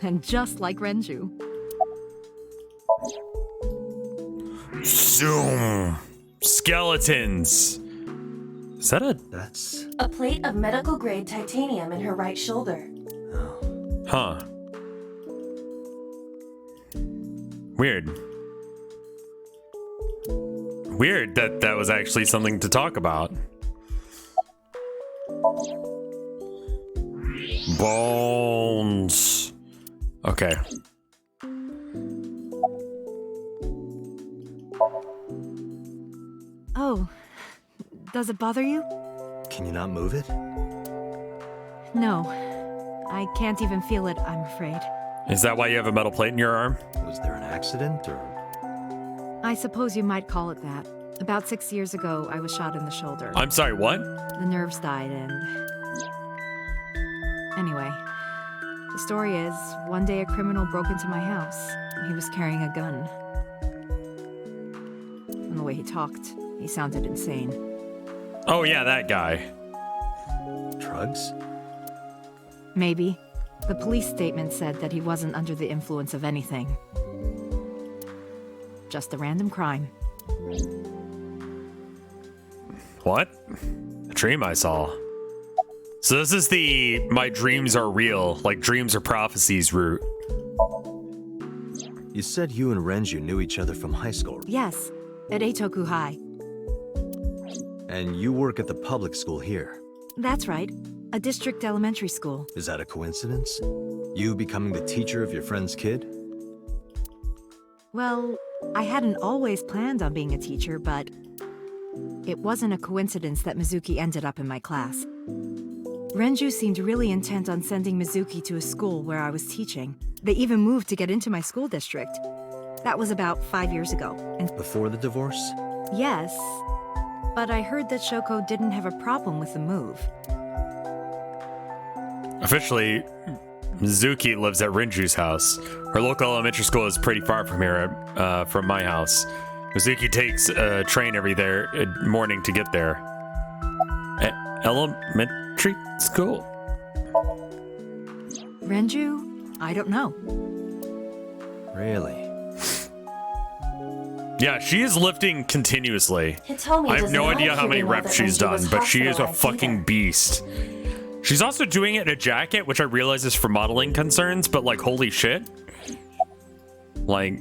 and just like Renju. Zoom. Skeletons. Is that a... That's... A plate of medical-grade titanium in her right shoulder. Huh. Weird. Weird that that was actually something to talk about. Bones. Okay. Oh, does it bother you? Can you not move it? No, I can't even feel it, I'm afraid. Is that why you have a metal plate in your arm? Was there an accident, or...? I suppose you might call it that. About 6 years ago, I was shot in the shoulder. I'm sorry, what? The nerves died and... Anyway, the story is, one day a criminal broke into my house. He was carrying a gun. From the way he talked, he sounded insane. Oh yeah, that guy. Drugs? Maybe. The police statement said that he wasn't under the influence of anything. Just a random crime. What? A dream I saw. So this is the my dreams are real, like dreams are prophecies route. You said you and Renju knew each other from high school. Yes, at Eitoku High. And you work at the public school here. That's right. A district elementary school. Is that a coincidence? You becoming the teacher of your friend's kid? Well, I hadn't always planned on being a teacher, but it wasn't a coincidence that Mizuki ended up in my class. Renju seemed really intent on sending Mizuki to a school where I was teaching. They even moved to get into my school district. That was about 5 years ago. And before the divorce? Yes, but I heard that Shoko didn't have a problem with the move. Officially, Mizuki lives at Renju's house. Her local elementary school is pretty far from here, from my house. Mizuki takes a train every morning to get there. Elementary school? Renju? I don't know. Really? Yeah, she is lifting continuously. Hitomi I have does no not idea how many appear to know reps that she's Renju done, was but she is a hospitalized fucking either. beast. She's also doing it in a jacket, which I realize is for modeling concerns, but like, holy shit. Like,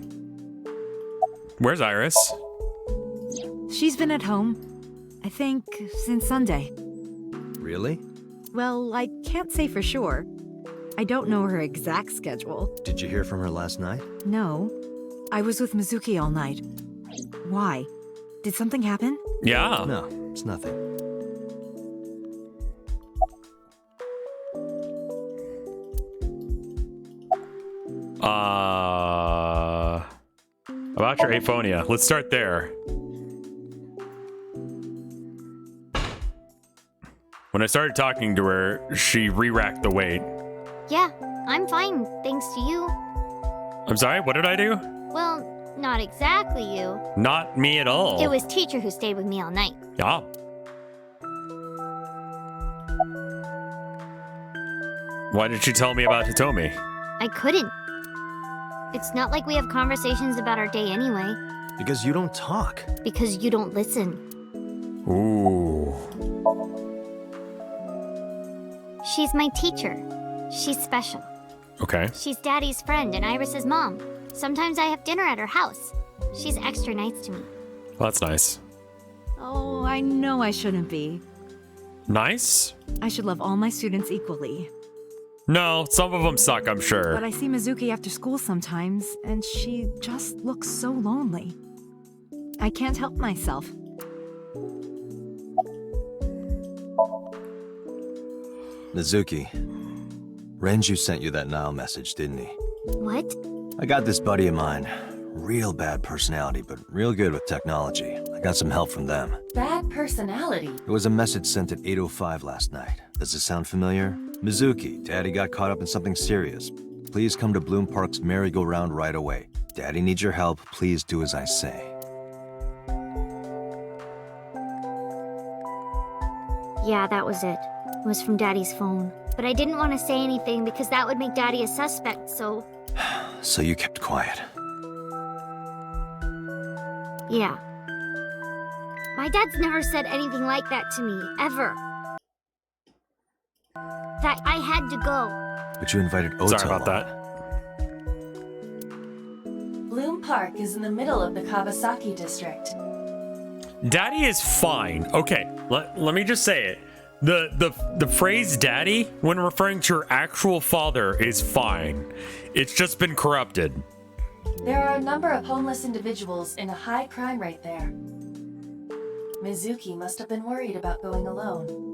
where's Iris? She's been at home, I think, since Sunday. Really? Well, I can't say for sure. I don't know her exact schedule. Did you hear from her last night? No. I was with Mizuki all night. Why? Did something happen? Yeah. No, it's nothing. About your aphonia. Let's start there. When I started talking to her, she re-racked the weight. Yeah, I'm fine, thanks to you. I'm sorry, what did I do? Well, not exactly you. Not me at all. It was teacher who stayed with me all night. Yeah. Why did she tell me about Hitomi? I couldn't. It's not like we have conversations about our day anyway. Because you don't talk. Because you don't listen. Ooh. She's my teacher. She's special. Okay. She's Daddy's friend and Iris's mom. Sometimes I have dinner at her house. She's extra nice to me. Well, that's nice. Oh, I know I shouldn't be. Nice? I should love all my students equally. No, some of them suck, I'm sure. But I see Mizuki after school sometimes, and she just looks so lonely. I can't help myself. Mizuki, Renju sent you that Nile message, didn't he? What? I got this buddy of mine. Real bad personality, but real good with technology. I got some help from them. Bad personality? It was a message sent at 8:05 last night. Does it sound familiar? Mizuki, Daddy got caught up in something serious. Please come to Bloom Park's merry-go-round right away. Daddy needs your help. Please do as I say. Yeah, that was it. It was from Daddy's phone. But I didn't want to say anything because that would make Daddy a suspect, so... So you kept quiet. Yeah. My dad's never said anything like that to me, ever. That I had to go. But you invited Ota. Sorry about that. Bloom Park is in the middle of the Kawasaki district. Daddy is fine. Okay, let me just say it. The phrase daddy, when referring to your actual father, is fine. It's just been corrupted. There are a number of homeless individuals in a high crime rate there. Mizuki must have been worried about going alone.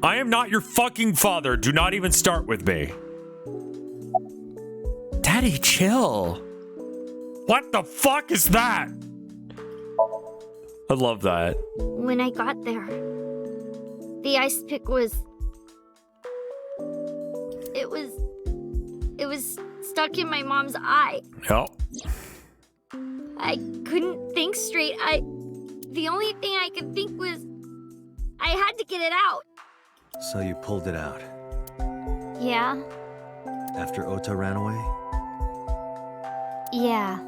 I am not your fucking father. Do not even start with me. Daddy, chill. What the fuck is that? I love that. When I got there, the ice pick was... It was stuck in my mom's eye. Yep. I couldn't think straight. The only thing I could think was I had to get it out. So you pulled it out. Yeah. After Ota ran away? Yeah.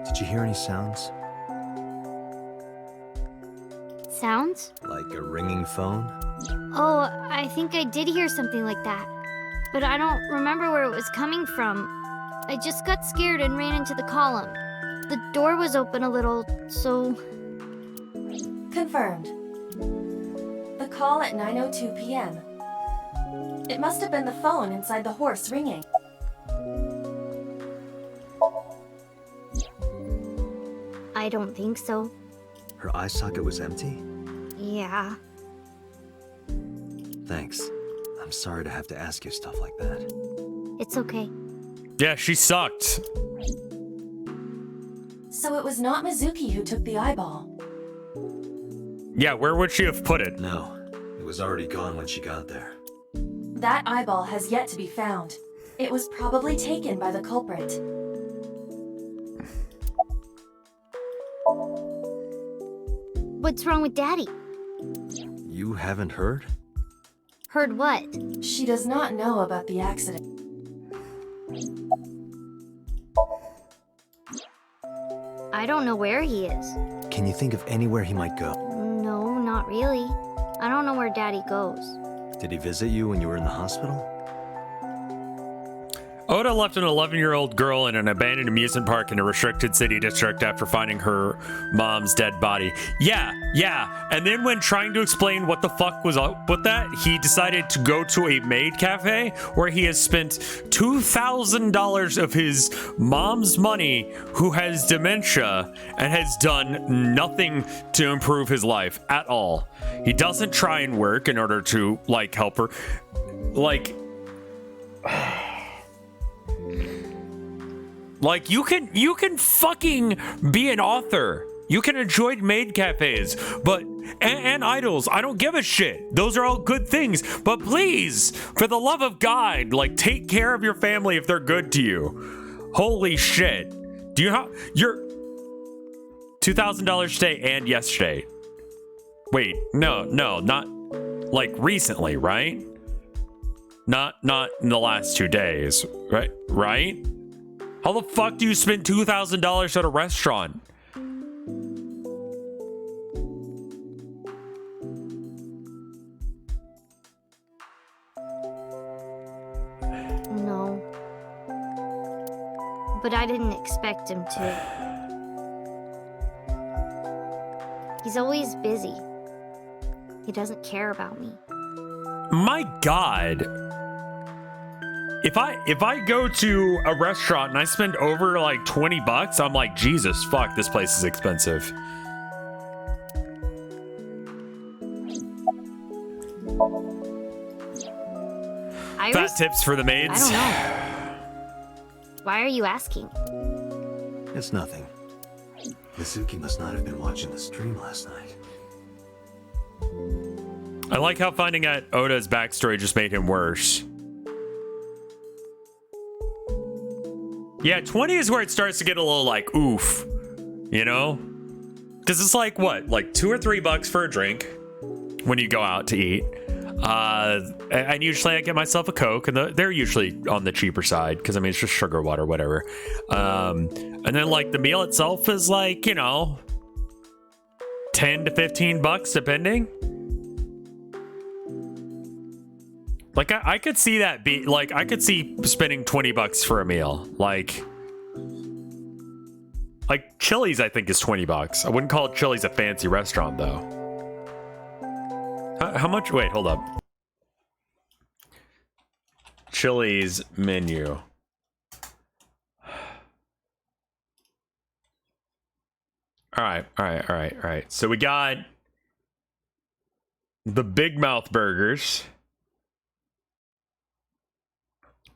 Did you hear any sounds? Sounds? Like a ringing phone? Oh, I think I did hear something like that. But I don't remember where it was coming from. I just got scared and ran into the column. The door was open a little, so... Confirmed. The call at 9:02 p.m. It must have been the phone inside the horse ringing. I don't think so. Her eye socket was empty? Yeah. Thanks. I'm sorry to have to ask you stuff like that. It's okay. Yeah, she sucked. So it was not Mizuki who took the eyeball. Yeah, where would she have put it? No. It was already gone when she got there. That eyeball has yet to be found. It was probably taken by the culprit. What's wrong with Daddy? You haven't heard? Heard what? She does not know about the accident. I don't know where he is. Can you think of anywhere he might go? No, not really. I don't know where Daddy goes. Did he visit you when you were in the hospital? Oda left an 11-year-old girl in an abandoned amusement park in a restricted city district after finding her mom's dead body. Yeah. And then when trying to explain what the fuck was up with that, he decided to go to a Maid cafe where he has spent $2,000 of his mom's money, who has dementia and has done nothing to improve his life at all. He doesn't try and work in order to, like, help her. Like... Like, you can fucking be an author. You can enjoy maid cafes, but and idols. I don't give a shit. Those are all good things. But please, for the love of God, like, take care of your family if they're good to you. Holy shit. Do you have your $2,000 today and yesterday? Wait, no, not like recently, right? Not in the last 2 days, right? Right? How the fuck do you spend $2,000 at a restaurant? No. But I didn't expect him to. He's always busy. He doesn't care about me. My God. If I go to a restaurant and I spend over like $20, I'm like, Jesus fuck, this place is expensive. Fat tips for the maids. I don't know. Why are you asking? It's nothing. Mizuki must not have been watching the stream last night. I like how finding out Oda's backstory just made him worse. Yeah, 20 is where it starts to get a little like, oof, you know? Because it's like, what? Like $2 or $3 for a drink when you go out to eat. And usually I get myself a Coke, and they're usually on the cheaper side, because I mean, it's just sugar water, whatever. And then like the meal itself is like, you know, 10 to 15 bucks, depending. Like, I could see that be like, I could see spending $20 for a meal. Like Chili's, I think, is $20. I wouldn't call Chili's a fancy restaurant, though. How much? Wait, hold up. Chili's menu. All right. So we got the Big Mouth burgers.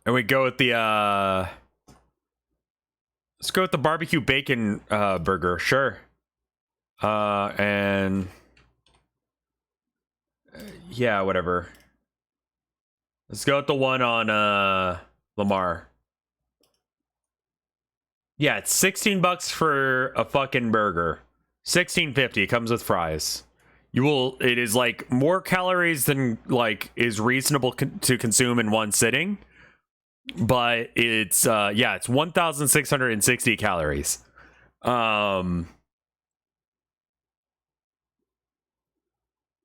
And we go with the, let's go with the barbecue bacon burger, sure. And yeah, whatever. Let's go with the one on Lamar. Yeah, it's $16 for a fucking burger. $16.50 comes with fries. It is like more calories than like is reasonable to consume in one sitting. But it's yeah, it's 1,660 calories.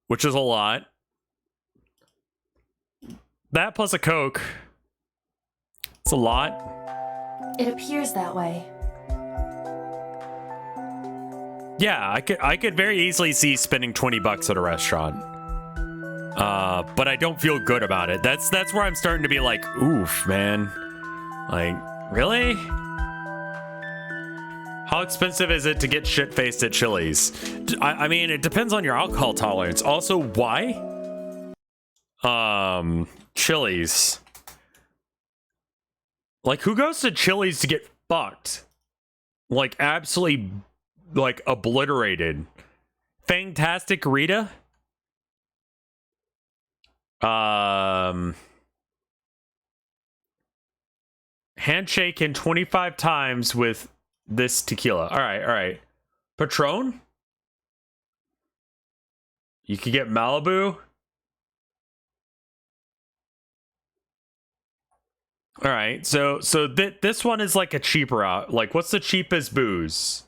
Which is a lot. That plus a Coke. It's a lot. It appears that way. Yeah, I could very easily see spending $20 at a restaurant. But I don't feel good about it. That's where I'm starting to be like, oof, man. Like, really? How expensive is it to get shit-faced at Chili's? I mean, it depends on your alcohol tolerance. Also, why? Chili's. Like, who goes to Chili's to get fucked? Like, absolutely, like, obliterated. Fantastic Rita? Handshake in 25 times with this tequila. All right. Patron? You could get Malibu. All right, so this one is like a cheaper out. Like, what's the cheapest booze?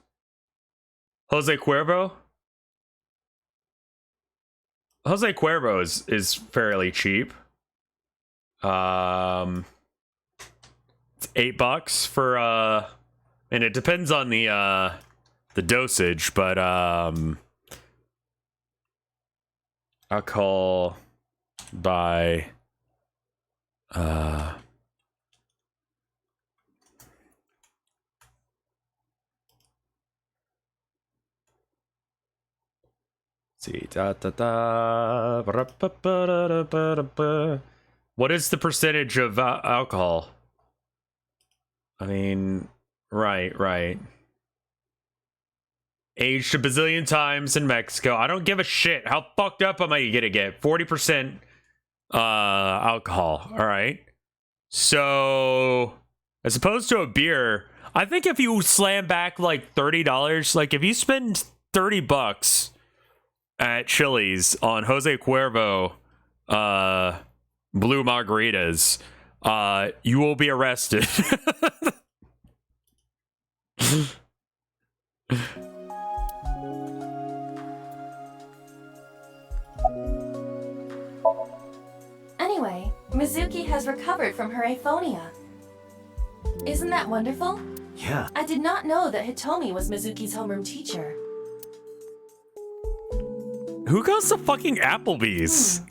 Jose Cuervo? Jose Cuervo is fairly cheap. It's $8 for and it depends on the dosage, but alcohol by see. What is the percentage of alcohol? I mean, right. Aged a bazillion times in Mexico. I don't give a shit. How fucked up am I gonna get? 40% alcohol. All right. So, as opposed to a beer, I think if you slam back like $30, like if you spend $30 at Chili's on Jose Cuervo blue margaritas, you will be arrested. Anyway, Mizuki has recovered from her aphonia. Isn't that wonderful? Yeah. I did not know that Hitomi was Mizuki's homeroom teacher. Who goes to fucking Applebee's?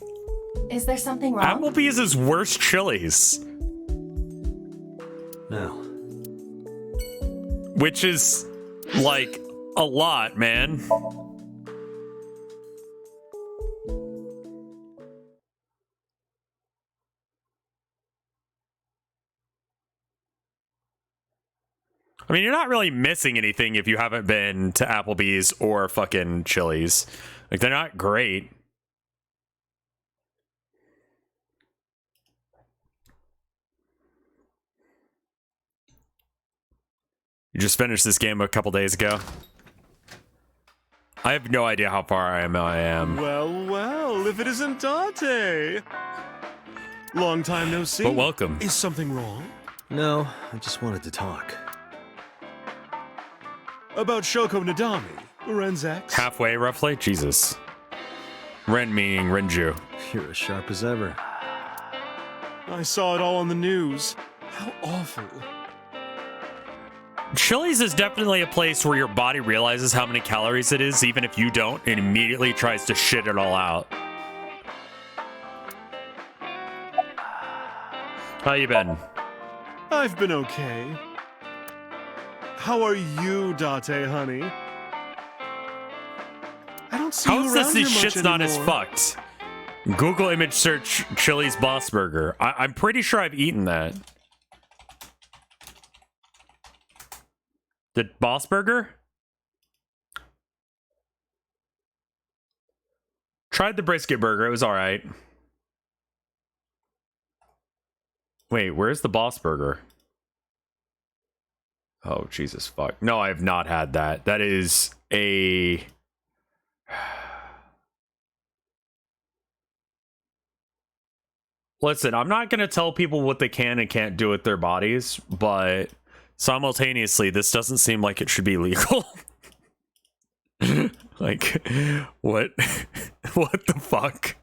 Is there something wrong? Applebee's is worse Chili's. No. Which is, like, a lot, man. I mean, you're not really missing anything if you haven't been to Applebee's or fucking Chili's. Like, they're not great. You just finished this game a couple days ago. I have no idea how far I am. Well, if it isn't Date. Long time no see. But welcome. Is something wrong? No, I just wanted to talk. About Shoko Nadami, Ren's ex? Halfway, roughly? Jesus. Ren meaning renju. You're as sharp as ever. I saw it all on the news. How awful. Chili's is definitely a place where your body realizes how many calories it is, even if you don't, and immediately tries to shit it all out. How you been? I've been okay. How are you, Date, honey? I don't see How you is around this here these much shit's not as anymore. fucked? Google image search Chili's Boss Burger. I'm pretty sure I've eaten that. The Boss Burger? Tried the brisket burger. It was alright. Wait, where's the Boss Burger? Oh, Jesus fuck. No, I have not had that. That is a... Listen, I'm not going to tell people what they can and can't do with their bodies, but simultaneously, this doesn't seem like it should be legal. Like, what? What the fuck?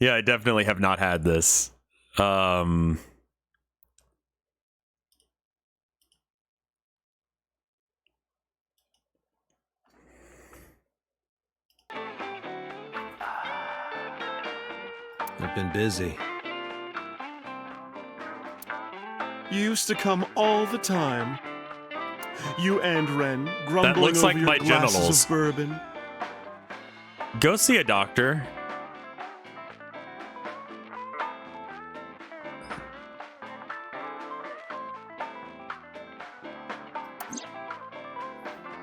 Yeah, I definitely have not had this. I've been busy. You used to come all the time. You and Ren grumbling That looks over like your my glasses genitals. of bourbon. Go see a doctor.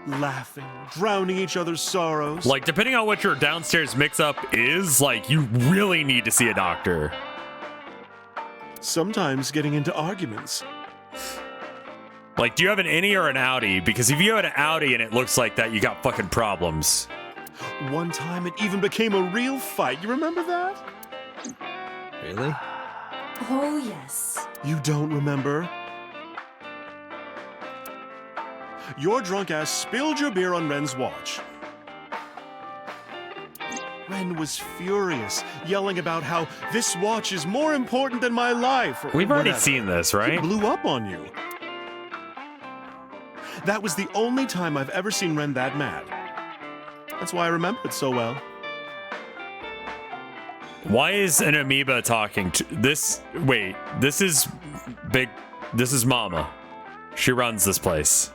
laughing, drowning each other's sorrows. Like, depending on what your downstairs mix-up is, like, you really need to see a doctor. Sometimes getting into arguments. Like, do you have an innie or an outie? Because if you have an outie and it looks like that, you got fucking problems. One time it even became a real fight. You remember that? Really? Oh, yes. You don't remember? Your drunk ass spilled your beer on Ren's watch. Ren was furious, yelling about how this watch is more important than my life. Or We've already whatever. seen this, right? He blew up on you. That was the only time I've ever seen Ren that mad. That's why I remember it so well. Why is an amoeba talking to this? Wait, this is big. This is Mama. She runs this place.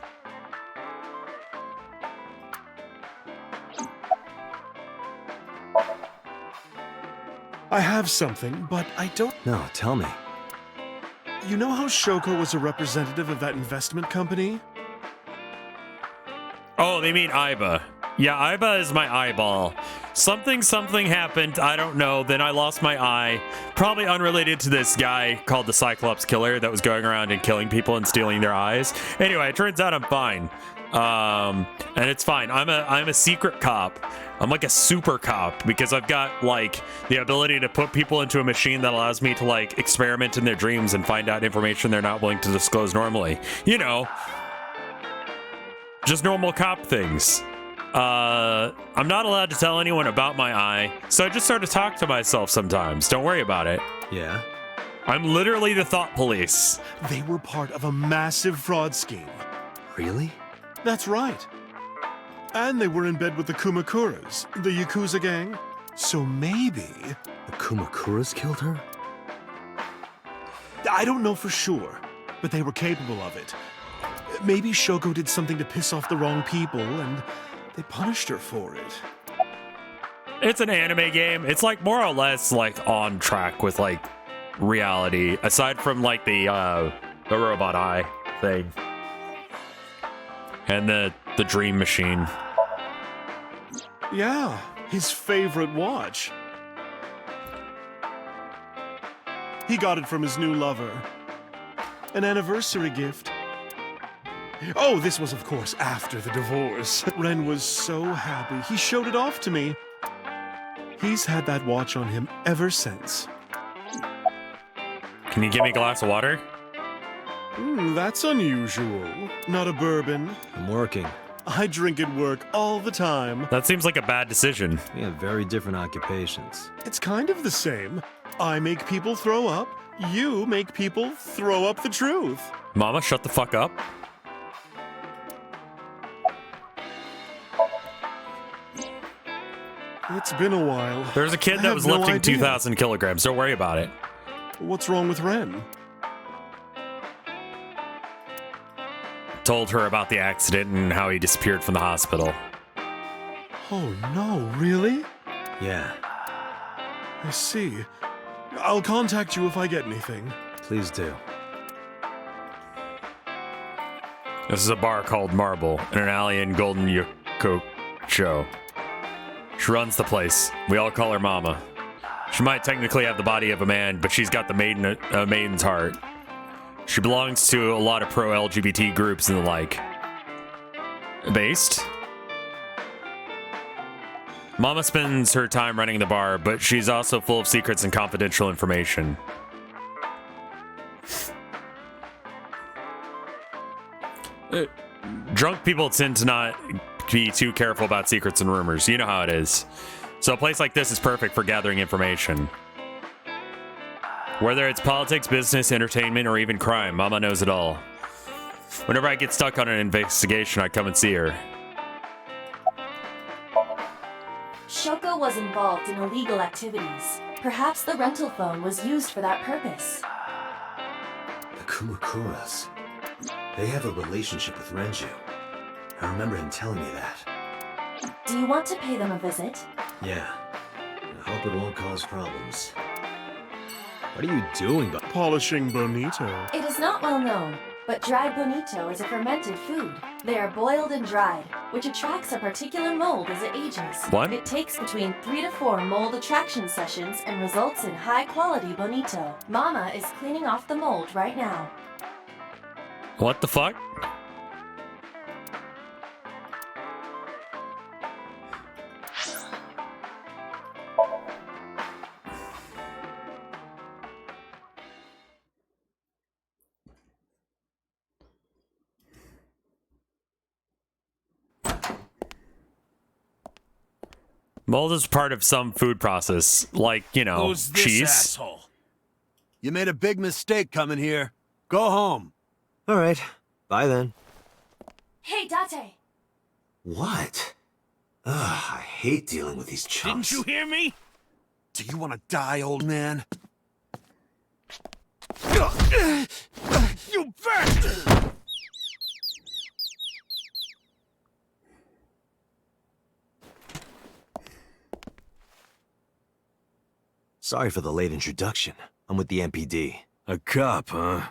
I have something, but I don't... No, tell me. You know how Shoko was a representative of that investment company? Oh, they mean Iba. Yeah, Iba is my eyeball. Something happened, I don't know, then I lost my eye. Probably unrelated to this guy called the Cyclops Killer that was going around and killing people and stealing their eyes. Anyway, it turns out I'm fine. And it's fine. I'm a secret cop. I'm like a super cop because I've got like the ability to put people into a machine that allows me to like experiment in their dreams and find out information they're not willing to disclose normally. You know, just normal cop things. I'm not allowed to tell anyone about my eye, so I just sort of talk to myself sometimes. Don't worry about it. Yeah? I'm literally the thought police. They were part of a massive fraud scheme. Really? That's right. And they were in bed with the Kumakuras, the Yakuza gang. So maybe... The Kumakuras killed her? I don't know for sure, but they were capable of it. Maybe Shoko did something to piss off the wrong people, and they punished her for it. It's an anime game. It's like more or less like on track with like reality, aside from like the robot eye thing and the dream machine. Yeah, his favorite watch. He got it from his new lover. An anniversary gift. Oh, this was, of course, after the divorce. Ren was so happy. He showed it off to me. He's had that watch on him ever since. Can you give me a glass of water? That's unusual. Not a bourbon. I'm working. I drink at work all the time. That seems like a bad decision. We have very different occupations. It's kind of the same. I make people throw up. You make people throw up the truth. Mama, shut the fuck up. It's been a while. There's a kid that was lifting 2,000 kilograms. Don't worry about it. What's wrong with Ren? Told her about the accident and how he disappeared from the hospital. Oh no, really? Yeah. I see. I'll contact you if I get anything. Please do. This is a bar called Marble in an alley in Golden Yokocho. She runs the place. We all call her Mama. She might technically have the body of a man, but she's got the maiden's heart. She belongs to a lot of pro-LGBT groups and the like. Based? Mama spends her time running the bar, but she's also full of secrets and confidential information. Drunk people tend to not be too careful about secrets and rumors. You know how it is. So a place like this is perfect for gathering information. Whether it's politics, business, entertainment, or even crime, Mama knows it all. Whenever I get stuck on an investigation, I come and see her. Shoko was involved in illegal activities. Perhaps the rental phone was used for that purpose. The Kumakuras. They have a relationship with Renju. I remember him telling me that. Do you want to pay them a visit? Yeah. I hope it won't cause problems. What are you doing? Polishing bonito. It is not well known, but dried bonito is a fermented food. They are boiled and dried, which attracts a particular mold as it ages. What? It takes between 3 to 4 mold attraction sessions and results in high-quality bonito. Mama is cleaning off the mold right now. What the fuck? Mold is part of some food process, like, you know, Who's this cheese. asshole? You made a big mistake coming here. Go home. All right. Bye then. Hey, Date! What? Ugh, I hate dealing with these chumps. Didn't you hear me? Do you want to die, old man? You bastard! Sorry for the late introduction. I'm with the MPD. A cop, huh?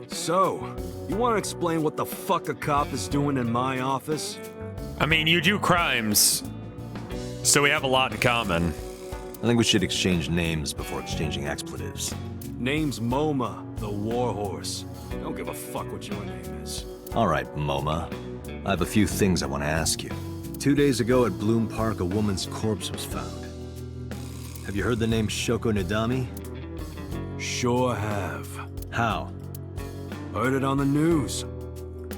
So, you want to explain what the fuck a cop is doing in my office? I mean, you do crimes, so we have a lot in common. I think we should exchange names before exchanging expletives. Name's Moma, the warhorse. Don't give a fuck what your name is. All right, Moma. I have a few things I want to ask you. 2 days ago at Bloom Park, a woman's corpse was found. Have you heard the name Shoko Nadami? Sure have. How? Heard it on the news.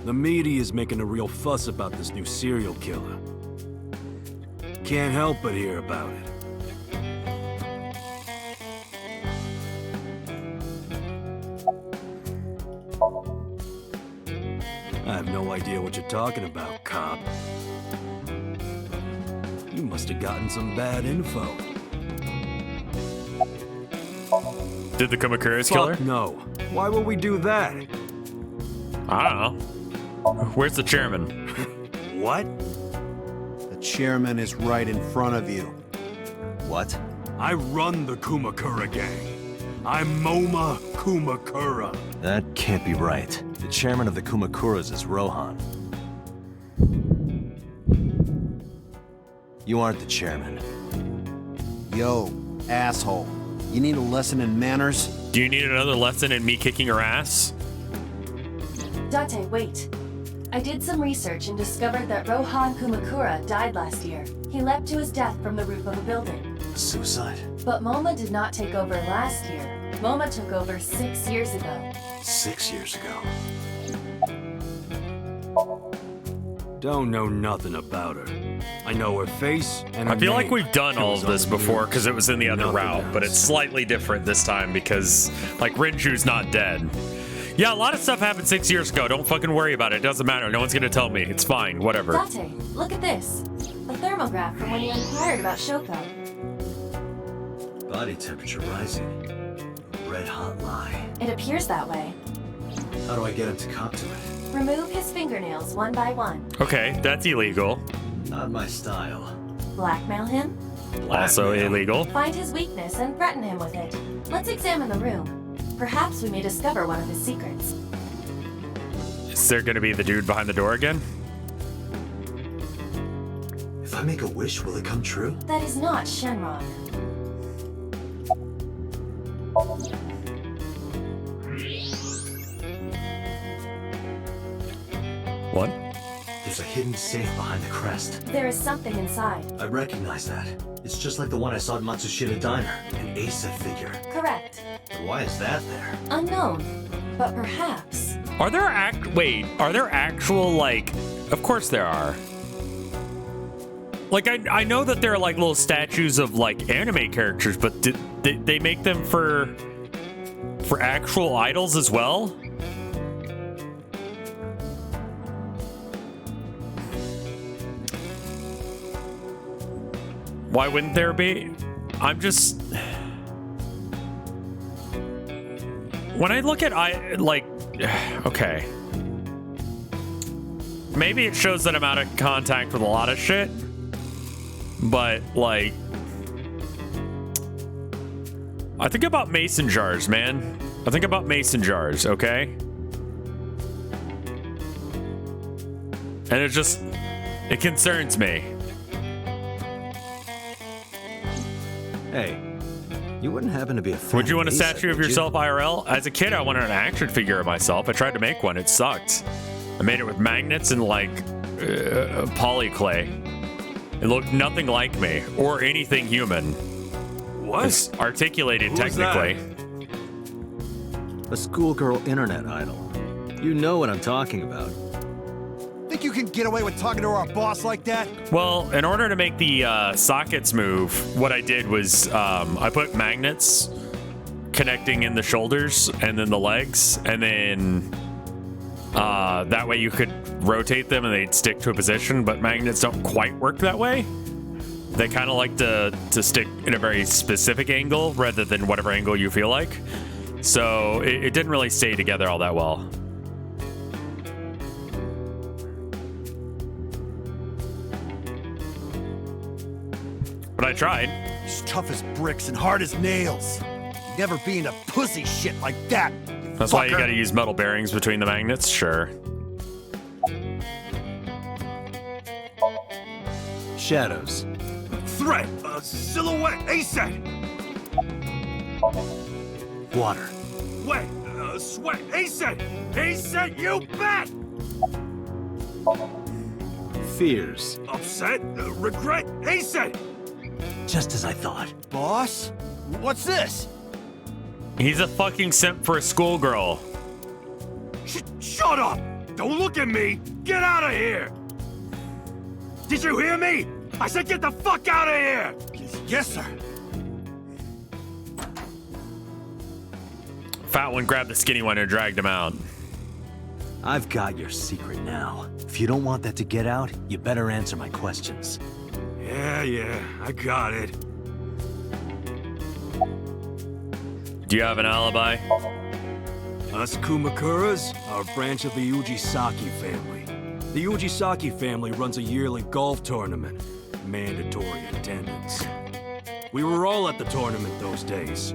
The media is making a real fuss about this new serial killer. Can't help but hear about it. I have no idea what you're talking about, cop. You must have gotten some bad info. Did the Kumakura's kill her? Fuck no. Why would we do that? I don't know. Where's the chairman? What? The chairman is right in front of you. What? I run the Kumakura gang. I'm Moma Kumakura. That can't be right. The chairman of the Kumakuras is Rohan. You aren't the chairman. Yo, asshole. You need a lesson in manners? Do you need another lesson in me kicking her ass? Date, wait. I did some research and discovered that Rohan Kumakura died last year. He leapt to his death from the roof of a building. Suicide? But Moma did not take over last year. Moma took over 6 years ago. 6 years ago. Don't know nothing about her. I know her face and her I feel like name. we've done It all was of this on the before news. because it was in the other Nothing route, but else. it's slightly different this time because, like, Renju's not dead. Yeah, a lot of stuff happened 6 years ago. Don't fucking worry about it. It doesn't matter. No one's gonna tell me. It's fine. Whatever. Date, look at this. A thermograph from when you inquired about Shoko. Body temperature rising. Red hot lie. It appears that way. How do I get him to cop to it? Remove his fingernails one by one. Okay, that's illegal. Not my style. Blackmail him. Also illegal. Find his weakness and threaten him with it. Let's examine the room. Perhaps we may discover one of his secrets. Is there gonna be the dude behind the door again? If I make a wish, will it come true? That is not Shenron. What? There's a hidden safe behind the crest. There is something inside. I recognize that. It's just like the one I saw at Matsushita Diner. An Asa figure. Correct. But why is that there? Unknown. But perhaps. Are there actual, like, of course there are. Like, I know that there are, like, little statues of, like, anime characters, but did they make them for actual idols as well? Why wouldn't there be? I'm just... When I look at, okay. maybe it shows that I'm out of contact with a lot of shit, but like, I think about mason jars, man. I think about mason jars, okay? And it concerns me. Hey, you wouldn't happen to be a fan Would you want a ASAP, statue of would you? yourself IRL? As a kid, I wanted an action figure of myself. I tried to make one. It sucked. I made it with magnets and like poly clay. It looked nothing like me or anything human. What? It's articulated Who is that? technically. A schoolgirl internet idol. You know what I'm talking about. Think you can get away with talking to our boss like that? Well, in order to make the sockets move, what I did was I put magnets connecting in the shoulders and then the legs, and then that way you could rotate them and they'd stick to a position, but magnets don't quite work that way. They kind of like to stick in a very specific angle rather than whatever angle you feel like. So it didn't really stay together all that well. But I tried. He's tough as bricks and hard as nails. Never be into pussy shit like that. That's why you gotta use metal bearings between the magnets? Sure. Shadows. Threat. Silhouette. ASAP. Water. Wet. Sweat. ASAP. ASAP. You bet. Fears. Upset. Regret. ASAP. Just as I thought. Boss? What's this? He's a fucking simp for a schoolgirl. Shut up! Don't look at me! Get out of here! Did you hear me? I said get the fuck out of here! Yes, sir. Fat one grabbed the skinny one and dragged him out. I've got your secret now. If you don't want that to get out, you better answer my questions. Yeah, I got it. Do you have an alibi? Us Kumakuras are a branch of the Ujisaki family. The Ujisaki family runs a yearly golf tournament. Mandatory attendance. We were all at the tournament those days.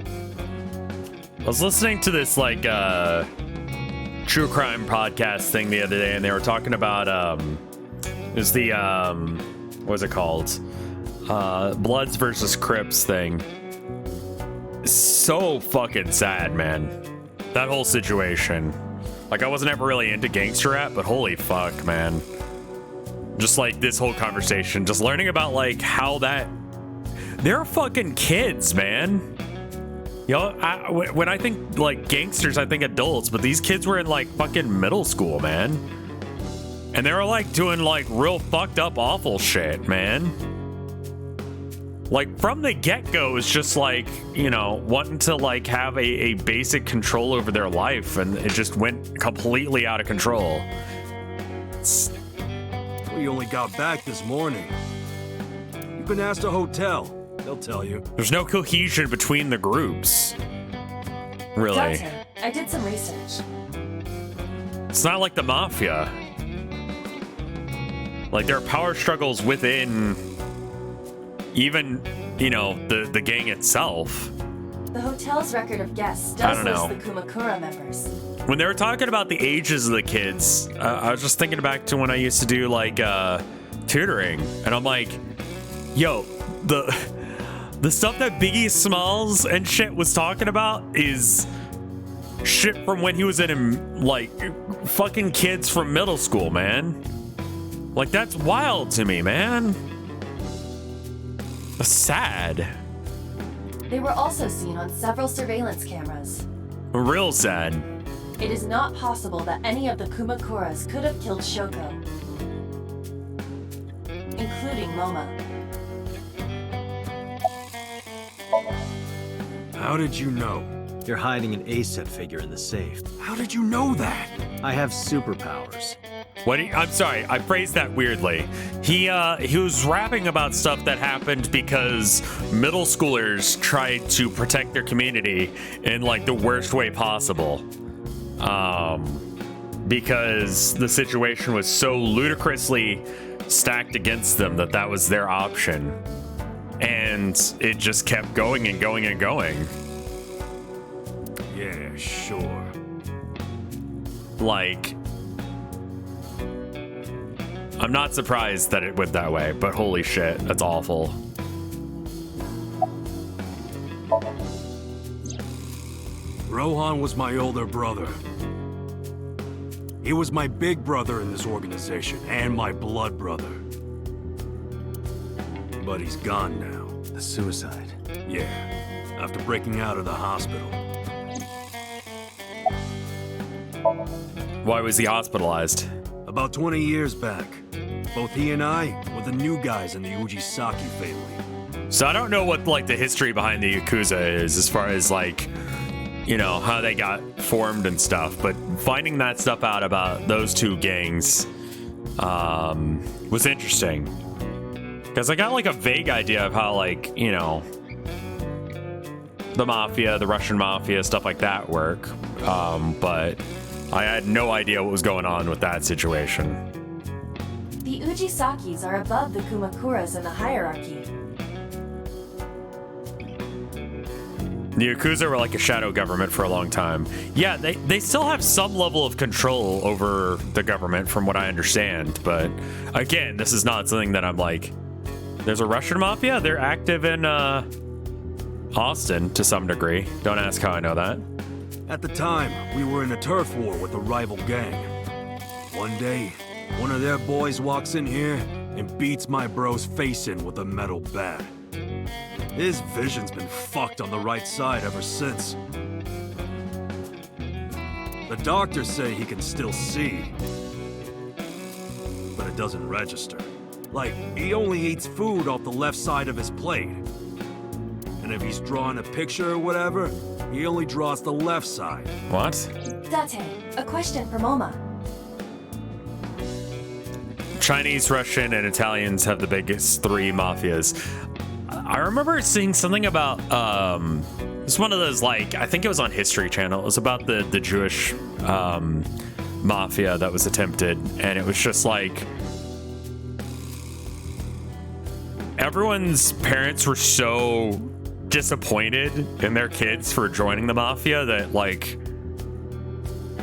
I was listening to this like true crime podcast thing the other day, and they were talking about is the what's it called? Bloods versus Crips thing. So fucking sad, man. That whole situation. Like, I wasn't ever really into gangster rap, but holy fuck, man. Just like this whole conversation, just learning about like how that they're fucking kids, man. You know, when I think like gangsters, I think adults, but these kids were in like fucking middle school, man. And they were like doing like real fucked up, awful shit, man. Like from the get-go, it's just like, you know, wanting to like have a basic control over their life, and it just went completely out of control. We only got back this morning. You can ask the hotel. They'll tell you. There's no cohesion between the groups. Really. Doctor, I did some research. It's not like the mafia. Like, there are power struggles within even, you know, the gang itself. The hotel's record of guests I does don't list know. the Kumakura members. When they were talking about the ages of the kids, I was just thinking back to when I used to do like tutoring, and I'm like, yo, the stuff that Biggie Smalls and shit was talking about is shit from when he was in like fucking kids from middle school, man. Like, that's wild to me, man. That's sad. They were also seen on several surveillance cameras. Real sad. It is not possible that any of the Kumakuras could have killed Shoko, including Moma. How did you know? You're hiding an ASET figure in the safe. How did you know that? I have superpowers. What? I'm sorry, I phrased that weirdly. He was rapping about stuff that happened because middle schoolers tried to protect their community in like the worst way possible. because the situation was so ludicrously stacked against them that was their option. And it just kept going and going and going. Yeah, sure. Like, I'm not surprised that it went that way, but holy shit, that's awful. Rohan was my older brother. He was my big brother in this organization, and my blood brother. But he's gone now. A suicide? Yeah, after breaking out of the hospital. Why was he hospitalized? About 20 years back. Both he and I were the new guys in the Ujisaki family. So I don't know what, like, the history behind the Yakuza is as far as, like, you know, how they got formed and stuff, but finding that stuff out about those two gangs was interesting. Because I got, like, a vague idea of how, like, you know, the mafia, the Russian mafia, stuff like that work. But I had no idea what was going on with that situation. The Ujisakis are above the Kumakuras in the hierarchy. The Yakuza were like a shadow government for a long time. Yeah, they still have some level of control over the government from what I understand. But again, this is not something that I'm like, there's a Russian mafia? They're active in Austin to some degree. Don't ask how I know that. At the time, we were in a turf war with a rival gang. One day, one of their boys walks in here and beats my bro's face in with a metal bat. His vision's been fucked on the right side ever since. The doctors say he can still see, but it doesn't register. Like, he only eats food off the left side of his plate. And if he's drawing a picture or whatever, he only draws the left side. What? Date, a question for Moma. Chinese, Russian, and Italians have the biggest three mafias. I remember seeing something about, it's one of those, like, I think it was on History Channel. It was about the Jewish mafia that was attempted. And it was just like, everyone's parents were so disappointed in their kids for joining the mafia that, like,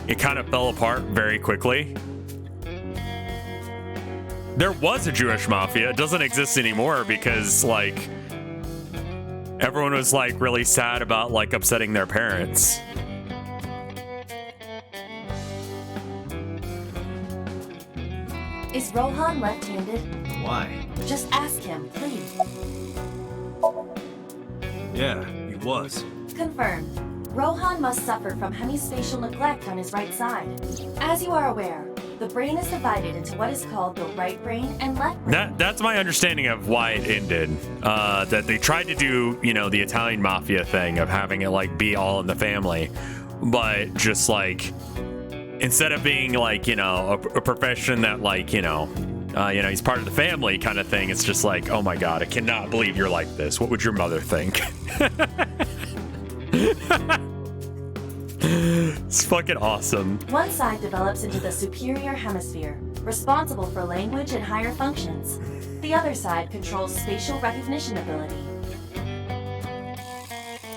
it kind of fell apart very quickly. There was a Jewish mafia. It doesn't exist anymore because, like, everyone was, like, really sad about, like, upsetting their parents. Is Rohan left-handed? Why? Just ask him, please. Yeah, he was. Confirmed. Rohan must suffer from hemispatial neglect on his right side. As you are aware, the brain is divided into what is called the right brain and left brain. That's my understanding of why it ended. That they tried to do, you know, the Italian mafia thing of having it, like, be all in the family. But just, like, instead of being, like, you know, a profession that, like, you know, he's part of the family kind of thing, it's just like, oh my god, I cannot believe you're like this. What would your mother think? It's fucking awesome. One side develops into the superior hemisphere, responsible for language and higher functions. The other side controls spatial recognition ability.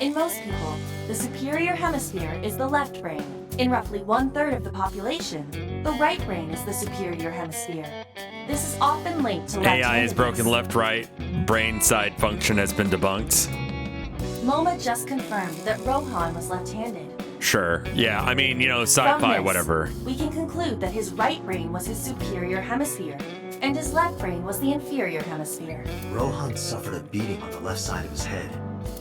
In most people, the superior hemisphere is the left brain. In roughly 1/3 of the population, the right brain is the superior hemisphere. This is often linked to AI is broken left-right. Brain side function has been debunked. Moma just confirmed that Rohan was left-handed. Sure. Yeah, I mean, you know, From sci-fi, this, whatever. We can conclude that his right brain was his superior hemisphere, and his left brain was the inferior hemisphere. Rohan suffered a beating on the left side of his head.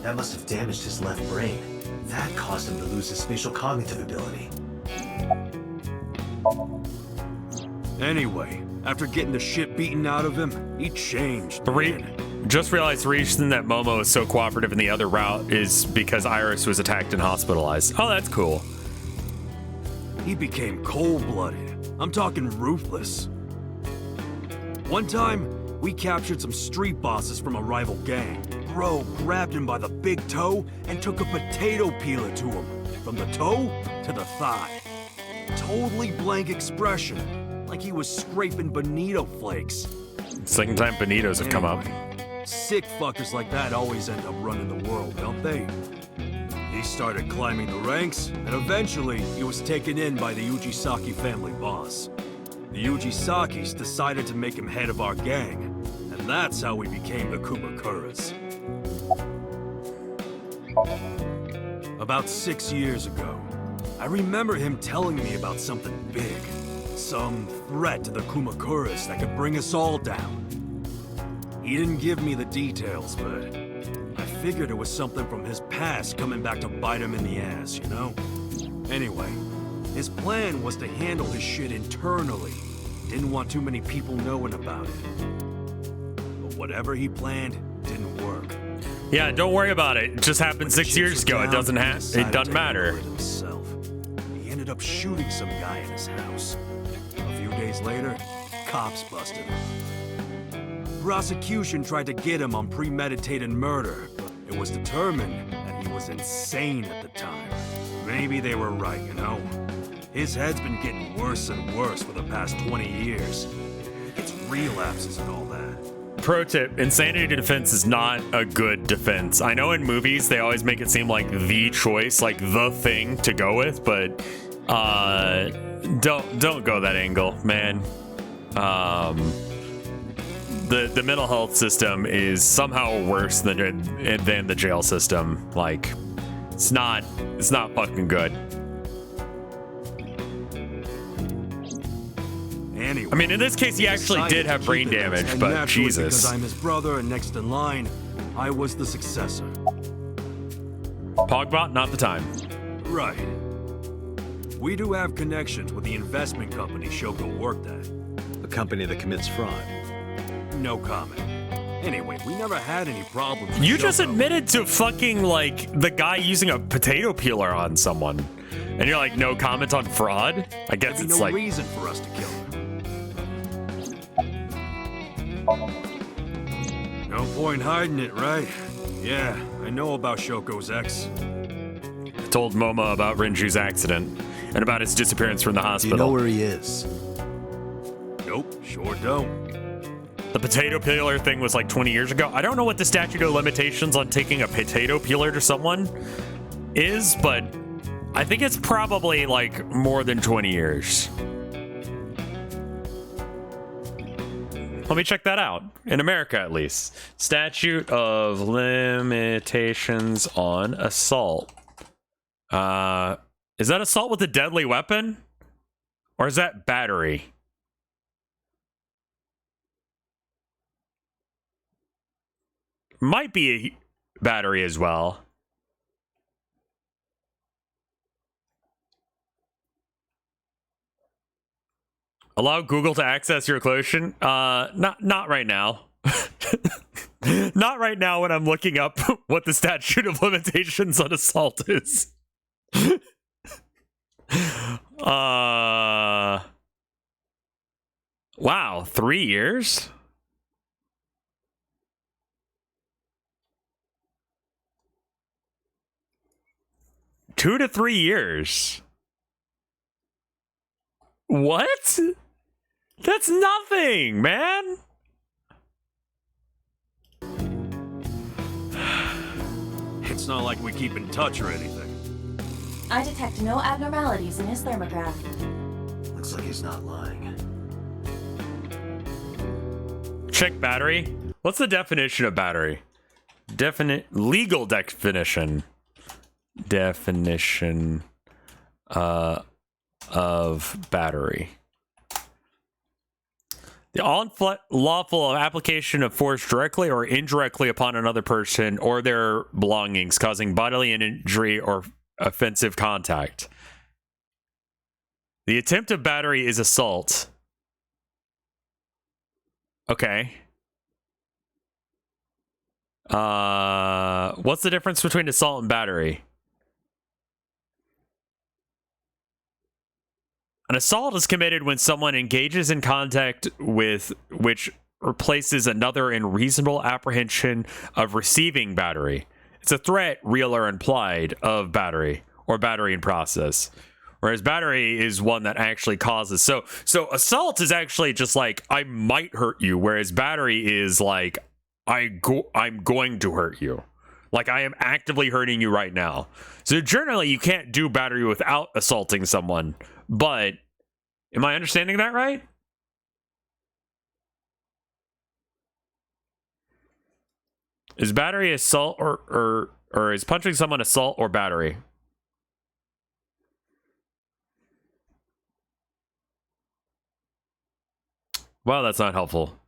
That must have damaged his left brain. That caused him to lose his spatial cognitive ability. Anyway, after getting the shit beaten out of him, he changed. Just realized the reason that Momo is so cooperative in the other route is because Iris was attacked and hospitalized. Oh, that's cool. He became cold-blooded. I'm talking ruthless. One time, we captured some street bosses from a rival gang. Bro grabbed him by the big toe and took a potato peeler to him, from the toe to the thigh. Totally blank expression, like he was scraping bonito flakes. Second time bonitos have come up. Sick fuckers like that always end up running the world, don't they? He started climbing the ranks, and eventually he was taken in by the Ujisaki family boss. The Ujisakis decided to make him head of our gang, and that's how we became the Kumakuras. About 6 years ago, I remember him telling me about something big. Some threat to the Kumakuras that could bring us all down. He didn't give me the details, but I figured it was something from his past coming back to bite him in the ass, you know? Anyway, his plan was to handle his shit internally. Didn't want too many people knowing about it. But whatever he planned didn't work. Yeah, don't worry about it. It just happened 6 years ago. It doesn't matter. He ended up shooting some guy in his house. A few days later, cops busted him. Prosecution tried to get him on premeditated murder, but it was determined that he was insane at the time. Maybe they were right, you know? His head's been getting worse and worse for the past 20 years. It's relapses and all that. Pro tip, insanity defense is not a good defense. I know in movies they always make it seem like the choice, like the thing to go with, but don't go that angle, man. The mental health system is somehow worse than the jail system. Like, it's not fucking good. Anyway, I mean, in this case, he actually did have brain damage, but Jesus. Because I'm his brother and next in line, I was the successor. Pogbot, not the time. Right. We do have connections with the investment company Shoko worked at. A company that commits fraud. No comment. Anyway, we never had any problems with You just Shoko. admitted to fucking, like, the guy using a potato peeler on someone. And you're like, no comment on fraud? I guess There'd be it's no like... reason for us to kill him. No point hiding it, right? Yeah, I know about Shoko's ex. I told Moma about Renju's accident and about his disappearance from the Do hospital. you know where he is? Nope, sure don't. The potato peeler thing was like 20 years ago. I don't know what the statute of limitations on taking a potato peeler to someone is, but I think it's probably like more than 20 years. Let me check that out. In America, at least. Statute of limitations on assault. Is that assault with a deadly weapon? Or is that battery? Might be a battery as well. Allow Google to access your location? Not right now. Not right now when I'm looking up what the statute of limitations on assault is. Wow, 3 years? Two to 3 years. What? That's nothing, man. It's not like we keep in touch or anything. I detect no abnormalities in his thermograph. Looks like he's not lying. Check battery. What's the definition of battery? Legal definition. Definition of battery. The unlawful application of force directly or indirectly upon another person or their belongings, causing bodily injury or offensive contact. The attempt of battery is assault. Okay. What's the difference between assault and battery? An assault is committed when someone engages in contact with which replaces another in reasonable apprehension of receiving battery. It's a threat, real or implied, of battery or battery in process. whereas battery is one that actually causes. So assault is actually just like, I might hurt you, whereas battery is like, I'm going to hurt you. Like, I am actively hurting you right now. So generally, you can't do battery without assaulting someone. But am I understanding that right? Is battery assault or is punching someone assault or battery? Well, that's not helpful.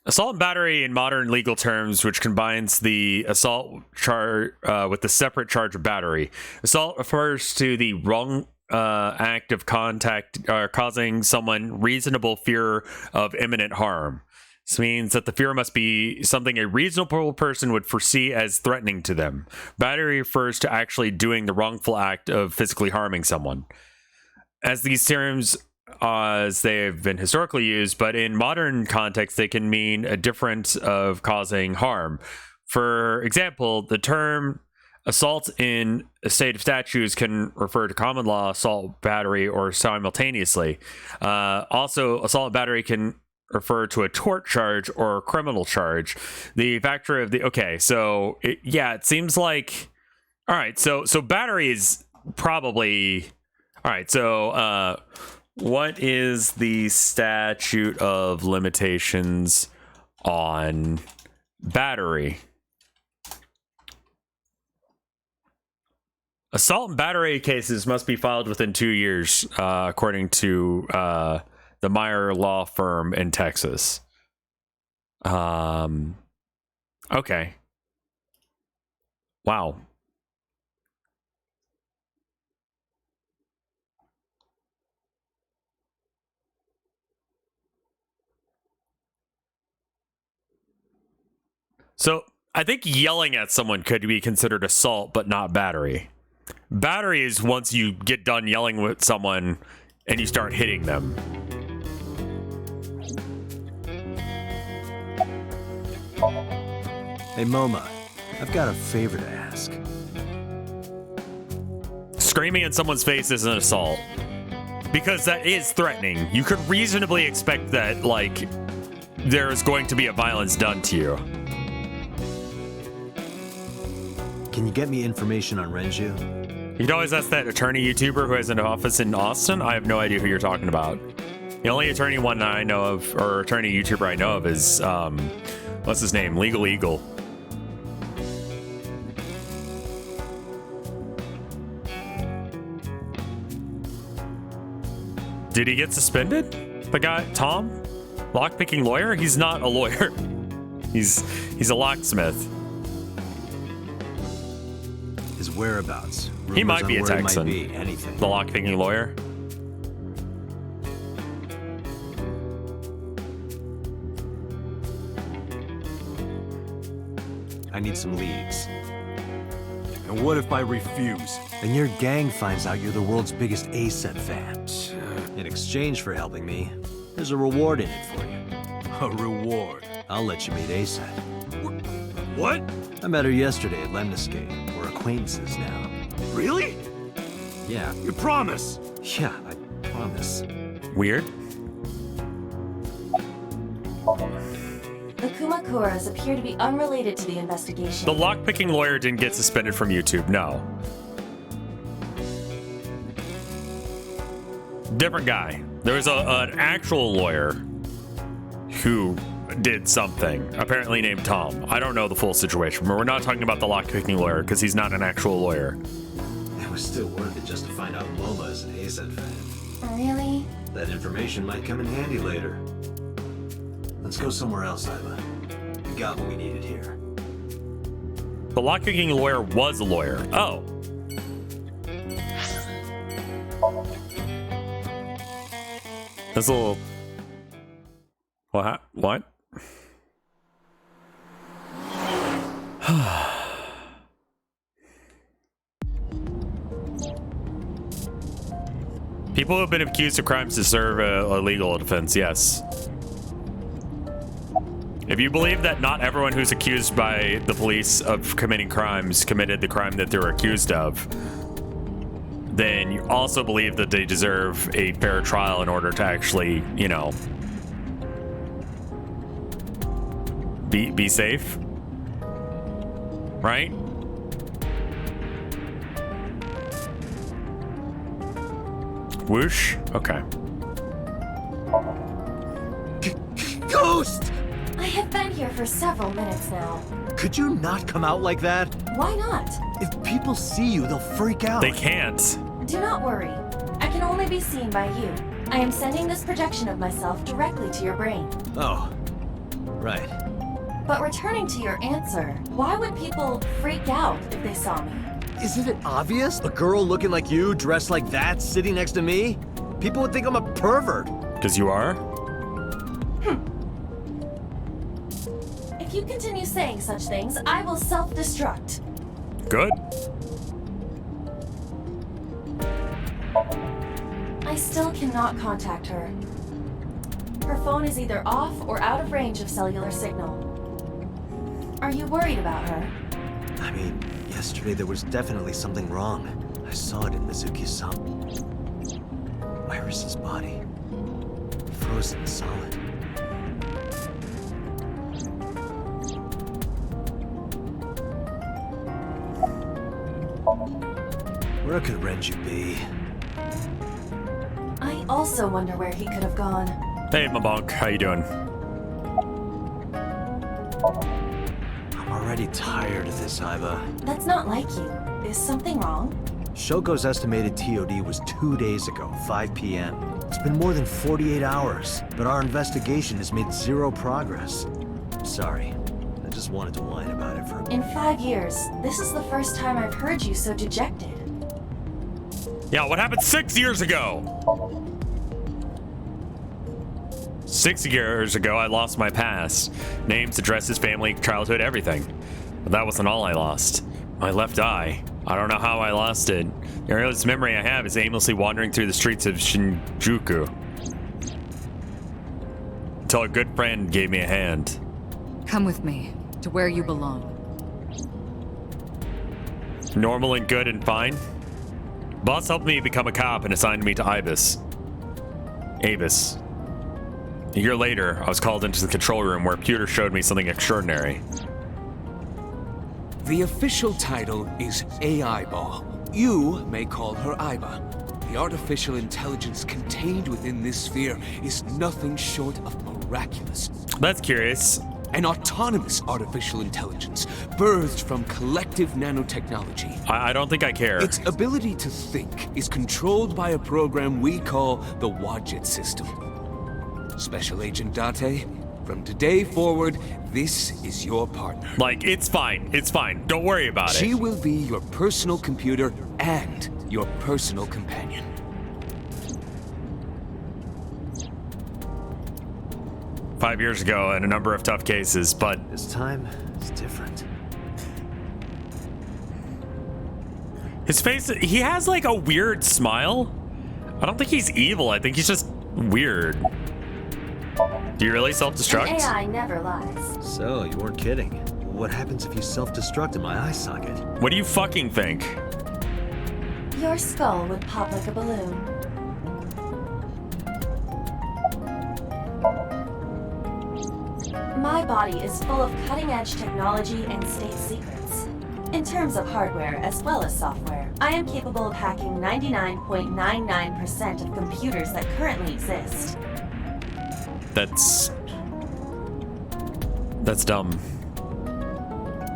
Assault and battery in modern legal terms, which combines the assault charge with the separate charge of battery. Assault refers to the wrong act of contact causing someone reasonable fear of imminent harm. This means that the fear must be something a reasonable person would foresee as threatening to them. Battery refers to actually doing the wrongful act of physically harming someone. As these terms as they have been historically used, but in modern context, they can mean a difference of causing harm. For example, the term assault in a state of statutes can refer to common law assault, battery, or simultaneously. Also, assault and battery can refer to a tort charge or a criminal charge. The factor of the it seems like, all right. So battery is probably all right. So what is the statute of limitations on battery? Assault and battery cases must be filed within 2 years, according to the Meyer law firm in Texas. Okay. Wow. So I think yelling at someone could be considered assault, but not battery. Battery is once you get done yelling with someone and you start hitting them. Hey, Moma, I've got a favor to ask. Screaming in someone's face is an assault. Because that is threatening. You could reasonably expect that, like, there is going to be a violence done to you. Can you get me information on Renju? You can always ask that attorney YouTuber who has an office in Austin. I have no idea who you're talking about. The only attorney one that I know of, or attorney YouTuber I know of is, what's his name? Legal Eagle. Did he get suspended? The guy, Tom? Lockpicking lawyer? He's not a lawyer. He's a locksmith. His whereabouts. He might be a Rumors on Texan. where it might be, anything. The lockpicking lawyer. I need some leads. And what if I refuse? And your gang finds out you're the world's biggest A-set fan. In exchange for helping me, there's a reward in it for you. A reward? I'll let you meet A-set. What? I met her yesterday at Lemniscate. We're acquaintances now. Really? Yeah. You promise? Yeah, I promise. Weird. The Kumakuras appear to be unrelated to the investigation. The lockpicking lawyer didn't get suspended from YouTube, no. Different guy. There was an actual lawyer who did something, apparently named Tom. I don't know the full situation, but we're not talking about the lockpicking lawyer because he's not an actual lawyer. It was still worth it just to find out Moma is an A-set fan. Really? That information might come in handy later. Let's go somewhere else, Iva. We got what we needed here. The lockpicking lawyer was a lawyer. Oh. That's a little... What? People who have been accused of crimes deserve a legal defense, yes. If you believe that not everyone who's accused by the police of committing crimes committed the crime that they were accused of, then you also believe that they deserve a fair trial in order to actually, you know, be safe, right? Whoosh. Okay. Ghost! I have been here for several minutes now. Could you not come out like that? Why not? If people see you, they'll freak out. They can't. Do not worry. I can only be seen by you. I am sending this projection of myself directly to your brain. Oh, right. But returning to your answer, why would people freak out if they saw me? Isn't it obvious? A girl looking like you, dressed like that, sitting next to me? People would think I'm a pervert. Because you are? If you continue saying such things, I will self-destruct. Good. I still cannot contact her. Her phone is either off or out of range of cellular signal. Are you worried about her? I mean, yesterday there was definitely something wrong. I saw it in Mizuki's Somnium. Iris's body. Frozen solid. Where could Renju be? I also wonder where he could have gone. Hey, Mabonk, how you doing? I'm already tired of this, Iva. That's not like you. Is something wrong? Shoko's estimated TOD was 2 days ago, 5 p.m. It's been more than 48 hours, but our investigation has made zero progress. Sorry, I just wanted to whine about it for a bit. In 5 years, this is the first time I've heard you so dejected. Yeah, what happened 6 years ago? 6 years ago, I lost my past. Names, addresses, family, childhood, everything. But that wasn't all I lost. My left eye. I don't know how I lost it. The earliest memory I have is aimlessly wandering through the streets of Shinjuku. Until a good friend gave me a hand. Come with me, to where you belong. Normal and good and fine? Boss helped me become a cop and assigned me to Avis. A year later, I was called into the control room where Pewter showed me something extraordinary. The official title is AI Ball. You may call her Iba. The artificial intelligence contained within this sphere is nothing short of miraculous. That's curious. An autonomous artificial intelligence, birthed from collective nanotechnology. I don't think I care. Its ability to think is controlled by a program we call the Wadjet system. Special Agent Date, from today forward, this is your partner. Like, it's fine. It's fine. Don't worry about it. She will be your personal computer and your personal companion. "5 years ago and a number of tough cases, but this time is different." His face, he has like a weird smile. I don't think he's evil. I think he's just weird. Do you really self-destruct? An AI never lies. So, you weren't kidding. What happens if you self-destruct in my eye socket? What do you fucking think? Your skull would pop like a balloon. My body is full of cutting-edge technology and state secrets. In terms of hardware as well as software, I am capable of hacking 99.99% of computers that currently exist. That's dumb.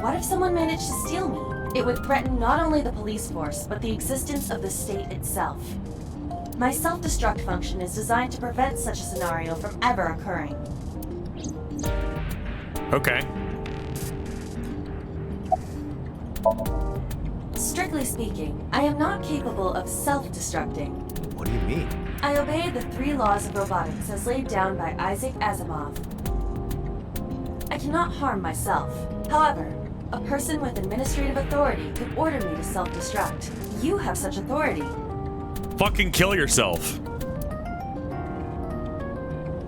What if someone managed to steal me? It would threaten not only the police force, but the existence of the state itself. My self-destruct function is designed to prevent such a scenario from ever occurring. Okay. Strictly speaking, I am not capable of self-destructing. What do you mean? I obey the 3 laws of robotics as laid down by Isaac Asimov. I cannot harm myself. However, a person with administrative authority could order me to self-destruct. You have such authority. Fucking kill yourself.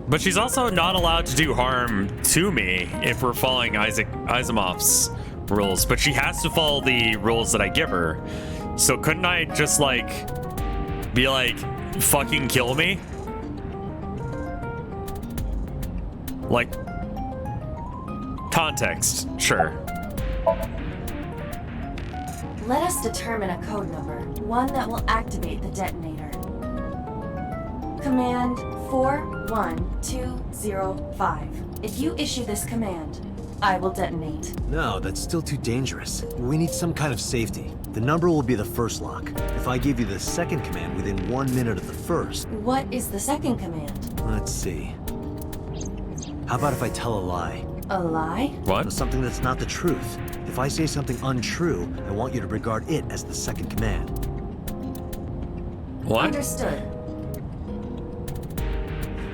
But she's also not allowed to do harm to me if we're following Asimov's rules. But she has to follow the rules that I give her. So couldn't I just like be like, fucking kill me? Like, context, sure. Let us determine a code number, one that will activate the detonator. Command 41205. If you issue this command, I will detonate. No, that's still too dangerous. We need some kind of safety. The number will be the first lock. If I give you the second command within 1 minute of the first... What is the second command? Let's see. How about if I tell a lie? A lie? What? Something that's not the truth. If I say something untrue, I want you to regard it as the second command. What? Understood.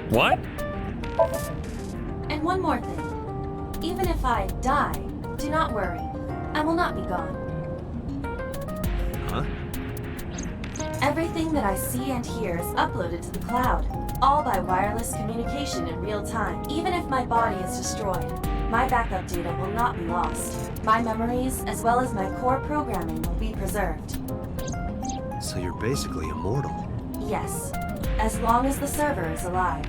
What? And one more thing. Even if I die, do not worry. I will not be gone. Huh? Everything that I see and hear is uploaded to the cloud, all by wireless communication in real time. Even if my body is destroyed, my backup data will not be lost. My memories, as well as my core programming, will be preserved. So you're basically immortal. Yes, as long as the server is alive.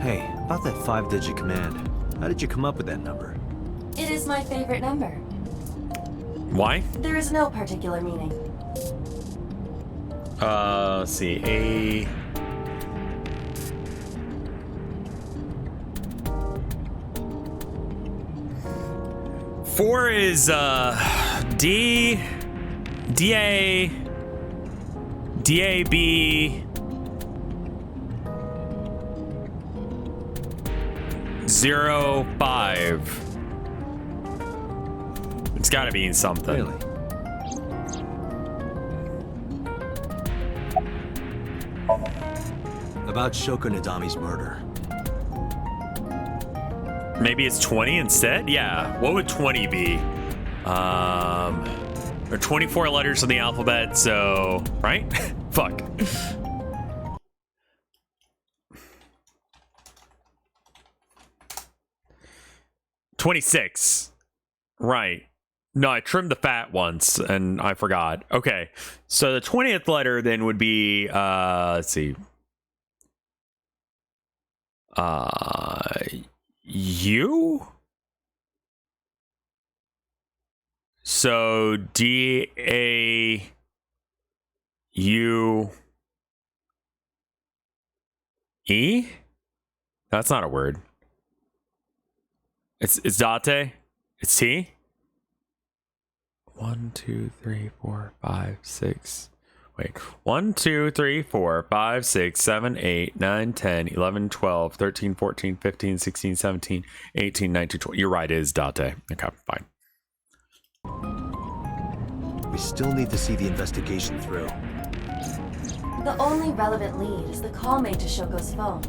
Hey, about that 5-digit command. How did you come up with that number? It is my favorite number. Why? There is no particular meaning. Let's see. 4 is DAB 05. It's gotta be something. Really? About Shoko Nadami's murder. Maybe it's 20 instead? Yeah. What would 20 be? There are 24 letters in the alphabet, so... Right? Fuck. $26. Right. No, I trimmed the fat once, and I forgot. Okay. So the 20th letter then would be... let's see. U? So DAU E? That's not a word. It's date. It's T. 1, 2, 3, 4, 5, 6. Wait. 1, 2, 3, 4, 5, 6, 7, 8, 9, 10, 11, 12, 13, 14, 15, 16, 17, 18, 19, 20. You're right, it is date. Okay, fine. We still need to see the investigation through. The only relevant lead is the call made to Shoko's phone.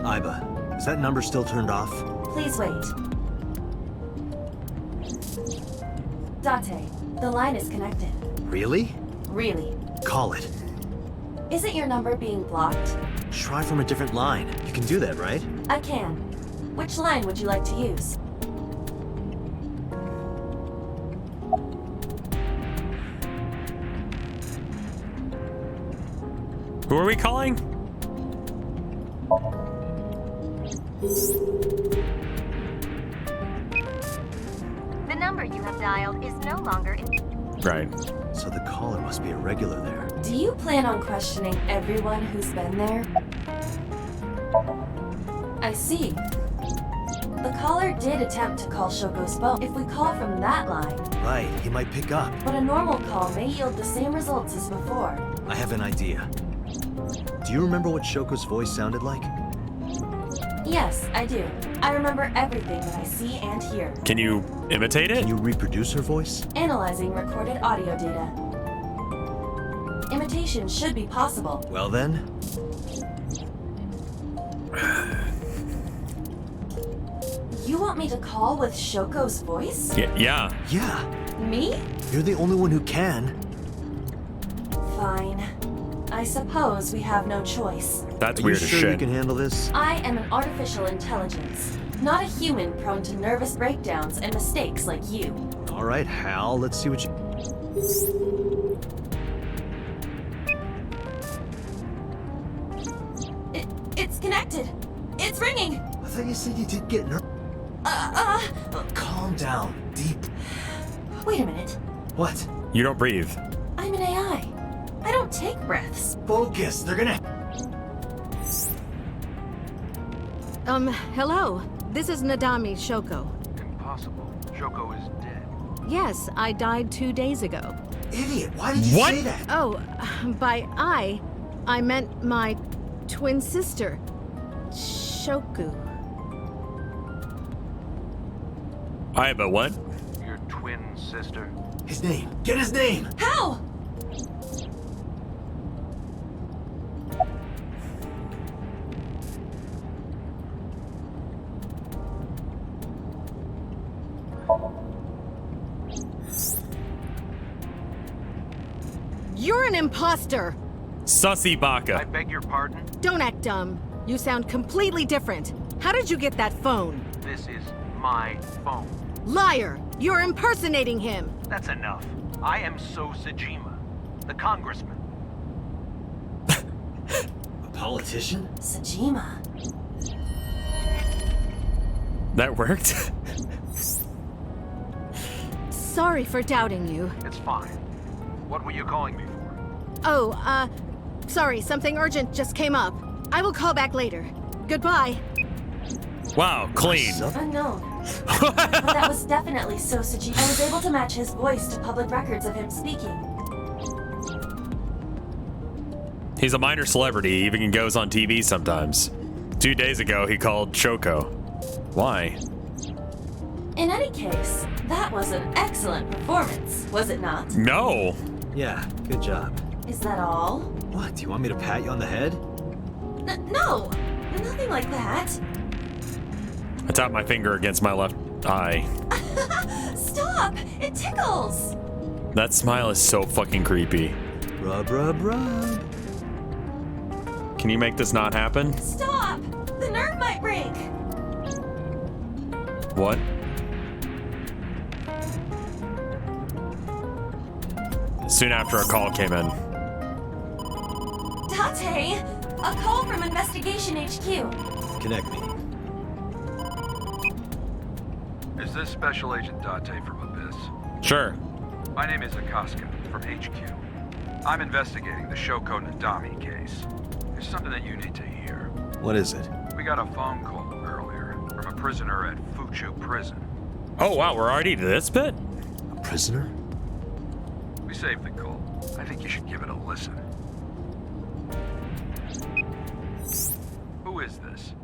Aiba, is that number still turned off? Please wait. Date, the line is connected. Really? Really. Call it. Isn't your number being blocked? Try from a different line. You can do that, right? I can. Which line would you like to use? Who are we calling? The number you have dialed is no longer in... Right. So the caller must be a regular there. Do you plan on questioning everyone who's been there? I see. The caller did attempt to call Shoko's phone. If we call from that line... Right, he might pick up. But a normal call may yield the same results as before. I have an idea. Do you remember what Shoko's voice sounded like? Yes, I do. I remember everything that I see and hear. Can you imitate it? Can you reproduce her voice? Analyzing recorded audio data. Imitation should be possible. Well then... You want me to call with Shoko's voice? Yeah. Yeah. Me? You're the only one who can. Fine. I suppose we have no choice. That's Are weird you as sure shit. you can handle this? I am an artificial intelligence, not a human prone to nervous breakdowns and mistakes like you. All right, Hal, let's see what you... It's connected. It's ringing. I thought you said you did get nervous. Calm down, Deep. Wait a minute. What? You don't breathe. I'm an AI. I don't take breaths. Focus, they're gonna... Hello. This is Nadami Shoko. Impossible. Shoko is dead. Yes, I died 2 days ago. Idiot, why did you say that? Oh, by I meant my twin sister, Shoku. But what? Your twin sister? His name. Get his name! How? You're an imposter! Sussy Baka. I beg your pardon? Don't act dumb. You sound completely different. How did you get that phone? This is my phone. Liar! You're impersonating him! That's enough. I am So Sajima, the congressman. A politician? Sajima. That worked? Sorry for doubting you. It's fine. What were you calling me for? Oh, sorry, something urgent just came up. I will call back later. Goodbye. Wow, clean. Unknown. But that was definitely So Sajima. I was able to match his voice to public records of him speaking. He's a minor celebrity, even goes on TV sometimes. 2 days ago, he called Shoko. Why? In any case, that was an excellent performance, was it not? No. Yeah, good job. Is that all? What, do you want me to pat you on the head? No, nothing like that. I tapped my finger against my left eye. Stop! It tickles! That smile is so fucking creepy. Rub, rub, rub. Can you make this not happen? Stop! The nerve might break! What? Soon after a call came in. Date! A call from Investigation HQ. Connect me. Is this Special Agent Date from Abyss? Sure. My name is Akaska from HQ. I'm investigating the Shoko Nadami case. There's something that you need to hear. What is it? We got a phone call earlier from a prisoner at Fuchu Prison. Oh wow, we're already to this bit? A prisoner? We saved the call. I think you should give it a listen. Who is this?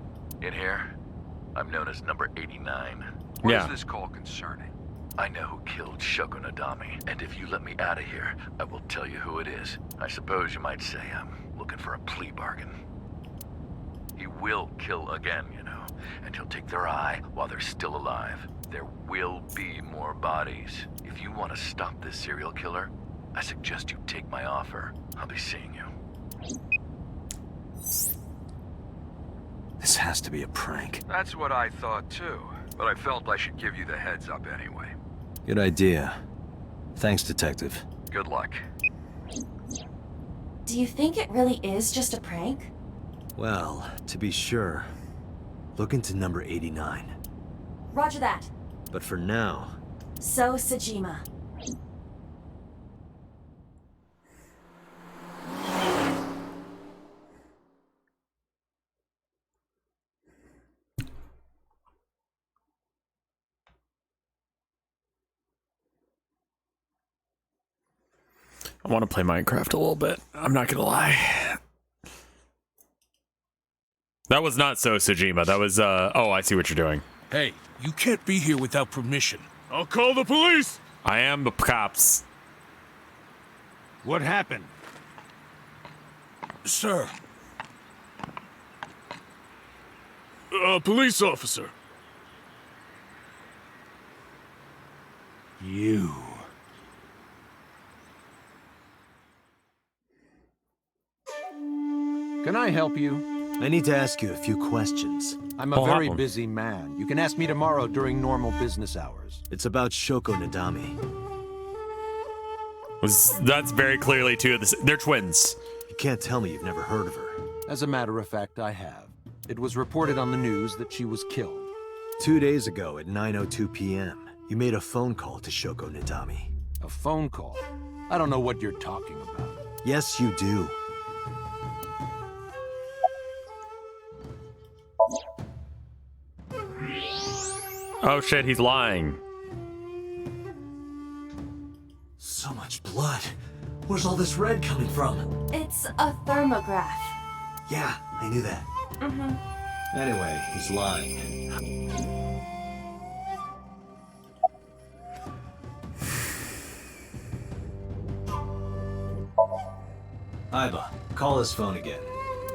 In here, I'm known as number 89. What is this call concerning? I know who killed Shoko Nadami, and if you let me out of here, I will tell you who it is. I suppose you might say I'm looking for a plea bargain. He will kill again, you know, and he'll take their eye while they're still alive. There will be more bodies. If you want to stop this serial killer, I suggest you take my offer. I'll be seeing you. This has to be a prank. That's what I thought too, but I felt I should give you the heads up anyway. Good idea. Thanks, Detective. Good luck. Do you think it really is just a prank? Well, to be sure, look into number 89. Roger that. But for now... So Sajima. I want to play Minecraft a little bit. I'm not gonna lie. That was not So Sajima. That was, oh, I see what you're doing. Hey, you can't be here without permission. I'll call the police! I am the cops. What happened? Sir. A police officer. You. Can I help you? I need to ask you a few questions. I'm a very busy man. You can ask me tomorrow during normal business hours. It's about Shoko Nadami. That's very clearly two of the... They're twins. You can't tell me you've never heard of her. As a matter of fact, I have. It was reported on the news that she was killed. 2 days ago at 9:02 p.m., you made a phone call to Shoko Nadami. A phone call? I don't know what you're talking about. Yes, you do. Oh shit, he's lying. So much blood. Where's all this red coming from? It's a thermograph. Yeah, I knew that. Mm-hmm. Anyway, he's lying. Aiba, call his phone again.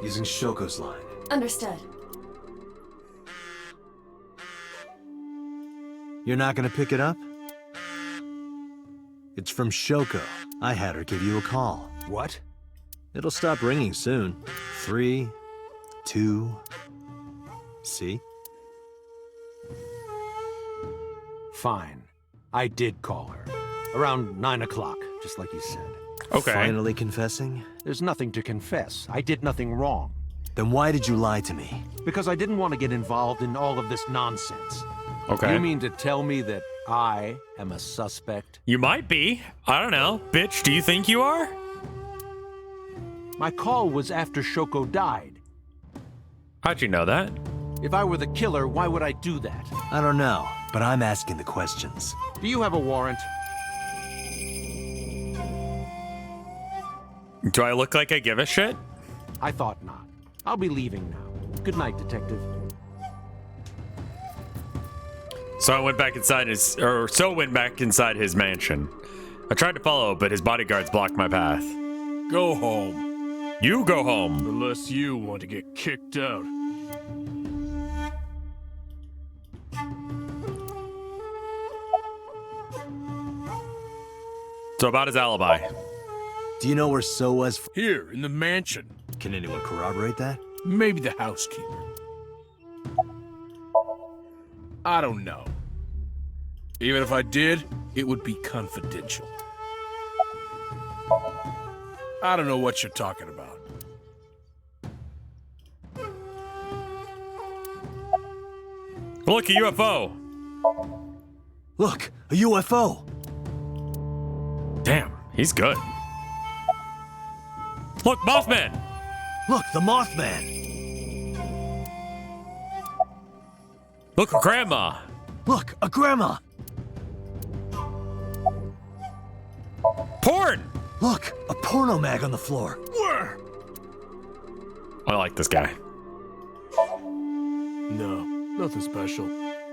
Using Shoko's line. Understood. You're not gonna pick it up? It's from Shoko. I had her give you a call. What? It'll stop ringing soon. 3, 2... See? Fine. I did call her. Around 9 o'clock, just like you said. Okay. Finally confessing? There's nothing to confess. I did nothing wrong. Then why did you lie to me? Because I didn't want to get involved in all of this nonsense. Okay. You mean to tell me that I am a suspect? You might be. I don't know. Bitch, do you think you are? My call was after Shoko died. How'd you know that? If I were the killer, why would I do that? I don't know, but I'm asking the questions. Do you have a warrant? Do I look like I give a shit? I thought not. I'll be leaving now. Good night, Detective. So I went back inside his mansion. I tried to follow, but his bodyguards blocked my path. Go home. You go home. Unless you want to get kicked out. So about his alibi. Do you know where So was? Here, in the mansion. Can anyone corroborate that? Maybe the housekeeper. I don't know. Even if I did, it would be confidential. I don't know what you're talking about. Look, a UFO. Look, a UFO. Damn, he's good. Look, Mothman. Look, the Mothman. Look, a grandma. Look, a grandma. Porn. Look, a porno mag on the floor. Where? I like this guy. No, nothing special.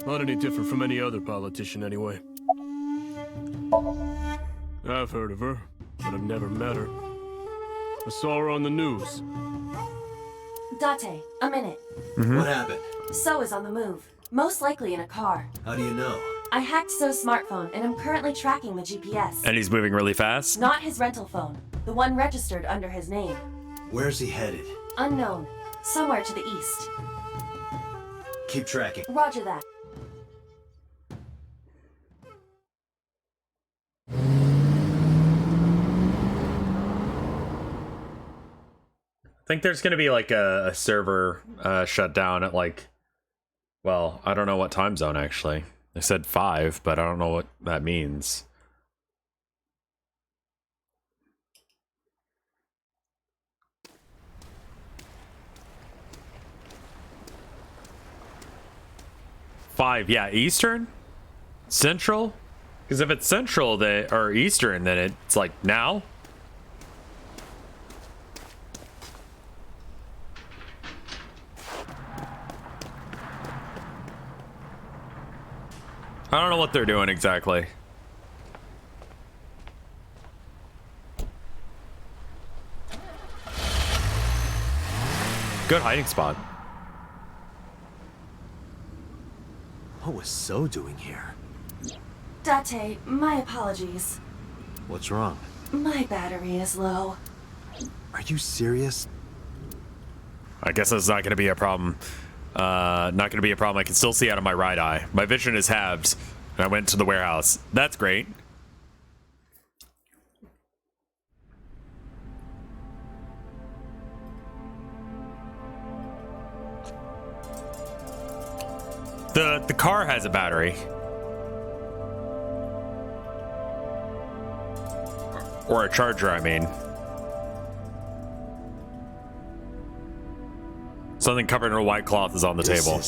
Not any different from any other politician, anyway. I've heard of her, but I've never met her. I saw her on the news. Date, a minute. What happened? So is on the move. Most likely in a car. How do you know? I hacked So's smartphone and am currently tracking the GPS. And he's moving really fast? Not his rental phone. The one registered under his name. Where's he headed? Unknown. Somewhere to the east. Keep tracking. Roger that. I think there's gonna be like a server shutdown at like, well, I don't know what time zone actually. They said 5, but I don't know what that means. Five, yeah, Eastern? Central? Because if it's Central or Eastern, then it's like now? I don't know what they're doing exactly. Good hiding spot. What was So doing here? Date, my apologies. What's wrong? My battery is low. Are you serious? I guess that's not going to be a problem. Not going to be a problem. I can still see out of my right eye. My vision is halved, and I went to the warehouse. That's great. The car has a battery. Or a charger, I mean. Something covered in a white cloth is on the table.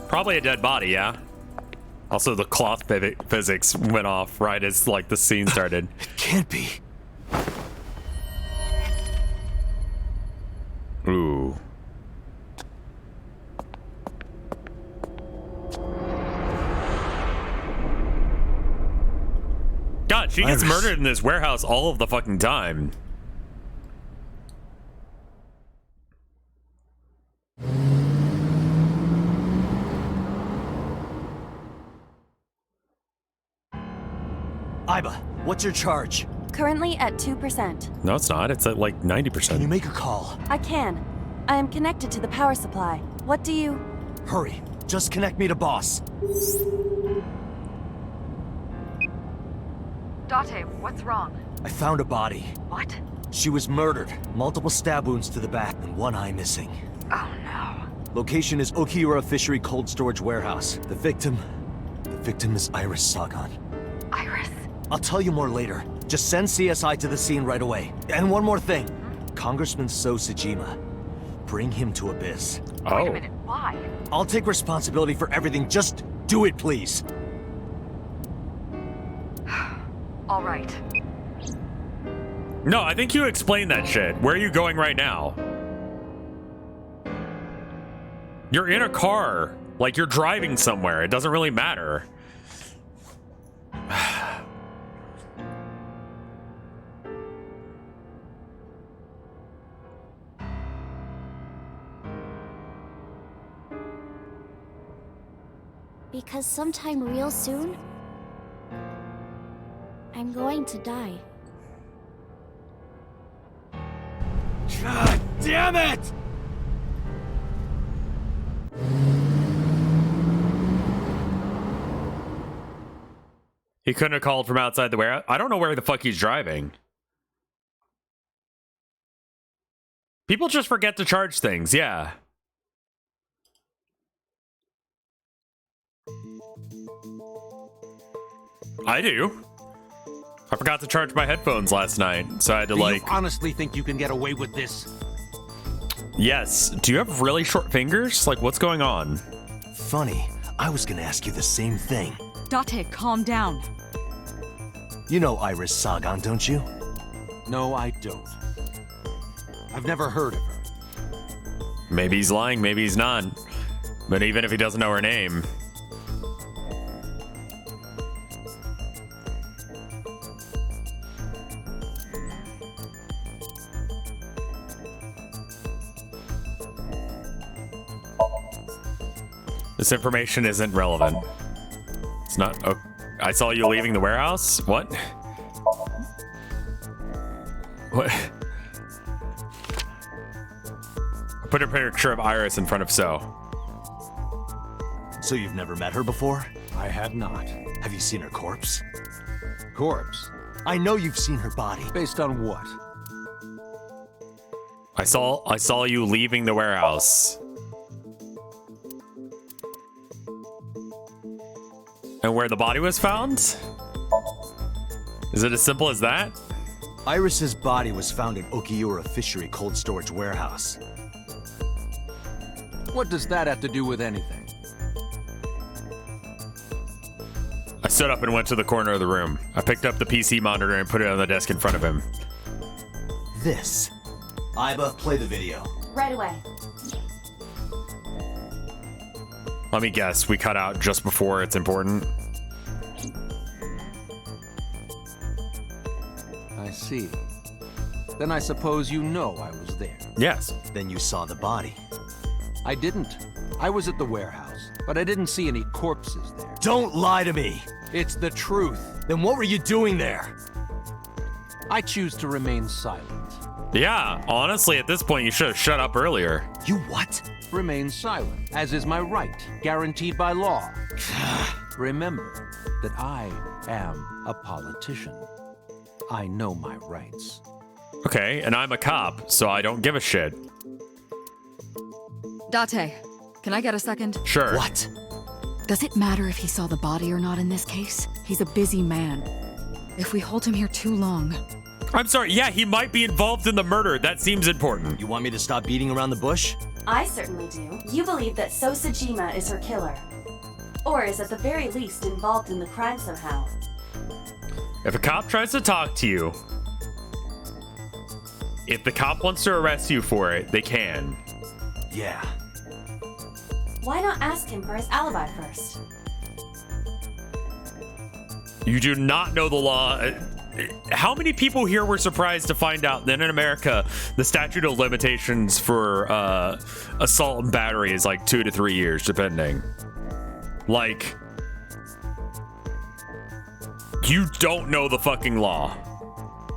Probably a dead body, yeah? Also, the cloth physics went off right as, like, the scene started. It can't be. Ooh. God, she gets murdered in this warehouse all of the fucking time. Iba, what's your charge? Currently at 2%. No, it's not. It's at like 90%. Can you make a call? I can. I am connected to the power supply. What do you... Hurry. Just connect me to boss. Date, what's wrong? I found a body. What? She was murdered. Multiple stab wounds to the back and one eye missing. Oh no. Location is Okiura Fishery Cold Storage Warehouse. The victim is Iris Sagan. Iris? I'll tell you more later. Just send CSI to the scene right away. And one more thing. Congressman So Sejima. Bring him to Abyss. Wait a minute, why? I'll take responsibility for everything. Just do it, please. All right. No, I think you explained that shit. Where are you going right now? You're in a car. Like, you're driving somewhere. It doesn't really matter. Because sometime real soon, I'm going to die. God damn it! He couldn't have called from outside the warehouse. I don't know where the fuck he's driving. People just forget to charge things, yeah. I do. I forgot to charge my headphones last night, so I had to, Do you honestly think you can get away with this? Yes. Do you have really short fingers? Like, what's going on? Funny. I was gonna ask you the same thing. Date, calm down. You know Iris Sagan, don't you? No, I don't. I've never heard of her. Maybe he's lying, maybe he's not. But even if he doesn't know her name... This information isn't relevant. It's not... Oh, I saw you leaving the warehouse? What? What? Put a picture of Iris in front of So. So you've never met her before? I had not. Have you seen her corpse? Corpse? I know you've seen her body. Based on what? I saw you leaving the warehouse. And where the body was found? Is it as simple as that? Iris's body was found in Okiura Fishery Cold Storage Warehouse. What does that have to do with anything? I stood up and went to the corner of the room. I picked up the PC monitor and put it on the desk in front of him. This. Iba, play the video. Right away. Let me guess, we cut out just before it's important. I see. Then I suppose you know I was there. Yes. Then you saw the body. I didn't. I was at the warehouse, but I didn't see any corpses there. Don't lie to me! It's the truth. Then what were you doing there? I choose to remain silent. Yeah, honestly, at this point, you should have shut up earlier. You what? Remain silent, as is my right, guaranteed by law. Remember that I am a politician. I know my rights. Okay, and I'm a cop, so I don't give a shit. Date, can I get a second? Sure. What? Does it matter if he saw the body or not in this case? He's a busy man. If we hold him here too long... I'm sorry, yeah, he might be involved in the murder. That seems important. You want me to stop beating around the bush? I certainly do. You believe that Sosajima is her killer. Or is at the very least involved in the crime somehow. If a cop tries to talk to you, if the cop wants to arrest you for it, they can. Yeah. Why not ask him for his alibi first? You do not know the law. How many people here were surprised to find out that in America, the statute of limitations for assault and battery is like 2 to 3 years, depending. Like, you don't know the fucking law.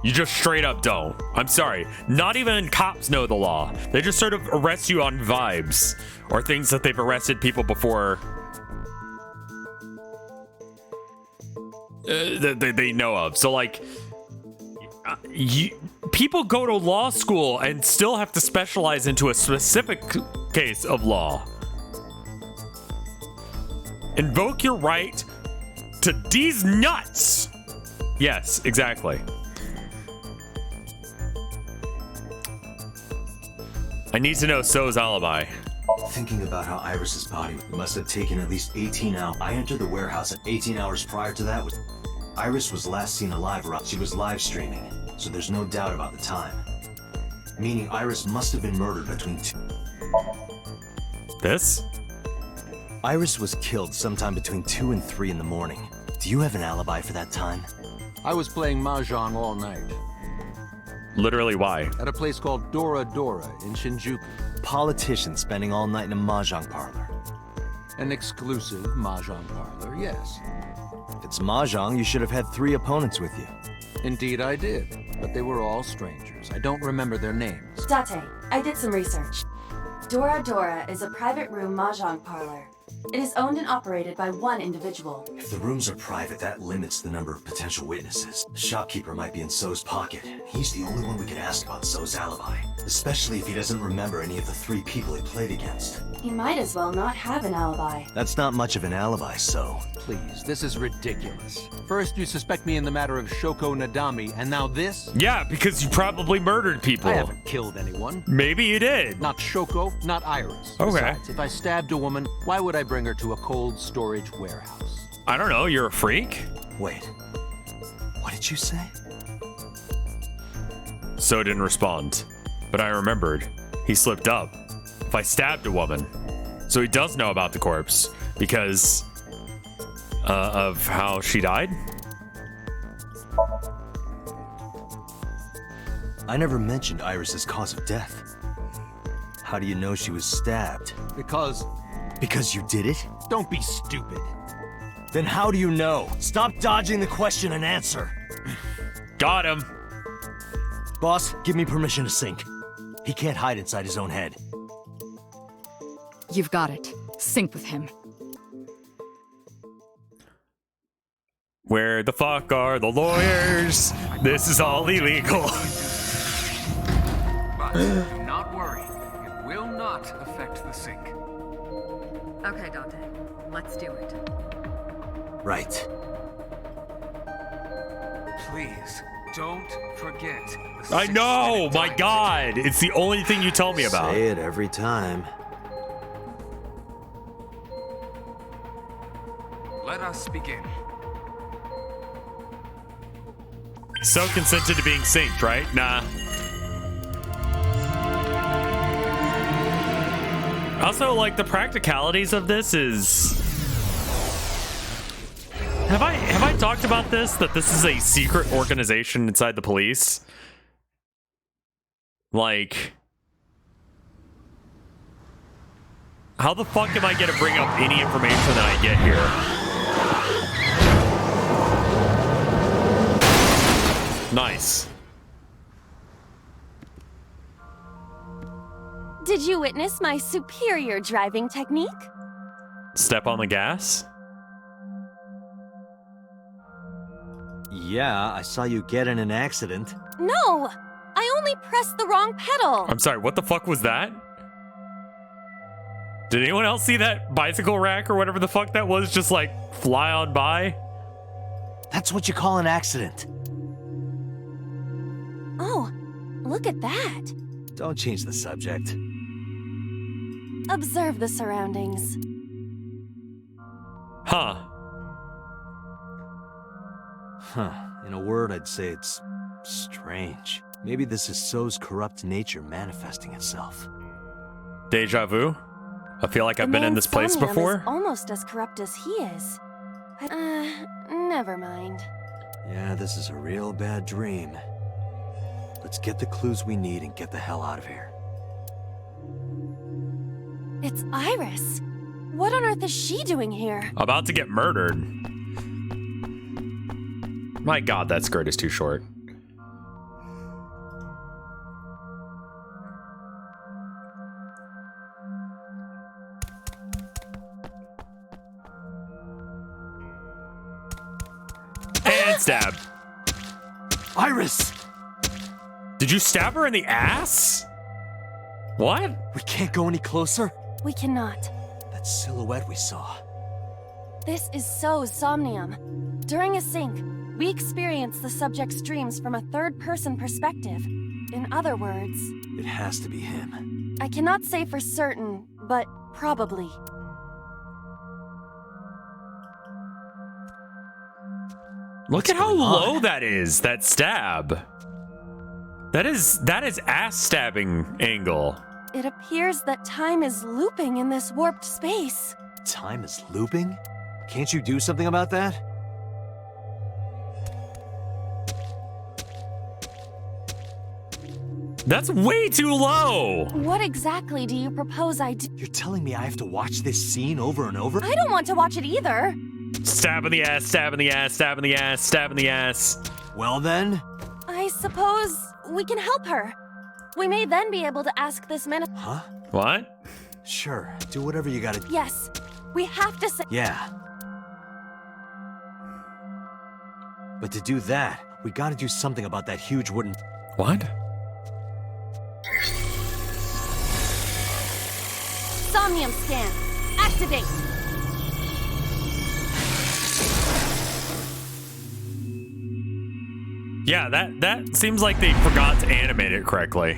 You just straight up don't. I'm sorry. Not even cops know the law. They just sort of arrest you on vibes or things that they've arrested people before they know of. So like, people go to law school and still have to specialize into a specific case of law. Invoke your right to these nuts. Yes, exactly. I need to know So's alibi. Thinking about how Iris's body must have taken at least 18 hours. I entered the warehouse at 18 hours prior to that. Iris was last seen alive around. She was live streaming, so there's no doubt about the time. Meaning Iris must have been murdered between 2. This? Iris was killed sometime between 2 and 3 in the morning. Do you have an alibi for that time? I was playing Mahjong all night. Literally, why? At a place called Dora Dora in Shinjuku. Politician spending all night in a Mahjong parlor. An exclusive Mahjong parlor, yes. If it's Mahjong, you should have had 3 opponents with you. Indeed I did, but they were all strangers. I don't remember their names. Date, I did some research. Dora Dora is a private room mahjong parlor. It is owned and operated by one individual. If the rooms are private, that limits the number of potential witnesses. The shopkeeper might be in So's pocket. He's the only one we can ask about So's alibi. Especially if he doesn't remember any of the 3 people he played against. He might as well not have an alibi. That's not much of an alibi, So. Please, this is ridiculous. First you suspect me in the matter of Shoko Nadami, and now this? Yeah, because you probably murdered people. I haven't killed anyone. Maybe you did. Not Shoko, not Iris. Okay. Besides, if I stabbed a woman, why would I bring her to a cold storage warehouse? I don't know, you're a freak? Wait. What did you say? So didn't respond. But I remembered. He slipped up. If I stabbed a woman. So he does know about the corpse. Because of how she died? I never mentioned Iris's cause of death. How do you know she was stabbed? Because you did it? Don't be stupid. Then how do you know? Stop dodging the question and answer. Got him. Boss, give me permission to sync. He can't hide inside his own head. You've got it. Sync with him. Where the fuck are the lawyers? This is all illegal. But do not worry. It will not affect the sync. Okay, Dante. Let's do it. Right. Please, don't forget. I know! My God! It's the only thing you tell me about. Say it every time. Let us begin. So consented to being synced, right? Nah. Also, like, the practicalities of this is... Have I talked about this? That this is a secret organization inside the police? Like... How the fuck am I gonna bring up any information that I get here? Nice. Did you witness my superior driving technique? Step on the gas? Yeah, I saw you get in an accident. No! I only pressed the wrong pedal! I'm sorry, what the fuck was that? Did anyone else see that bicycle rack or whatever the fuck that was just like fly on by? That's what you call an accident. Oh, look at that. Don't change the subject. Observe the surroundings. Huh. In a word, I'd say it's strange. Maybe this is So's corrupt nature manifesting itself. Deja vu? I feel like I've been in this place Somnium before. Is almost as corrupt as he is. Never mind. Yeah, this is a real bad dream. Let's get the clues we need and get the hell out of here. It's Iris. What on earth is she doing here? About to get murdered. My god, that skirt is too short. And stab. Iris! Did you stab her in the ass? What? We can't go any closer? We cannot. That silhouette we saw. This is So's Somnium. During a sync, we experience the subject's dreams from a third-person perspective. In other words... It has to be him. I cannot say for certain, but probably. Look at how low that is, that stab. That is ass stabbing angle. It appears that time is looping in this warped space. Time is looping? Can't you do something about that? That's way too low! What exactly do you propose I do? You're telling me I have to watch this scene over and over? I don't want to watch it either. Stab in the ass, stab in the ass, stab in the ass, stab in the ass. Well then? I suppose we can help her. We may then be able to ask this man. Huh? What? Sure, do whatever you gotta do. Yes, we have to say. Yeah. But to do that, we gotta do something about that huge wooden... What? Somnium scan. Activate. Yeah, that seems like they forgot to animate it correctly.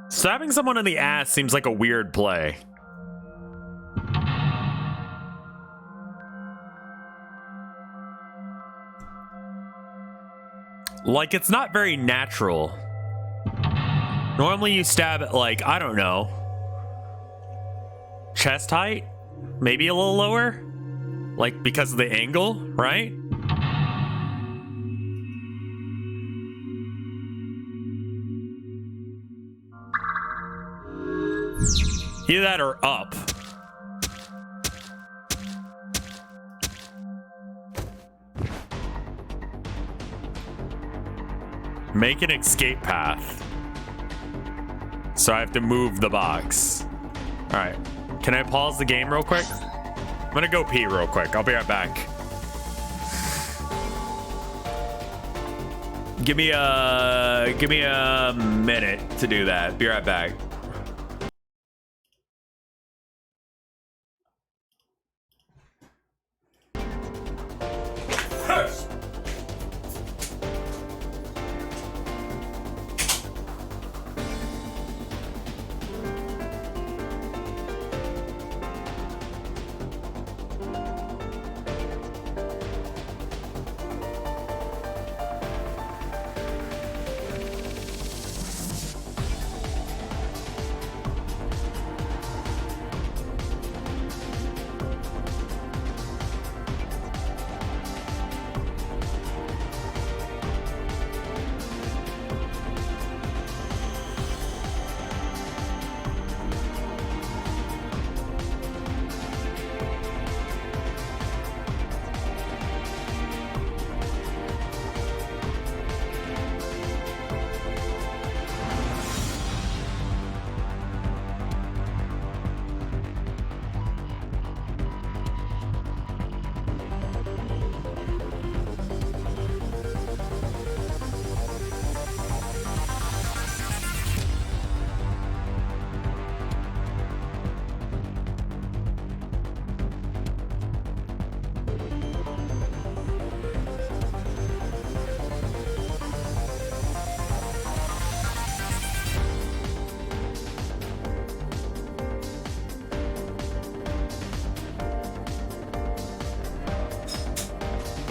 Stabbing someone in the ass seems like a weird play. Like, it's not very natural. Normally you stab at, like, I don't know, chest height? Maybe a little lower? Like, because of the angle, right? Either that or up. Make an escape path. So I have to move the box. All right. Can I pause the game real quick? I'm gonna go pee real quick. I'll be right back. Give me a minute to do that. Be right back.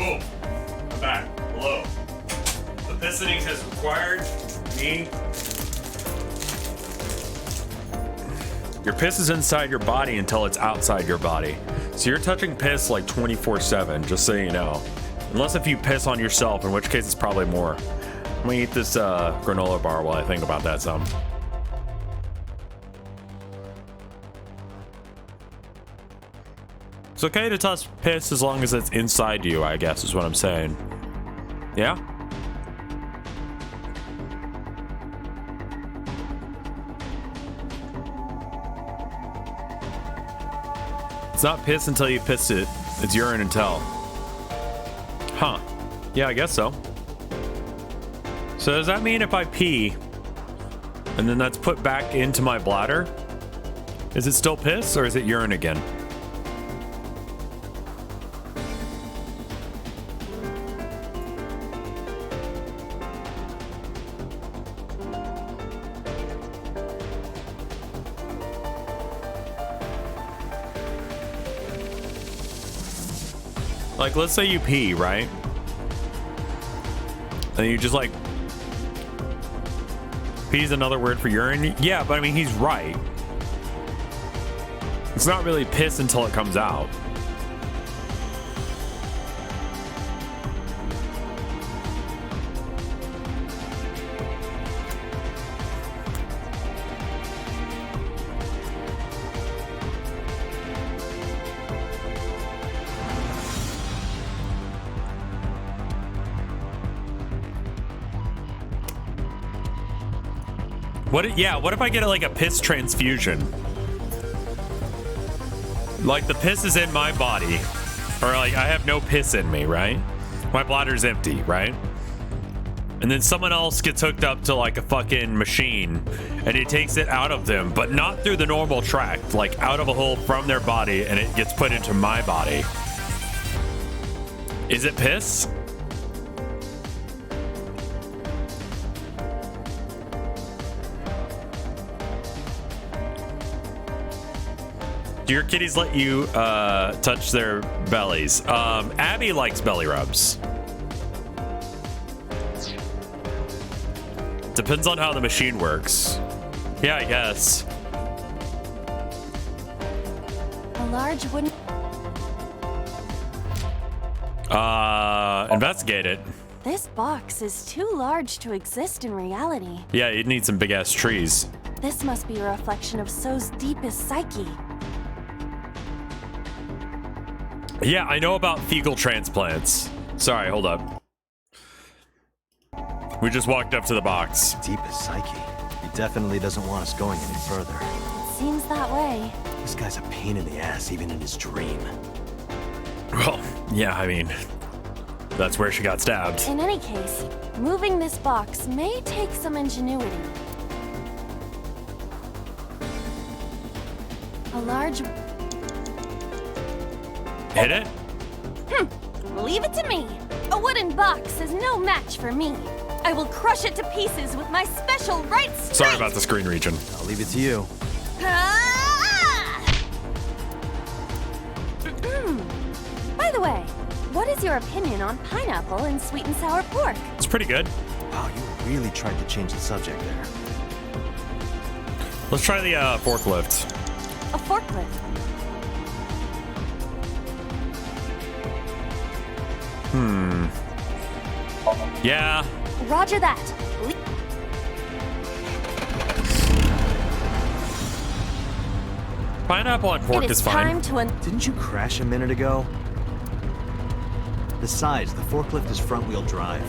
Boom. I'm back. Hello. The pissoning has required me. Your piss is inside your body until it's outside your body. So you're touching piss like 24/7, just so you know. Unless if you piss on yourself, in which case it's probably more. I'm gonna eat this granola bar while I think about that some. It's okay to touch piss as long as it's inside you, I guess is what I'm saying. Yeah? It's not piss until you piss it. It's urine until. Huh. Yeah, I guess so. So does that mean if I pee and then that's put back into my bladder, is it still piss or is it urine again? Like, let's say you pee, right? And you just like, pee is another word for urine? Yeah, but I mean, he's right. It's not really piss until it comes out. What if I get like a piss transfusion? Like the piss is in my body, or like I have no piss in me, right? My bladder's empty, right? And then someone else gets hooked up to like a fucking machine and it takes it out of them, but not through the normal tract, like out of a hole from their body, and it gets put into my body. Is it piss? Do your kitties let you touch their bellies? Abby likes belly rubs. Depends on how the machine works. Yeah, I guess. A large wooden... Investigate it. This box is too large to exist in reality. Yeah, you'd need some big ass trees. This must be a reflection of So's deepest psyche. Yeah, I know about fecal transplants. Sorry, hold up. We just walked up to the box. Deepest psyche. He definitely doesn't want us going any further. It seems that way. This guy's a pain in the ass, even in his dream. Well, yeah, I mean, that's where she got stabbed. In any case, moving this box may take some ingenuity. A large... Hit it? Leave it to me. A wooden box is no match for me. I will crush it to pieces with my special right strike. Sorry about the screen region. I'll leave it to you. By the way, what is your opinion on pineapple and sweet and sour pork? It's pretty good. Wow, you really tried to change the subject there. Let's try the forklift. A forklift? Yeah. Roger that. Pineapple and pork is fine. Didn't you crash a minute ago? Besides, the forklift is front-wheel drive.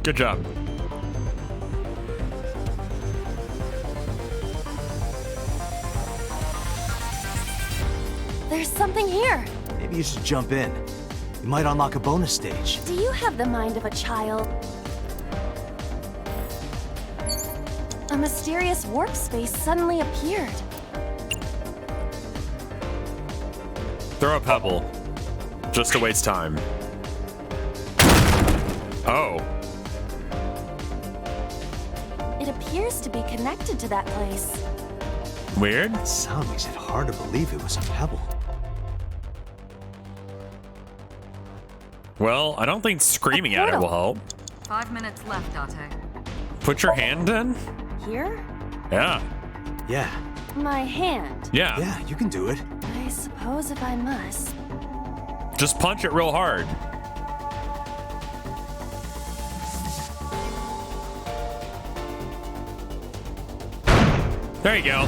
Good job. There's something here. Maybe you should jump in. You might unlock a bonus stage. Do you have the mind of a child? A mysterious warp space suddenly appeared. Throw a pebble. Just to waste time. Oh. appears to be connected to that place. Weird. That sound makes it hard to believe it was a pebble. Well, I don't think screaming at it will help. 5 minutes left, Date. Put your hand in? Here? Yeah. Yeah. My hand. Yeah. Yeah, you can do it. I suppose if I must. Just punch it real hard. There you go.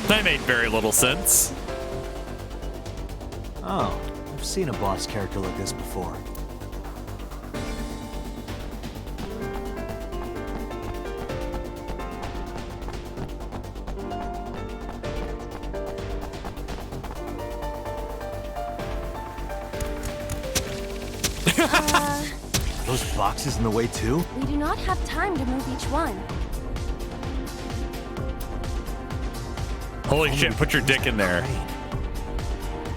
That made very little sense. Oh, I've seen a boss character like this before. Those boxes in the way too? We do not have time to move each one. Holy shit, put your dick in there.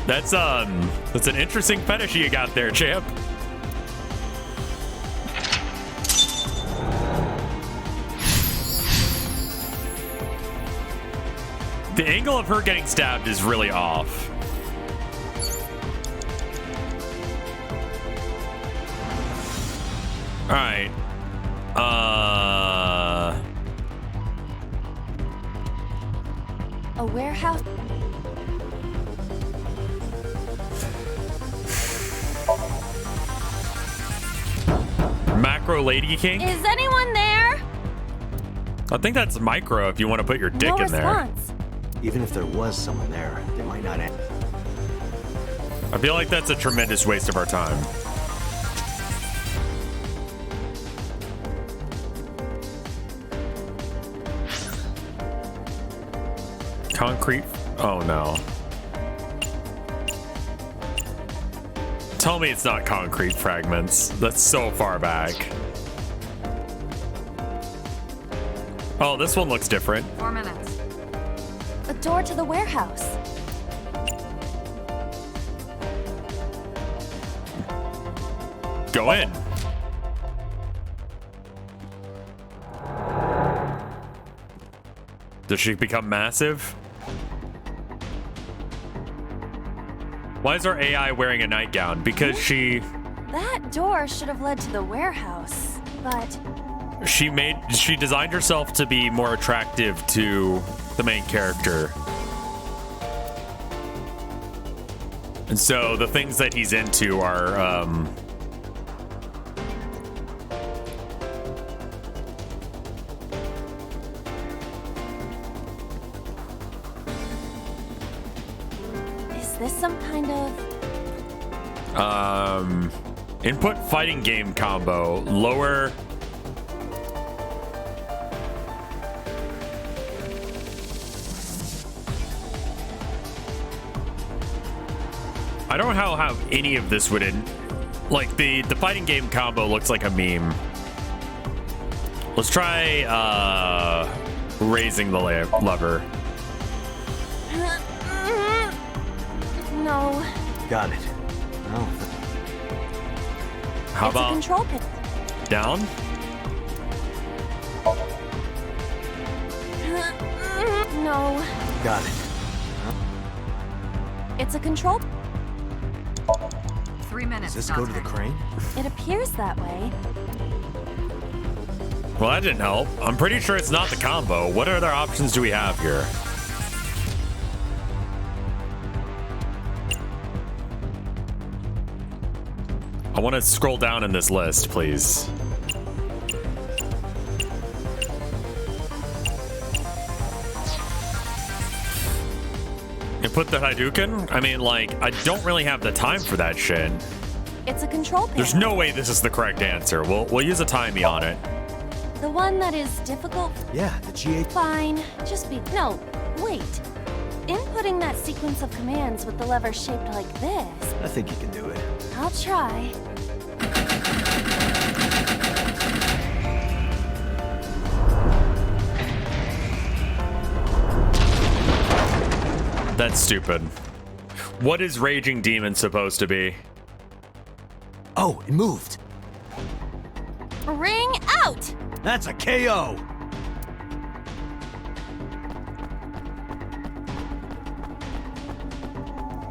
That's an interesting fetish you got there, champ. The angle of her getting stabbed is really off. All right. A warehouse. Macro Lady King? Is anyone there? I think that's micro if you want to put your dick No in there. response. Even if there was someone there, they might not end. I feel like that's a tremendous waste of our time. Concrete? Oh no. Tell me it's not concrete fragments. That's so far back. Oh, this one looks different. 4 minutes. A door to the warehouse. Go in. Does she become massive? Why is our AI wearing a nightgown? Because she That door should have led to the warehouse, but she designed herself to be more attractive to the main character. And so the things that he's into are is this some kind of... input fighting game combo. Lower I don't know how any of this would end. Like the fighting game combo looks like a meme. Let's try raising the lever. No. Got it. Oh. How It's about a control pit. down? No. Got it. It's a control... 3 minutes. Does this go to the crane? It appears that way. Well, that didn't help. I'm pretty sure it's not the combo. What other options do we have here? I want to scroll down in this list, please. And put the Hadouken? I mean, like, I don't really have the time for that shit. It's a control pit. There's no way this is the correct answer. We'll use a timey on it. The one that is difficult? Yeah, the G8. Fine. Just be... No, wait. Inputting that sequence of commands with the lever shaped like this... I think you can do it. I'll try. That's stupid. What is Raging Demon supposed to be? Oh, it moved. Ring out! That's a KO!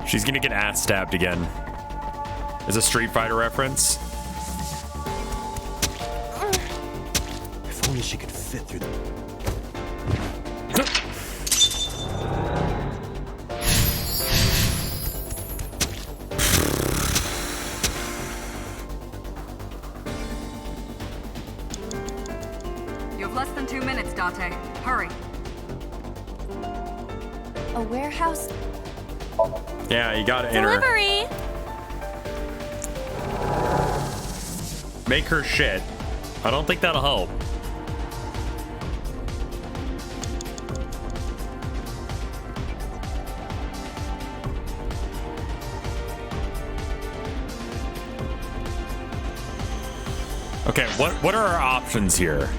She's gonna get ass stabbed again. Is a Street Fighter reference? If only she could fit through the... You have less than 2 minutes, Date. Hurry. A warehouse Yeah, you gotta enter. delivery! Make her shit. I don't think that'll help. Okay, what are our options here?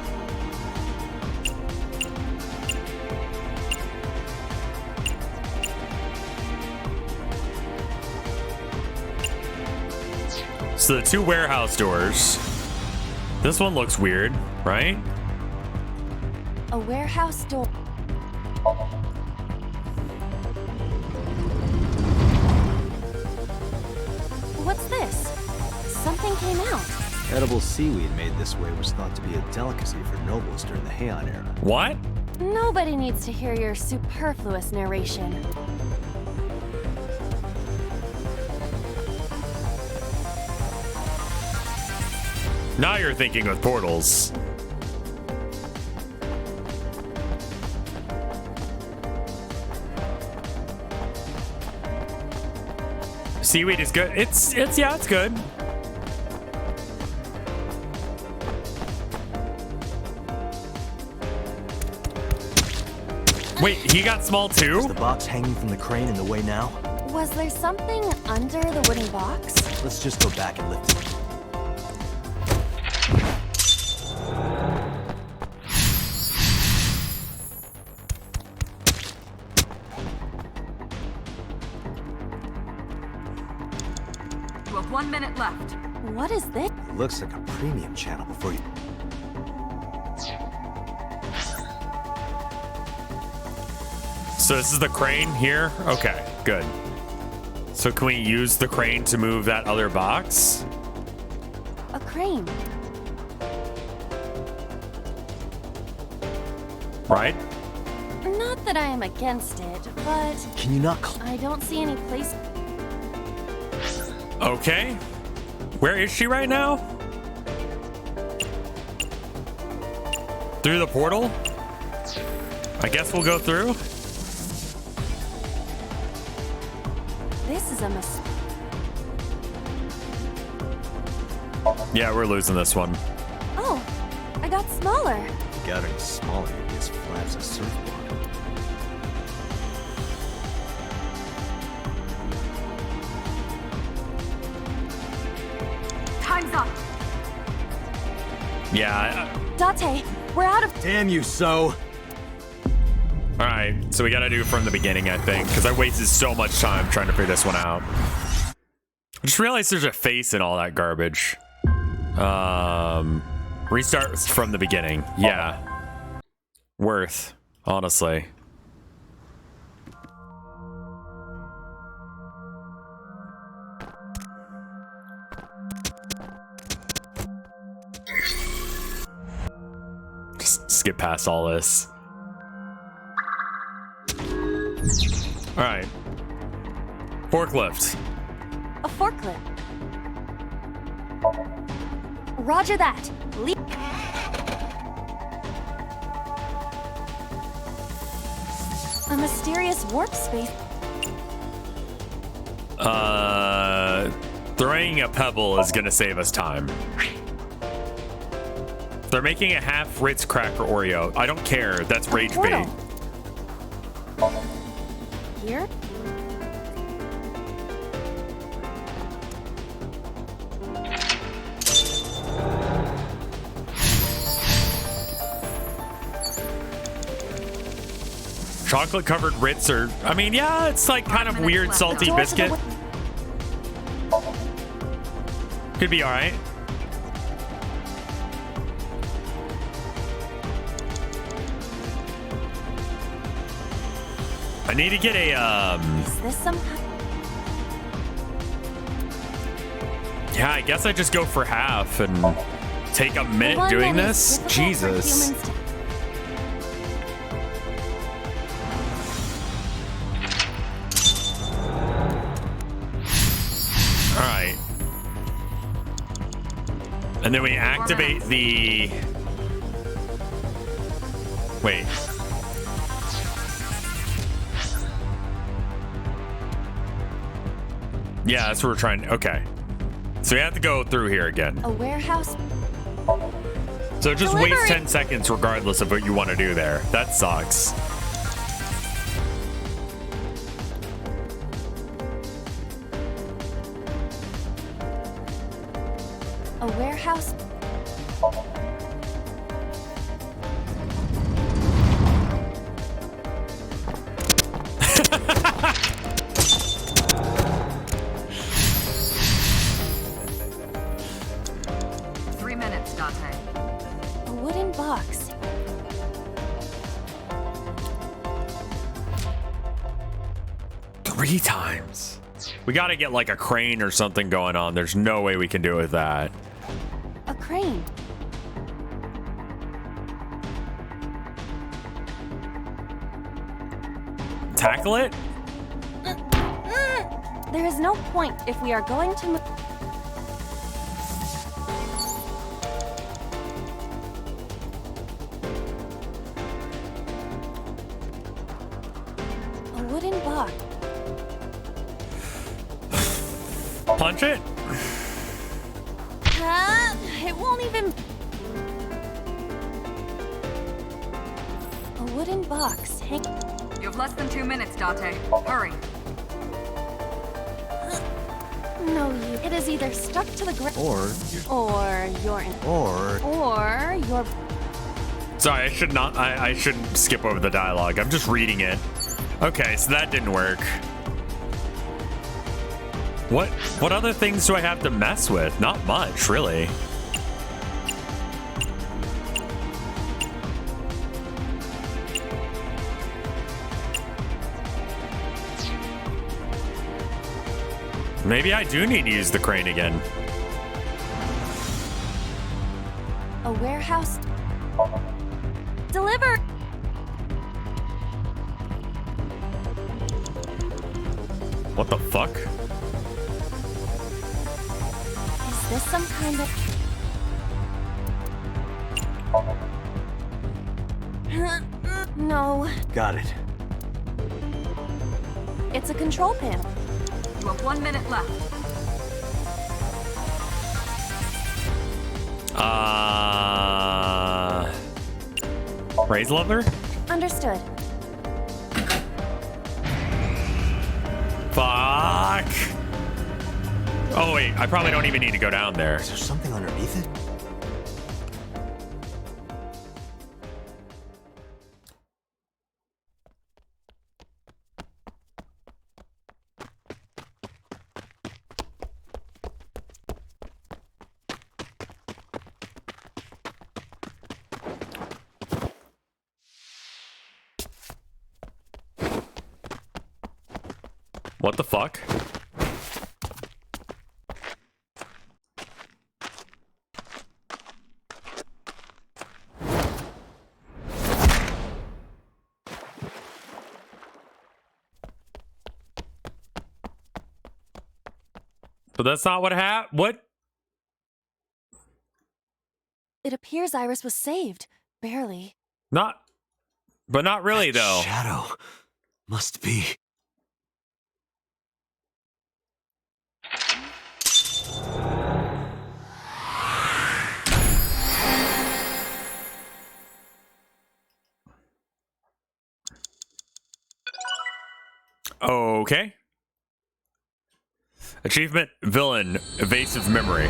So the two warehouse doors. This one looks weird, right? A warehouse door. What's this? Something came out. Edible seaweed made this way was thought to be a delicacy for nobles during the Heian era. What? Nobody needs to hear your superfluous narration. Now you're thinking with portals. Seaweed is good. It's yeah, it's good. Wait, he got small too? Is the box hanging from the crane in the way now? Was there something under the wooden box? Let's just go back and lift it. You have 1 minute left. What is this? Looks like a premium channel before you... So this is the crane here? Okay, good. So can we use the crane to move that other box? A crane. Right? Not that I am against it, but Can you not... I don't see any place. Okay. Where is she right now? Through the portal? I guess we'll go through. This is a mistake. Yeah, we're losing this one. Oh, I got smaller. If you got any smaller, you'd be as flat as a surfboard. Time's up. Yeah. Date, we're out of. Damn you, So. All right, so we gotta do from the beginning, I think, because I wasted so much time trying to figure this one out. I just realized there's a face in all that garbage. Restart from the beginning. Yeah. Worth, honestly. Just skip past all this. All right. Forklift. A forklift. Roger that. A mysterious warp space. Throwing a pebble is gonna save us time. They're making a half Ritz cracker Oreo. I don't care. That's rage bait. Here? Chocolate covered Ritz are, I mean, yeah, it's like kind of weird salty biscuit. Could be all right. I need to get a Is this some kind? Yeah, I guess I just go for half and take a minute doing this. Jesus. All right. And then we activate the... Wait. Yeah, that's what we're trying. Okay. So we have to go through here again. A warehouse? So it just Delivery. waits 10 seconds regardless of what you want to do there. That sucks. A warehouse? A wooden box. Three times. We got to get like a crane or something going on. There's no way we can do it with that. A crane. Tackle it? There is no point if we are going to... A wooden box. Punch it? It won't even... A wooden box. Hang... You have less than 2 minutes, Date. Hurry. No, you... It is either stuck to the ground... Or you're in... Or you're... Sorry, I should not. I shouldn't skip over the dialogue. I'm just reading it. Okay, so that didn't work. What other things do I have to mess with? Not much, really. Maybe I do need to use the crane again. A warehouse... Deliver! What the fuck? Is this some kind of... No. Got it. It's a control panel. You have 1 minute left. Raise lever? Understood. Fuck. Oh wait, I probably don't even need to go down there. Is there something underneath it? What the fuck? But that's not what happened. What? It appears Iris was saved. Barely. But not really, though. Shadow. Must be. Okay. Achievement, villain, evasive memory.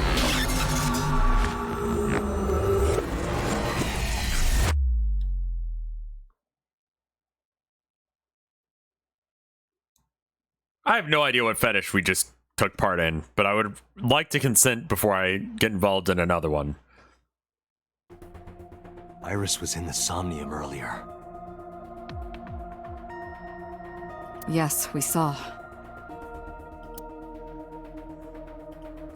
I have no idea what fetish we just took part in, but I would like to consent before I get involved in another one. Iris was in the Somnium earlier. Yes, we saw.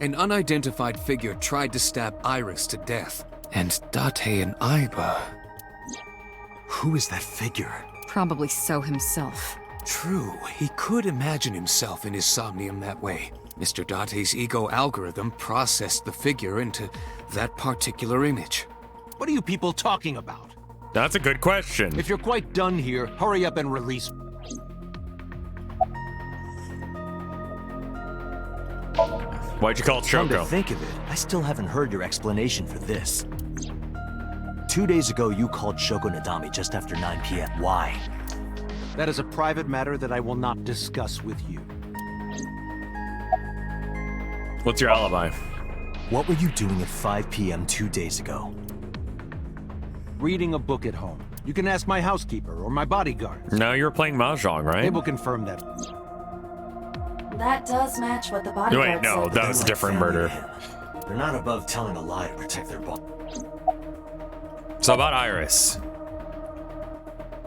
An unidentified figure tried to stab Iris to death. And Date and Aiba... Who is that figure? Probably So himself. True, he could imagine himself in his Somnium that way. Mr. Date's ego algorithm processed the figure into that particular image. What are you people talking about? That's a good question. If you're quite done here, hurry up and release. Why'd you call it Come to Shoko? think of it, I still haven't heard your explanation for this. 2 days ago, you called Shoko Nadami just after 9 p.m. Why? That is a private matter that I will not discuss with you. What's your alibi? What were you doing at 5 p.m. 2 days ago? Reading a book at home. You can ask my housekeeper or my bodyguard. No, you were playing Mahjong, right? They will confirm that. That does match what the bodyguard Wait, no, said. that was a different murder. They're not above telling a lie to protect their boss. So about Iris.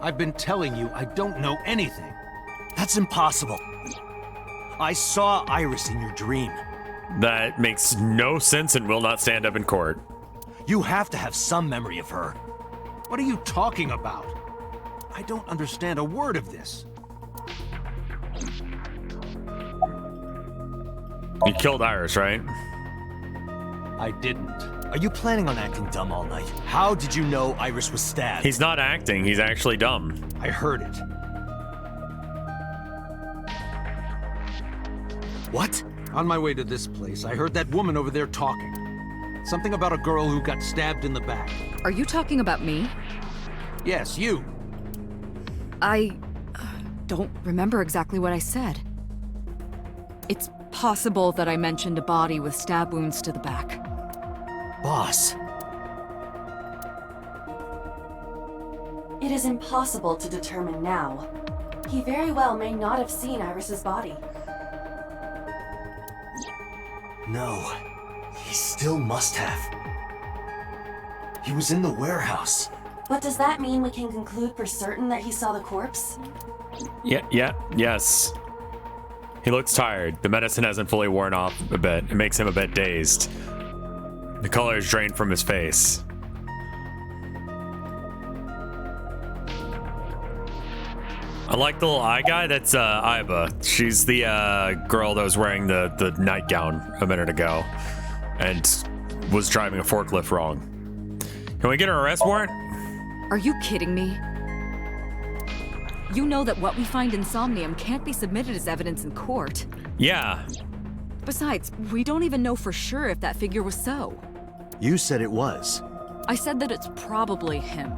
I've been telling you I don't know anything. That's impossible. I saw Iris in your dream. That makes no sense and will not stand up in court. You have to have some memory of her. What are you talking about? I don't understand a word of this. You killed Iris, right? I didn't. Are you planning on acting dumb all night? How did you know Iris was stabbed? He's not acting, he's actually dumb. I heard it. What? On my way to this place, I heard that woman over there talking. Something about a girl who got stabbed in the back. Are you talking about me? Yes, you. I don't remember exactly what I said. It's possible that I mentioned a body with stab wounds to the back. Boss. It is impossible to determine now. He very well may not have seen Iris's body. No, he still must have. He was in the warehouse. But does that mean we can conclude for certain that he saw the corpse? Yes. He looks tired. The medicine hasn't fully worn off a bit. It makes him a bit dazed. The color is drained from his face. I like the little eye guy. That's Aiba. She's the girl that was wearing the nightgown a minute ago and was driving a forklift wrong. Can we get an arrest warrant? Are you kidding me? You know that what we find in Somnium can't be submitted as evidence in court. Yeah. Besides, we don't even know for sure if that figure was so. You said it was. I said that it's probably him.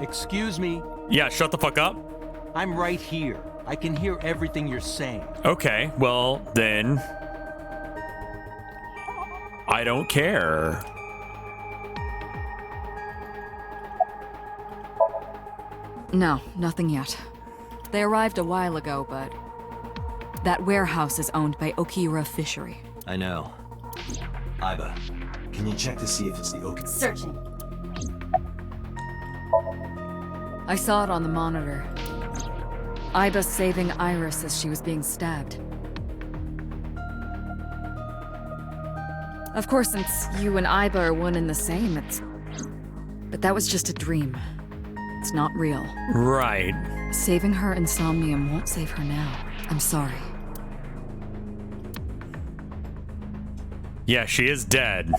Excuse me? Yeah, shut the fuck up. I'm right here. I can hear everything you're saying. Okay, well, then... I don't care. No, nothing yet. They arrived a while ago, but... that warehouse is owned by Okira Fishery. I know. Aiba, can you check to see if it's the Oki? Searching. I saw it on the monitor. Aiba saving Iris as she was being stabbed. Of course, since you and Aiba are one and the same, it's... But that was just a dream. It's not real. Right. Saving her in Somnium won't save her now. I'm sorry. Yeah, she is dead.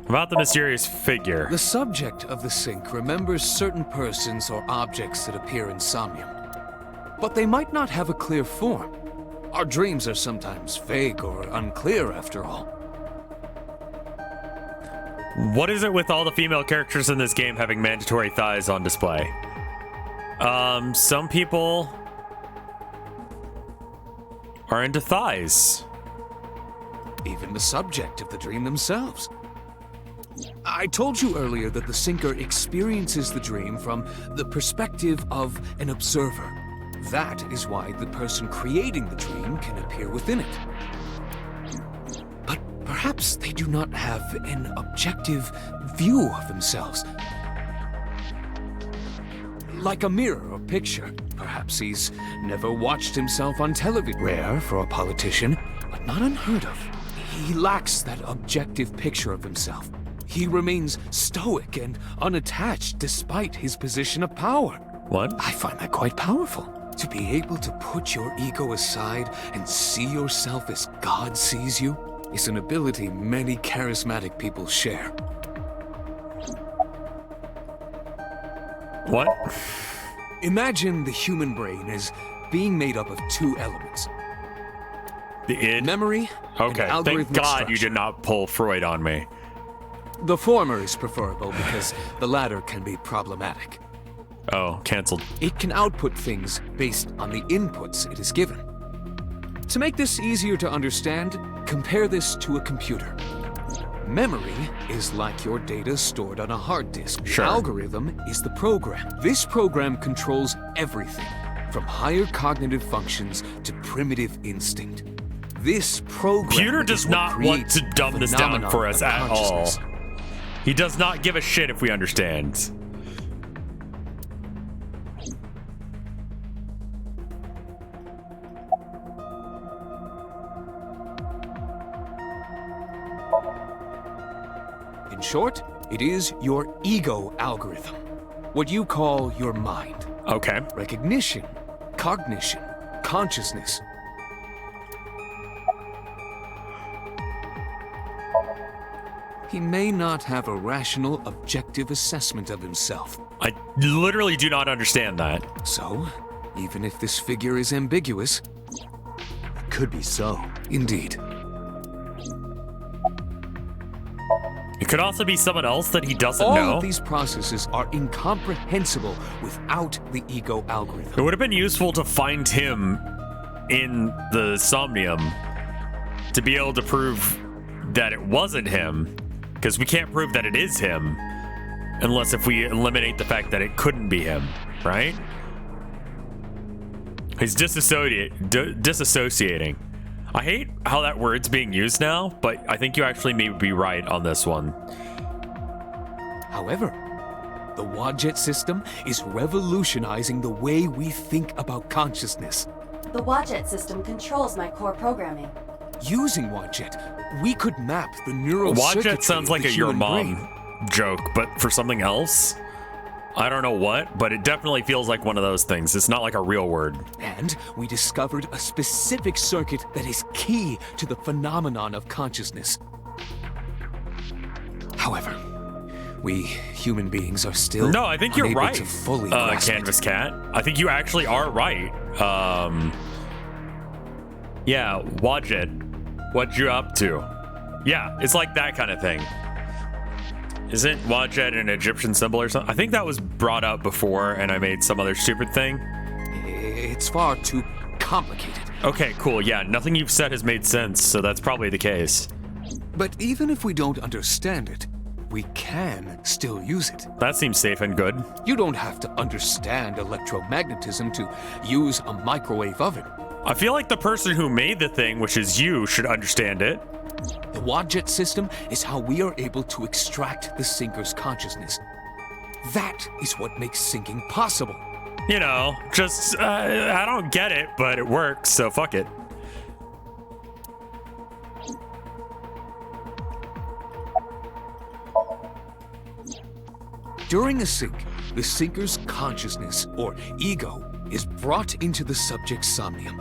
About the mysterious figure. The subject of the sync remembers certain persons or objects that appear in Somnium. But they might not have a clear form. Our dreams are sometimes vague or unclear, after all. What is it with all the female characters in this game having mandatory thighs on display? Some people are into thighs. Even the subject of the dream themselves. I told you earlier that the Sinker experiences the dream from the perspective of an observer. That is why the person creating the dream can appear within it. But perhaps they do not have an objective view of themselves. like a mirror or picture. Perhaps he's never watched himself on television. Rare for a politician, but not unheard of. He lacks that objective picture of himself. He remains stoic and unattached despite his position of power. What? I find that quite powerful. To be able to put your ego aside and see yourself as God sees you is an ability many charismatic people share. What? Imagine the human brain as being made up of two elements. The id? Memory Okay, and thank algorithmic God structure. you did not pull Freud on me. The former is preferable because the latter can be problematic. Oh, canceled. It can output things based on the inputs it is given. To make this easier to understand, compare this to a computer. Memory is like your data stored on a hard disk. Sure. The algorithm is the program. This program controls everything, from higher cognitive functions to primitive instinct. This program Computer does is what not want creates to dumb the this down phenomenon for us of at all. consciousness. He does not give a shit if we understand. In short, it is your ego algorithm. What you call your mind. Okay. Recognition, cognition, consciousness. He may not have a rational, objective assessment of himself. I literally do not understand that. So, even if this figure is ambiguous, it could be so. Indeed. It could also be someone else that he doesn't All know. of these processes are incomprehensible without the ego algorithm. It would have been useful to find him in the Somnium to be able to prove that it wasn't him, because we can't prove that it is him unless if we eliminate the fact that it couldn't be him, right? He's disassociating. I hate how that word's being used now, but I think you actually may be right on this one. However, the Wadjet system is revolutionizing the way we think about consciousness. The Wadjet system controls my core programming. Using Wadjet, we could map the neural circuitry Wadjet sounds like of a the your human mom brain. joke, but for something else? I don't know what, but it definitely feels like one of those things. It's not like a real word. And we discovered a specific circuit that is key to the phenomenon of consciousness. However, we human beings are still No, I think you're unable right, to fully grasp it. Canvas Cat. I think you actually are right. Yeah, Wadjet, what you up to? Yeah, it's like that kind of thing. Isn't Wadjet an Egyptian symbol or something? I think that was brought up before and I made some other stupid thing. It's far too complicated. Okay, cool. Yeah, nothing you've said has made sense, so that's probably the case. But even if we don't understand it, we can still use it. That seems safe and good. You don't have to understand electromagnetism to use a microwave oven. I feel like the person who made the thing, which is you, should understand it. The Wadjet system is how we are able to extract the sinker's consciousness. That is what makes syncing possible. You know, just, I don't get it, but it works, so fuck it. During a sync, the sinker's consciousness, or ego, is brought into the subject's somnium.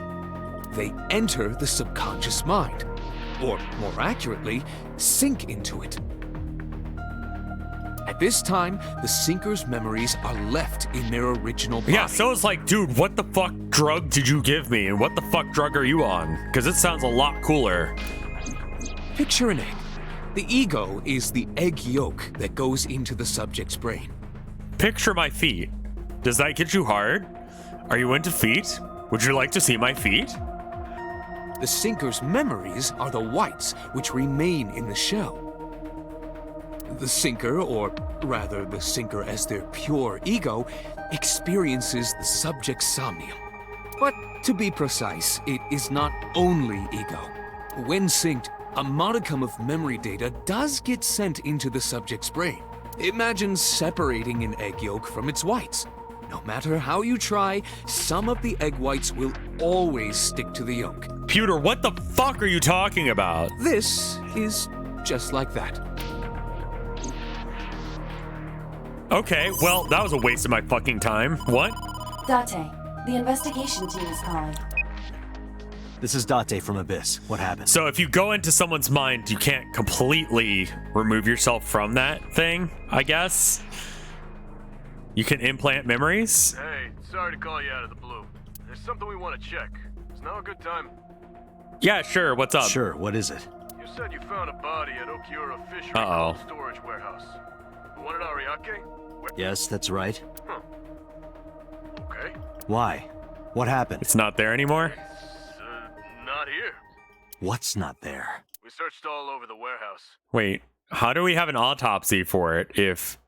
They enter the subconscious mind, or more accurately, sink into it. At this time, the sinker's memories are left in their original body. Yeah, so it's like, dude, what the fuck drug did you give me? And what the fuck drug are you on? Because it sounds a lot cooler. Picture an egg. The ego is the egg yolk that goes into the subject's brain. Picture my feet. Does that get you hard? Are you into feet? Would you like to see my feet? The sinker's memories are the whites, which remain in the shell. The sinker, or rather the sinker as their pure ego, experiences the subject's somnium. But to be precise, it is not only ego. When synced, a modicum of memory data does get sent into the subject's brain. Imagine separating an egg yolk from its whites. No matter how you try, some of the egg whites will always stick to the yolk. Pewter, what the fuck are you talking about? This is just like that. Okay, well, that was a waste of my fucking time. What? Date, the investigation team is calling. This is Date from Abyss. What happened? So if you go into someone's mind, you can't completely remove yourself from that thing, I guess? You can implant memories? Hey, sorry to call you out of the blue. There's something we want to check. Is now a good time? Yeah, sure. What's up? Sure, what is it? You said you found a body at Okiura Fishery Uh-oh. storage warehouse. The one at Ariake? Yes, that's right. Huh. Okay. Why? What happened? It's not there anymore? Not here. What's not there? We searched all over the warehouse. Wait, how do we have an autopsy for it if...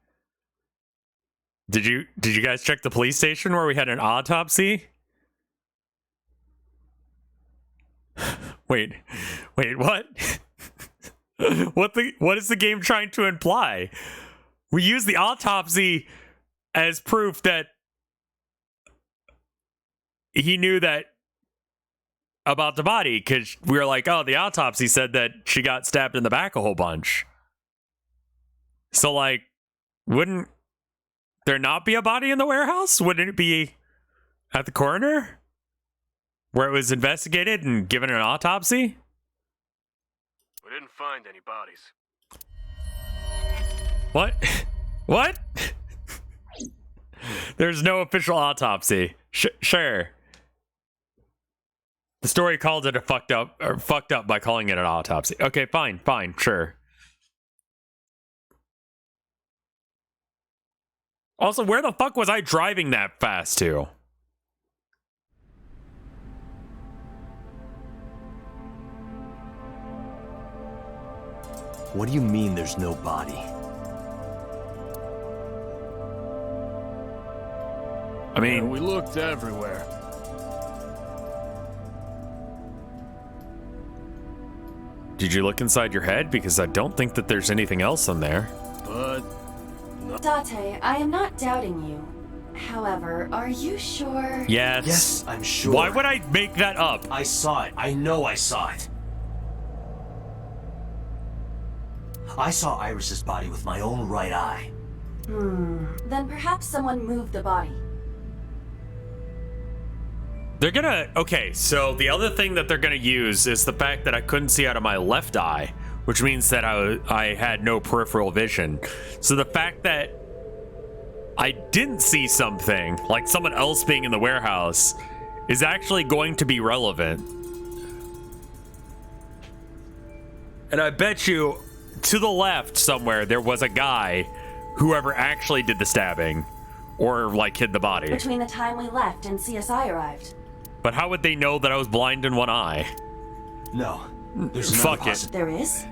Did you guys check the police station where we had an autopsy? Wait, what? What is the game trying to imply? We use the autopsy as proof that he knew that about the body, because we were like, oh, the autopsy said that she got stabbed in the back a whole bunch. So, like, wouldn't there not be a body in the warehouse? Wouldn't it be at the coroner? Where it was investigated and given an autopsy? We didn't find any bodies. What? What? There's no official autopsy. Sure. The story called it a fucked up by calling it an autopsy. Okay, fine, sure. Also, where the fuck was I driving that fast to? What do you mean there's no body? I mean, we looked everywhere. Did you look inside your head? Because I don't think that there's anything else in there. But... Date, I am not doubting you. However, are you sure? Yes. Yes, I'm sure. Why would I make that up? I saw it. I know I saw it. I saw Iris's body with my own right eye. Then perhaps someone moved the body. They're gonna... Okay, so the other thing that they're gonna use is the fact that I couldn't see out of my left eye, which means that I had no peripheral vision. So the fact that I didn't see something, like someone else being in the warehouse, is actually going to be relevant. And I bet you, to the left somewhere, there was a guy, whoever actually did the stabbing, or like hid the body. Between the time we left and CSI arrived. But how would they know that I was blind in one eye? No. There's Fuck it. There is?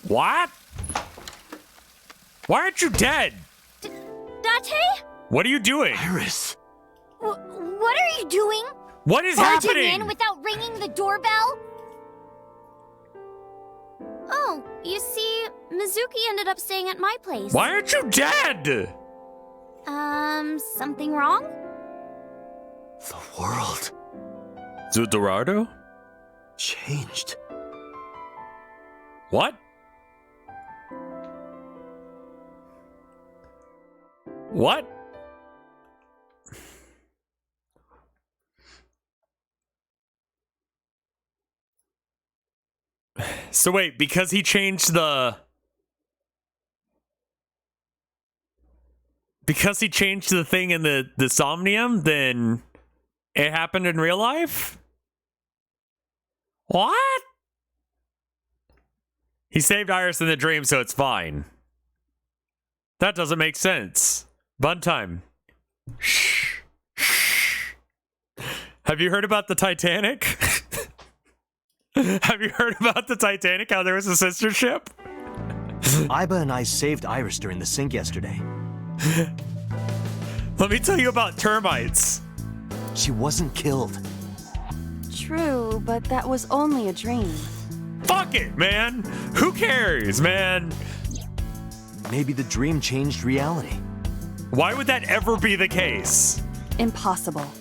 What? Why aren't you dead? Date? What are you doing? Iris. What are you doing? What is Barging happening? in without ringing the doorbell? Oh, you see, Mizuki ended up staying at my place. Why aren't you dead? Something wrong? The world Zudorado? changed. What? What? So wait, because he changed the... Because he changed the thing in the Somnium, then it happened in real life? What? He saved Iris in the dream, so it's fine. That doesn't make sense. Bun time. Shh. Shh. Have you heard about the Titanic? Have you heard about the Titanic? How there was a sister ship? Iba and I saved Iris during the sink yesterday. Let me tell you about termites. She wasn't killed. True, but that was only a dream. Fuck it, man. Who cares, man? Maybe the dream changed reality. Why would that ever be the case? Impossible.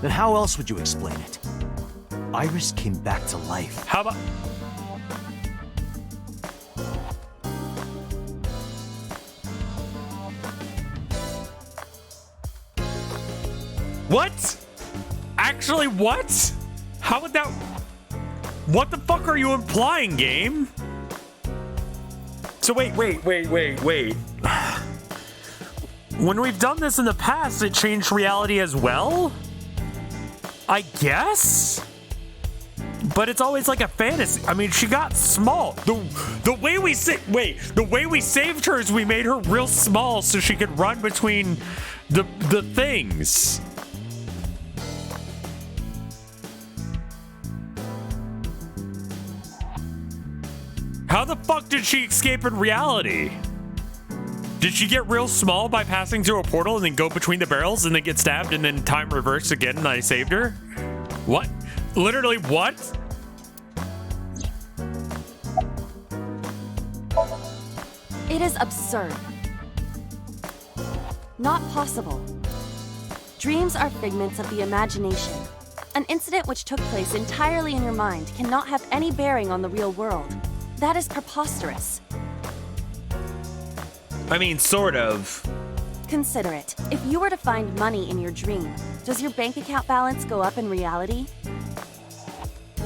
Then how else would you explain it? Iris came back to life. How about... What? Actually, what? How would that... What the fuck are you implying, game? So wait. When we've done this in the past, it changed reality as well? I guess? But it's always like a fantasy. I mean, she got small. The way we saved her is we made her real small so she could run between the things. How the fuck did she escape in reality? Did she get real small by passing through a portal and then go between the barrels and then get stabbed and then time reversed again and I saved her? What? Literally what? It is absurd. Not possible. Dreams are figments of the imagination. An incident which took place entirely in your mind cannot have any bearing on the real world. That is preposterous. I mean, sort of. Consider it. If you were to find money in your dream, does your bank account balance go up in reality?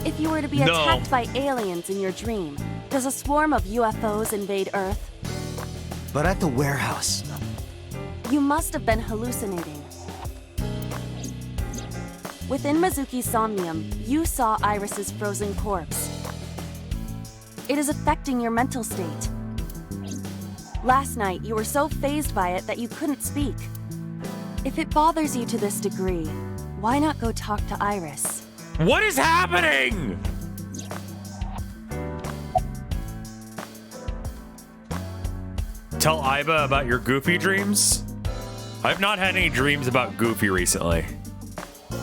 If you were to be attacked by aliens in your dream, does a swarm of UFOs invade Earth? But at the warehouse... You must have been hallucinating. Within Mizuki's Somnium, you saw Iris's frozen corpse. It is affecting your mental state. Last night, you were so fazed by it that you couldn't speak. If it bothers you to this degree, why not go talk to Iris? What is happening? Tell Iba about your Goofy dreams? I've not had any dreams about Goofy recently.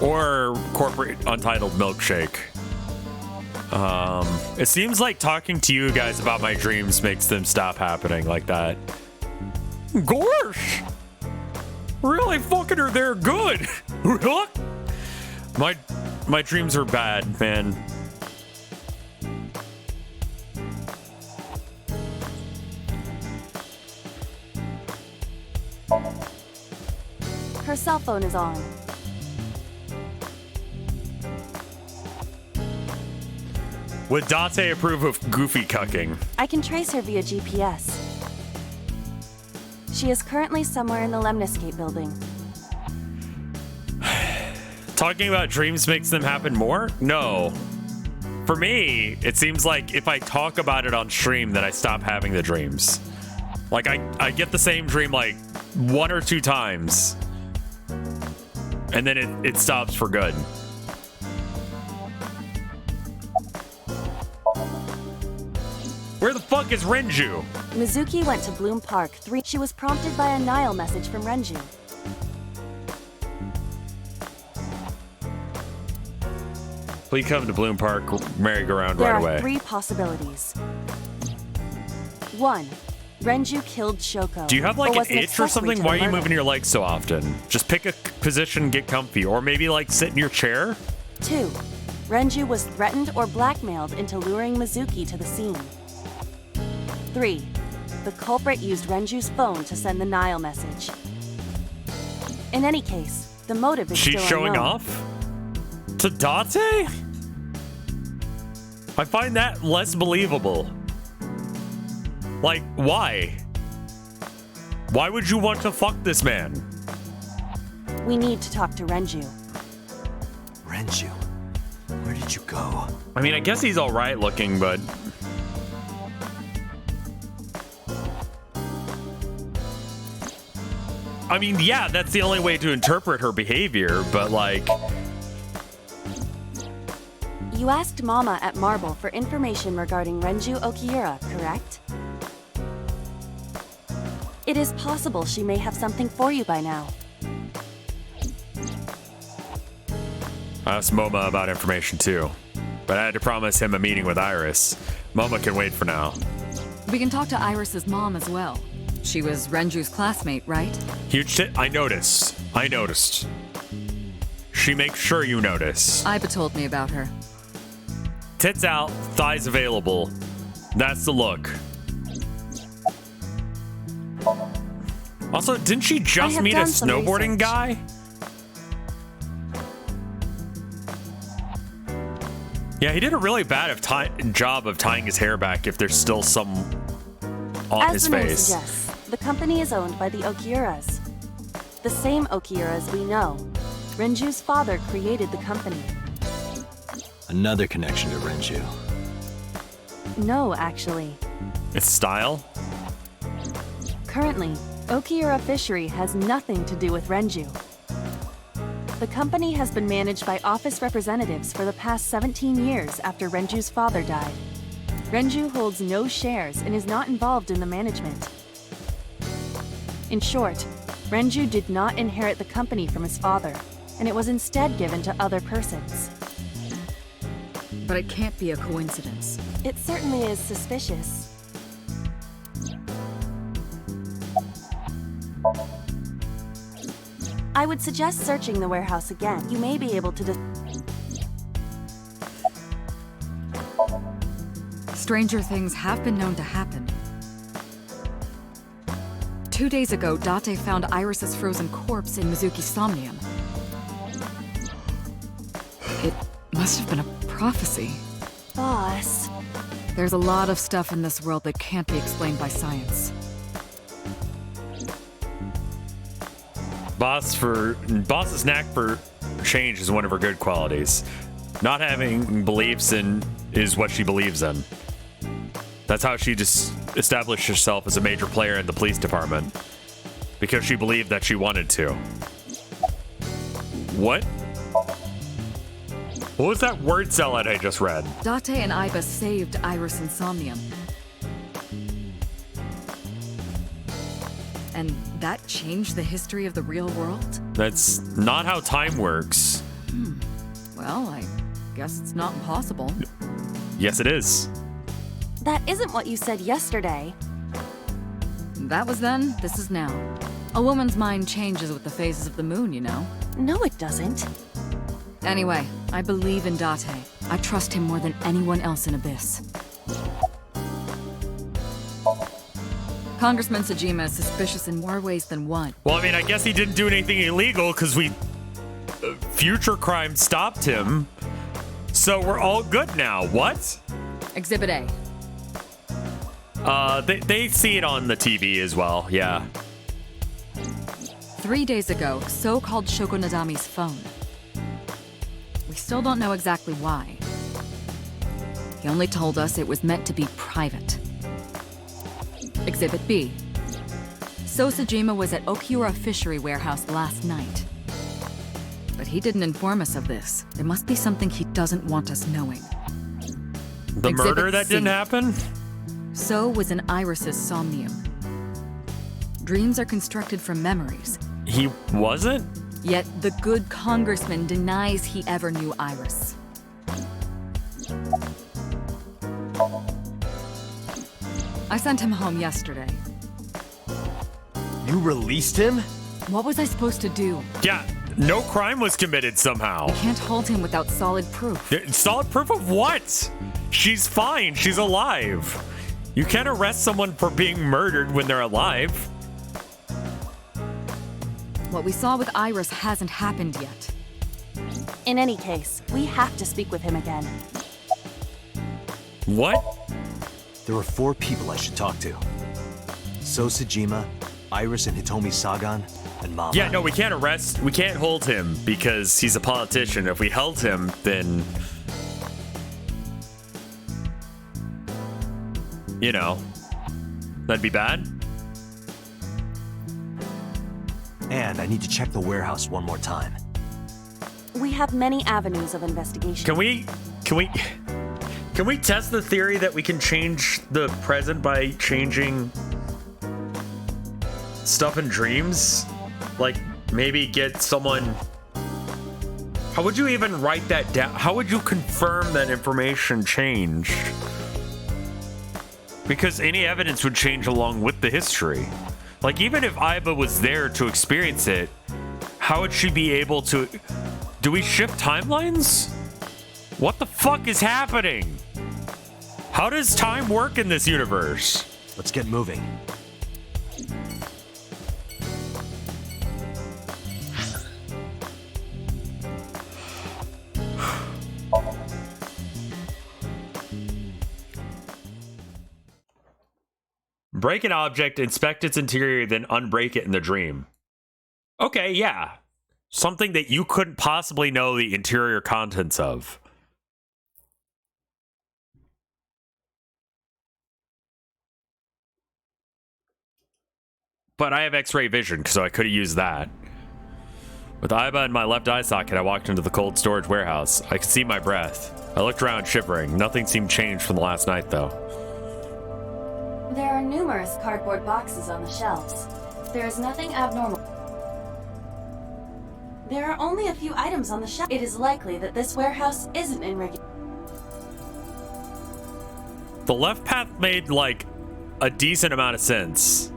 Or corporate Untitled Milkshake. It seems like talking to you guys about my dreams makes them stop happening like that. Gosh! Really fucking are they're good! My dreams are bad, man. Her cell phone is on. Would Date approve of Goofy cucking? I can trace her via GPS. She is currently somewhere in the Lemniscape building. Talking about dreams makes them happen more? No. For me, it seems like if I talk about it on stream, then I stop having the dreams. Like, I get the same dream like 1 or 2 times. And then it stops for good. Where the fuck is Renju? Mizuki went to Bloom Park 3. She was prompted by a Nile message from Renju. Please come to Bloom Park merry-go-round right away. There are 3 possibilities. 1. Renju killed Shoko. Do you have like an itch or something? Why are you moving your legs so often? Just pick a position, get comfy, or maybe like sit in your chair? 2. Renju was threatened or blackmailed into luring Mizuki to the scene. 3. The culprit used Renju's phone to send the Nile message. In any case, the motive is She's still unknown. showing off? To Date? I find that less believable. Like, why? Why would you want to fuck this man? We need to talk to Renju. Renju? Where did you go? I mean, I guess he's alright looking, but... I mean, yeah, that's the only way to interpret her behavior, but like... You asked Mama at Marble for information regarding Renju Okiura, correct? It is possible she may have something for you by now. I asked Moma about information too, but I had to promise him a meeting with Iris. Moma can wait for now. We can talk to Iris's mom as well. She was Renju's classmate, right? Huge shit. I noticed. She makes sure you notice. Iba told me about her. Tits out, thighs available. That's the look. Also, didn't she just meet a snowboarding guy? Yeah, he did a really bad job of tying his hair back if there's still some on his face. As the name face. suggests, the company is owned by the Okiuras. The same Okiuras we know. Renju's father created the company. Another connection to Renju. No, actually. It's style? Currently, Okiura Fishery has nothing to do with Renju. The company has been managed by office representatives for the past 17 years after Renju's father died. Renju holds no shares and is not involved in the management. In short, Renju did not inherit the company from his father, and it was instead given to other persons. But it can't be a coincidence. It certainly is suspicious. I would suggest searching the warehouse again. You may be able to Stranger things have been known to happen. 2 days ago, Date found Iris's frozen corpse in Mizuki's Somnium. It must have been a prophecy. Boss. There's a lot of stuff in this world that can't be explained by science. Boss's knack for change is one of her good qualities. Not having beliefs is what she believes in. That's how she just established herself as a major player in the police department. Because she believed that she wanted to. What? What was that word salad I just read? Date and Iba saved Iris and Somnium. And that changed the history of the real world? That's not how time works. Well, I guess it's not impossible. Yes, it is. That isn't what you said yesterday. That was then, this is now. A woman's mind changes with the phases of the moon, you know? No, it doesn't. Anyway, I believe in Date. I trust him more than anyone else in Abyss. Congressman Sejima is suspicious in more ways than one. Well, I mean, I guess he didn't do anything illegal because future crime stopped him. So we're all good now. What? Exhibit A. They see it on the TV as well, yeah. 3 days ago, So called Shoko Nadami's phone. We still don't know exactly why. He only told us it was meant to be private. Exhibit B. So Sejima was at Okiura Fishery Warehouse last night. But he didn't inform us of this. There must be something he doesn't want us knowing. The murder that didn't happen? So was in Iris's Somnium. Dreams are constructed from memories. He wasn't? Yet the good congressman denies he ever knew Iris. I sent him home yesterday. You released him? What was I supposed to do? Yeah, no crime was committed somehow. I can't hold him without solid proof. Solid proof of what? She's fine. She's alive. You can't arrest someone for being murdered when they're alive. What we saw with Iris hasn't happened yet. In any case, we have to speak with him again. What? There are 4 people I should talk to. So Sejima, Iris and Hitomi Sagan, and Mama. Yeah, no, we can't hold him because he's a politician. If we held him, then... You know, that'd be bad. And I need to check the warehouse one more time. We have many avenues of investigation. Can we test the theory that we can change the present by changing stuff in dreams? Like, maybe get someone... How would you even write that down? How would you confirm that information changed? Because any evidence would change along with the history. Like, even if Iba was there to experience it, how would she be able to... Do we shift timelines? What the fuck is happening? How does time work in this universe? Let's get moving. Break an object, inspect its interior, then unbreak it in the dream. Okay, yeah. Something that you couldn't possibly know the interior contents of. But I have X-ray vision, so I could have used that. With Iba in my left eye socket, I walked into the cold storage warehouse. I could see my breath. I looked around, shivering. Nothing seemed changed from the last night, though. There are numerous cardboard boxes on the shelves. There is nothing abnormal. There are only a few items on the shelf. It is likely that this warehouse isn't in regular. The left path made, like, a decent amount of sense.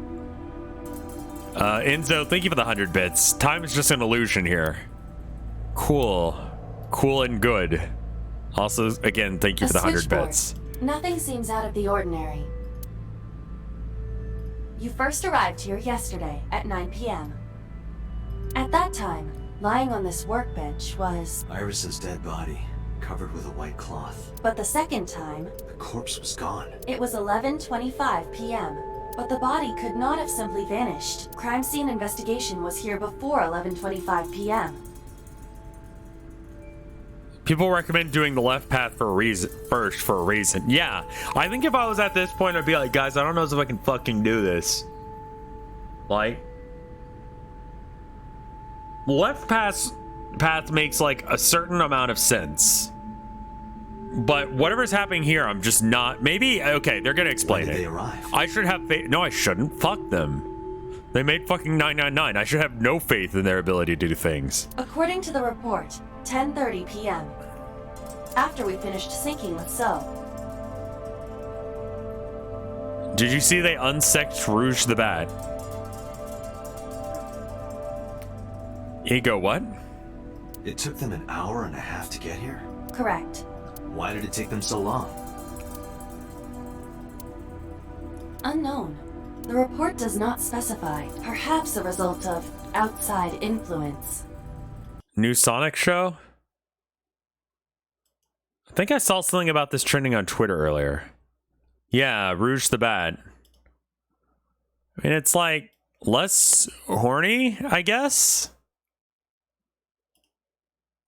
Enzo, thank you for the 100 bits. Time is just an illusion here. Cool. Cool and good. Also, again, thank you for the 100 bits. Nothing seems out of the ordinary. You first arrived here yesterday at 9 p.m. At that time, lying on this workbench was... Iris's dead body, covered with a white cloth. But the second time... The corpse was gone. It was 11:25 p.m. But the body could not have simply vanished. Crime scene investigation was here before 11:25 p.m. People recommend doing the left path for a reason first for a reason. Yeah, I think if I was at this point, I'd be like, guys, I don't know if I can fucking do this. Like, left path makes like a certain amount of sense. But whatever's happening here, I'm just not. Maybe okay, they're gonna explain it. They arrive? I should have faith. No, I shouldn't. Fuck them. They made fucking 999. I should have no faith in their ability to do things. According to the report, 10:30 p.m. After we finished syncing with So. Did you see they unsexed Rouge the Bat? Ego what? It took them an hour and a half to get here? Correct. Why did it take them so long? Unknown. The report does not specify. Perhaps a result of outside influence. New Sonic show? I think I saw something about this trending on Twitter earlier. Yeah, Rouge the Bat. I mean, it's like less horny, I guess?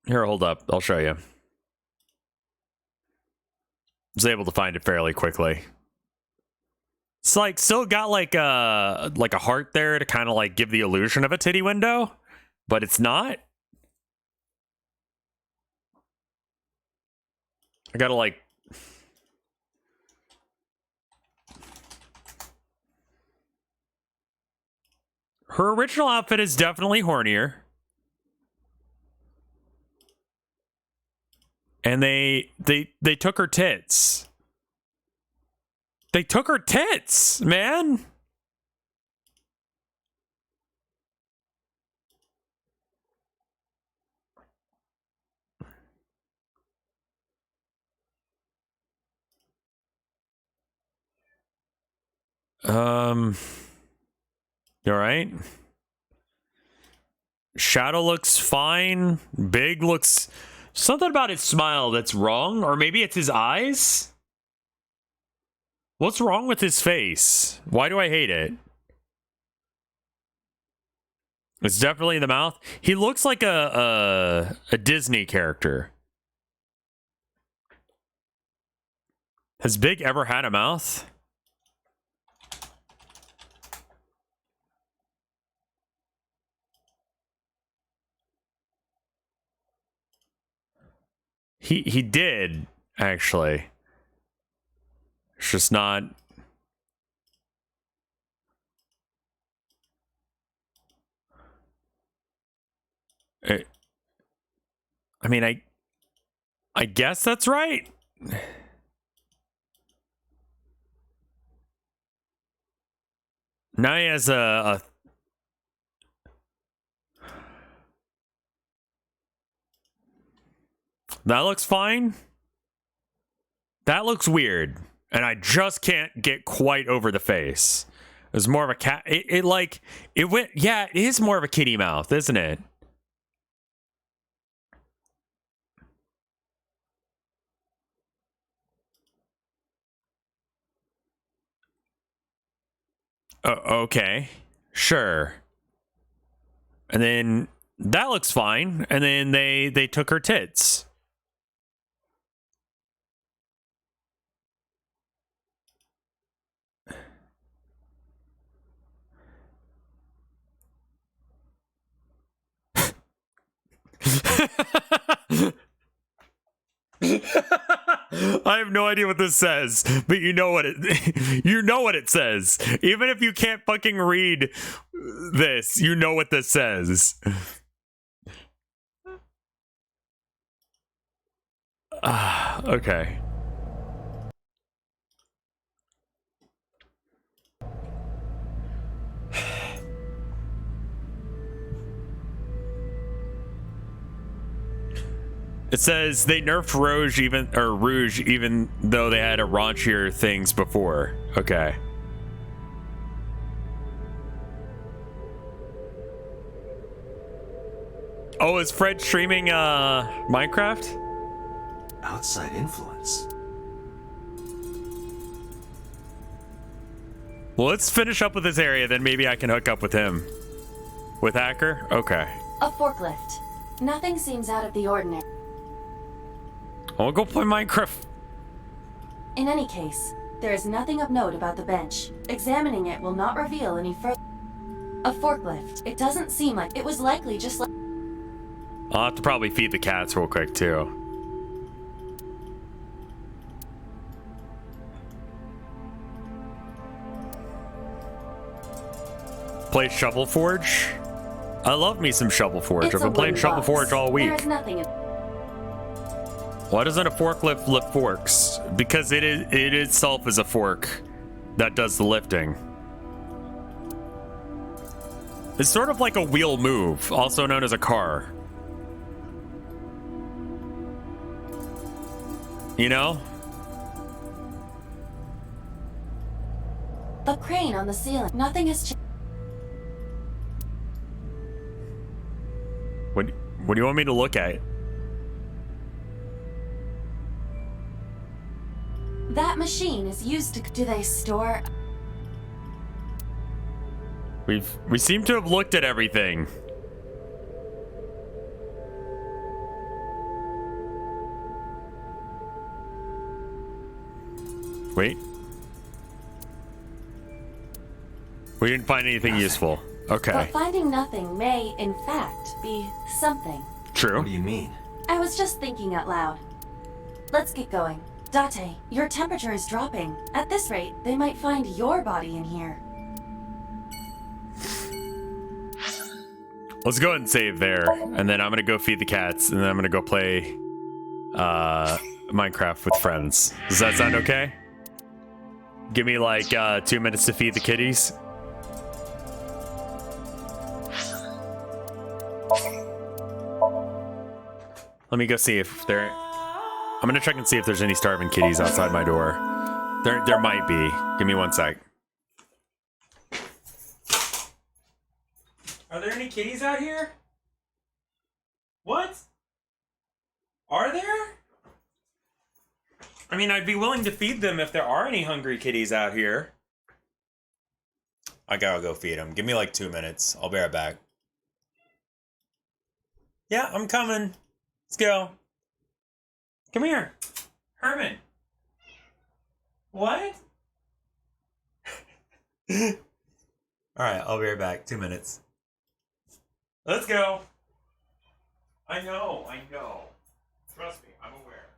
Here, hold up. I'll show you. I was able to find it fairly quickly. It's like still got like a heart there to kind of like give the illusion of a titty window, but it's not. I gotta like her original outfit is definitely hornier. And they took her tits. They took her tits, man. You all right? Shadow looks fine. Big looks... Something about his smile that's wrong, or maybe it's his eyes? What's wrong with his face? Why do I hate it? It's definitely the mouth. He looks like a Disney character. Has Big ever had a mouth? He did. actually. It's just not... I mean, I guess that's right. Now he has a that looks fine. That looks weird. And I just can't get quite over the face. It's more of a cat. It went, yeah, it is more of a kitty mouth, isn't it? Okay, sure. And then that looks fine. And then they took her tits. I have no idea what this says, but you know what it says. Even if you can't fucking read this, you know what this says. Okay. It says they nerfed Rouge even though they had a raunchier things before. Okay. Oh, is Fred streaming Minecraft? Outside influence. Well, let's finish up with this area, then maybe I can hook up with him. With Hacker? Okay. A forklift. Nothing seems out of the ordinary. I'll go play Minecraft. In any case, there is nothing of note about the bench. Examining it will not reveal any further. A forklift. It doesn't seem like it was likely just like... I'll have to probably feed the cats real quick, too. Play Shovel Forge? I love me some Shovel Forge. I've been playing Shovel Forge all week. There is nothing in... Why doesn't a forklift lift forks? Because it itself is a fork that does the lifting. It's sort of like a wheel move, also known as a car. You know? The crane on the ceiling. Nothing has changed. What do you want me to look at? That machine is used to... Do they store... We seem to have looked at everything. Wait. We didn't find anything useful. Okay. But finding nothing may, in fact, be something. True. What do you mean? I was just thinking out loud. Let's get going. Date, your temperature is dropping. At this rate, they might find your body in here. Let's go ahead and save there, and then I'm gonna go feed the cats, and then I'm gonna go play Minecraft with friends. Does that sound okay? Give me like 2 minutes to feed the kitties. Let me go see if there... I'm gonna check and see if there's any starving kitties outside my door. There might be. Give me 1 sec. Are there any kitties out here? What? Are there? I mean, I'd be willing to feed them if there are any hungry kitties out here. I gotta go feed them. Give me like 2 minutes. I'll be right back. Yeah, I'm coming. Let's go. Come here. Herman. What? Alright, I'll be right back. 2 minutes. Let's go. I know. Trust me, I'm aware.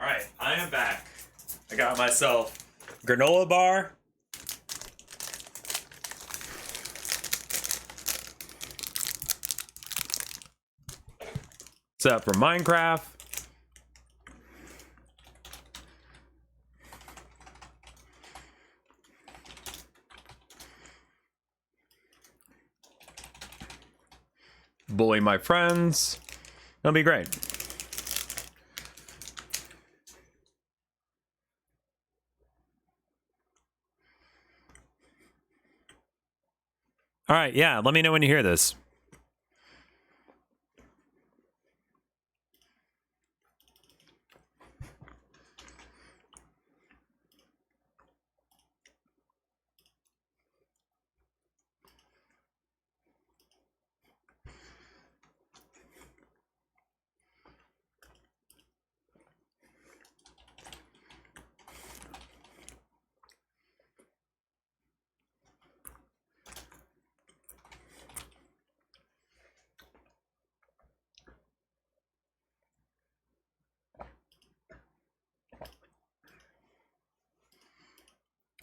All right, I am back. I got myself granola bar. Set up for Minecraft. Bully my friends. It'll be great. All right, yeah, let me know when you hear this.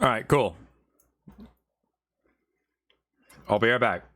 All right, cool. I'll be right back.